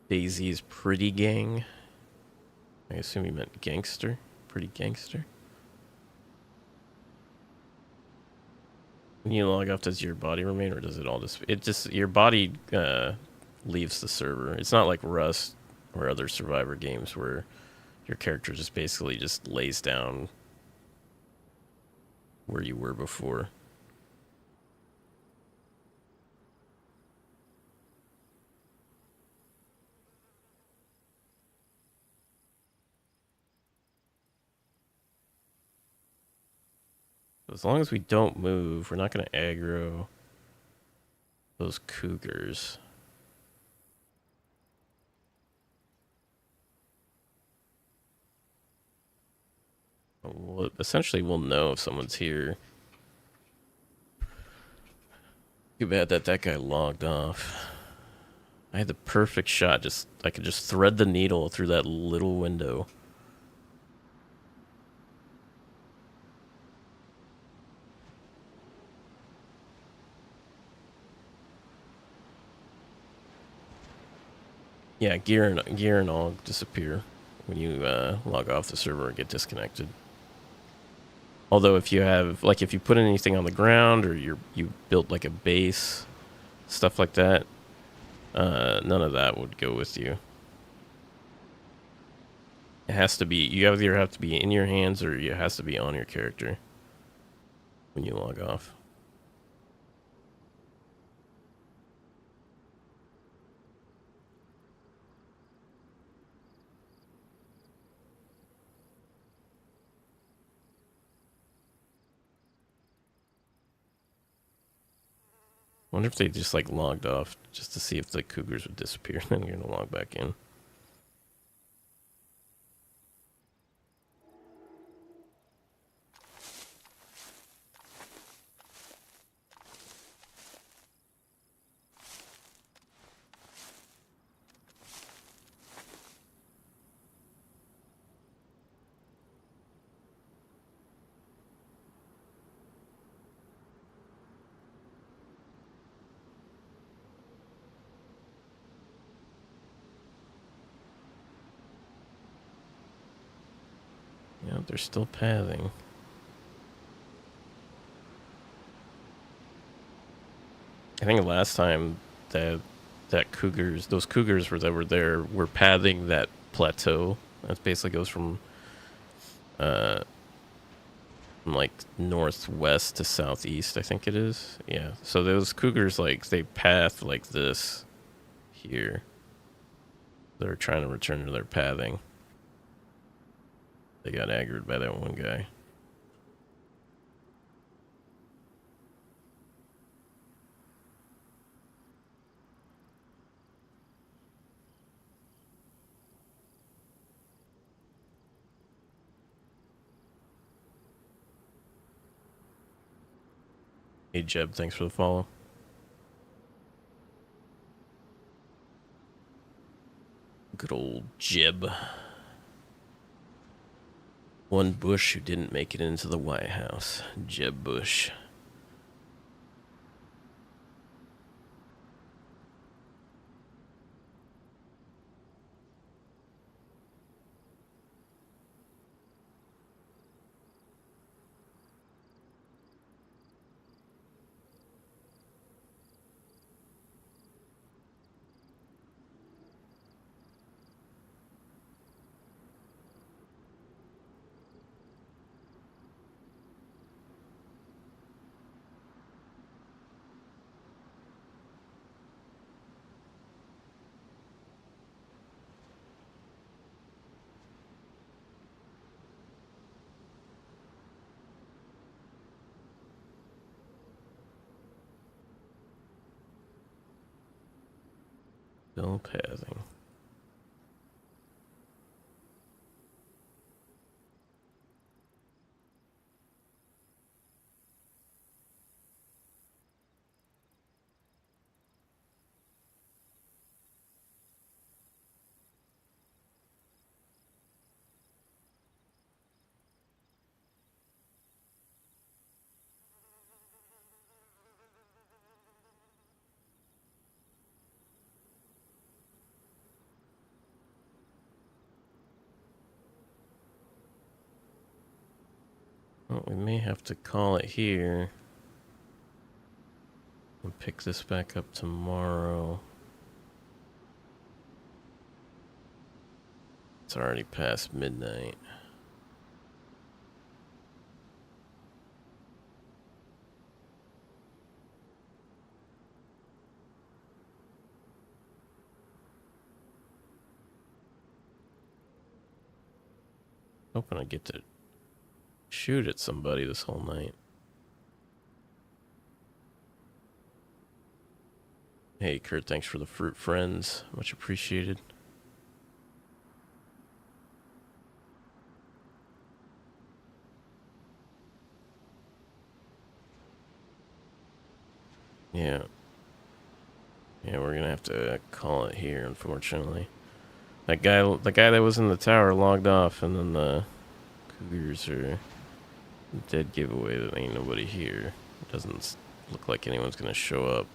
DayZ's pretty gang. I assume he meant gangster. Pretty gangster. When you log off, does your body remain, or does it all just... your body leaves the server. It's not like Rust or other Survivor games where your character just basically just lays down where you were before. As long as we don't move, we're not going to aggro those cougars. Well, essentially, we'll know if someone's here. Too bad that guy logged off. I had the perfect shot. I could just thread the needle through that little window. Yeah, gear and all disappear when you log off the server and get disconnected. Although if you have, like, if you put anything on the ground or you built like a base, stuff like that, none of that would go with you. It has to be, you either have to be in your hands or it has to be on your character when you log off. Wonder if they just like logged off just to see if the cougars would disappear and then you're gonna log back in. Yeah, they're still pathing. I think last time that those cougars that were there were pathing that plateau. That basically goes from like northwest to southeast, I think it is. Yeah. So those cougars, like, they path like this here. They're trying to return to their pathing. They got aggroed by that one guy. Hey Jeb, thanks for the follow. Good old Jeb. One Bush who didn't make it into the White House. Jeb Bush. Still pathing. Well, we may have to call it here. And pick this back up tomorrow. It's already past midnight. Hoping I get to shoot at somebody this whole night. Hey Kurt, thanks for the fruit friends. Much appreciated. Yeah. Yeah, we're gonna have to call it here, unfortunately. The guy that was in the tower logged off, and then the cougars are dead giveaway that ain't nobody here. It doesn't look like anyone's gonna show up.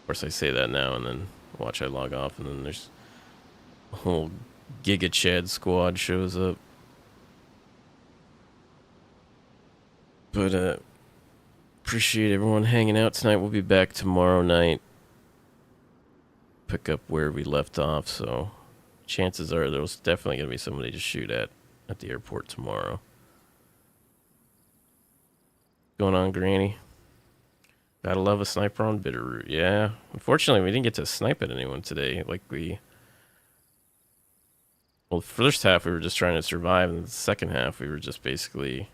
Of course, I say that now, and then Watch I log off, and then there's a whole Giga Chad squad shows up. But appreciate everyone hanging out tonight. We'll be back tomorrow night. Pick up where we left off, so chances are there's definitely going to be somebody to shoot at the airport tomorrow. Going on, Granny? Gotta love a sniper on Bitterroot. Yeah. Unfortunately, we didn't get to snipe at anyone today. Well, the first half we were just trying to survive, and the second half we were just basically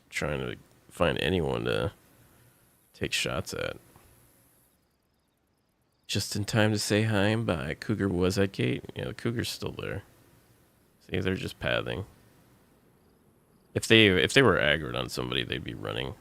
trying to find anyone to take shots at. Just in time to say hi and bye. Cougar was at gate. Yeah, the Cougar's still there. See, they're just pathing. If they were aggroed on somebody, they'd be running.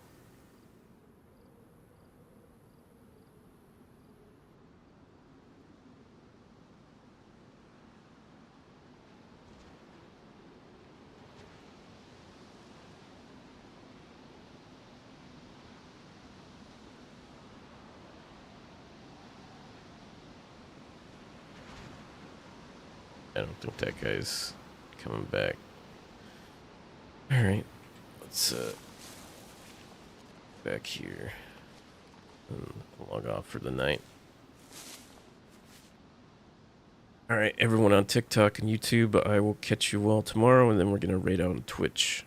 I don't think that guy's coming back. Alright, let's back here and log off for the night. Alright, everyone on TikTok and YouTube, I will catch you all tomorrow, and then we're gonna raid out on Twitch.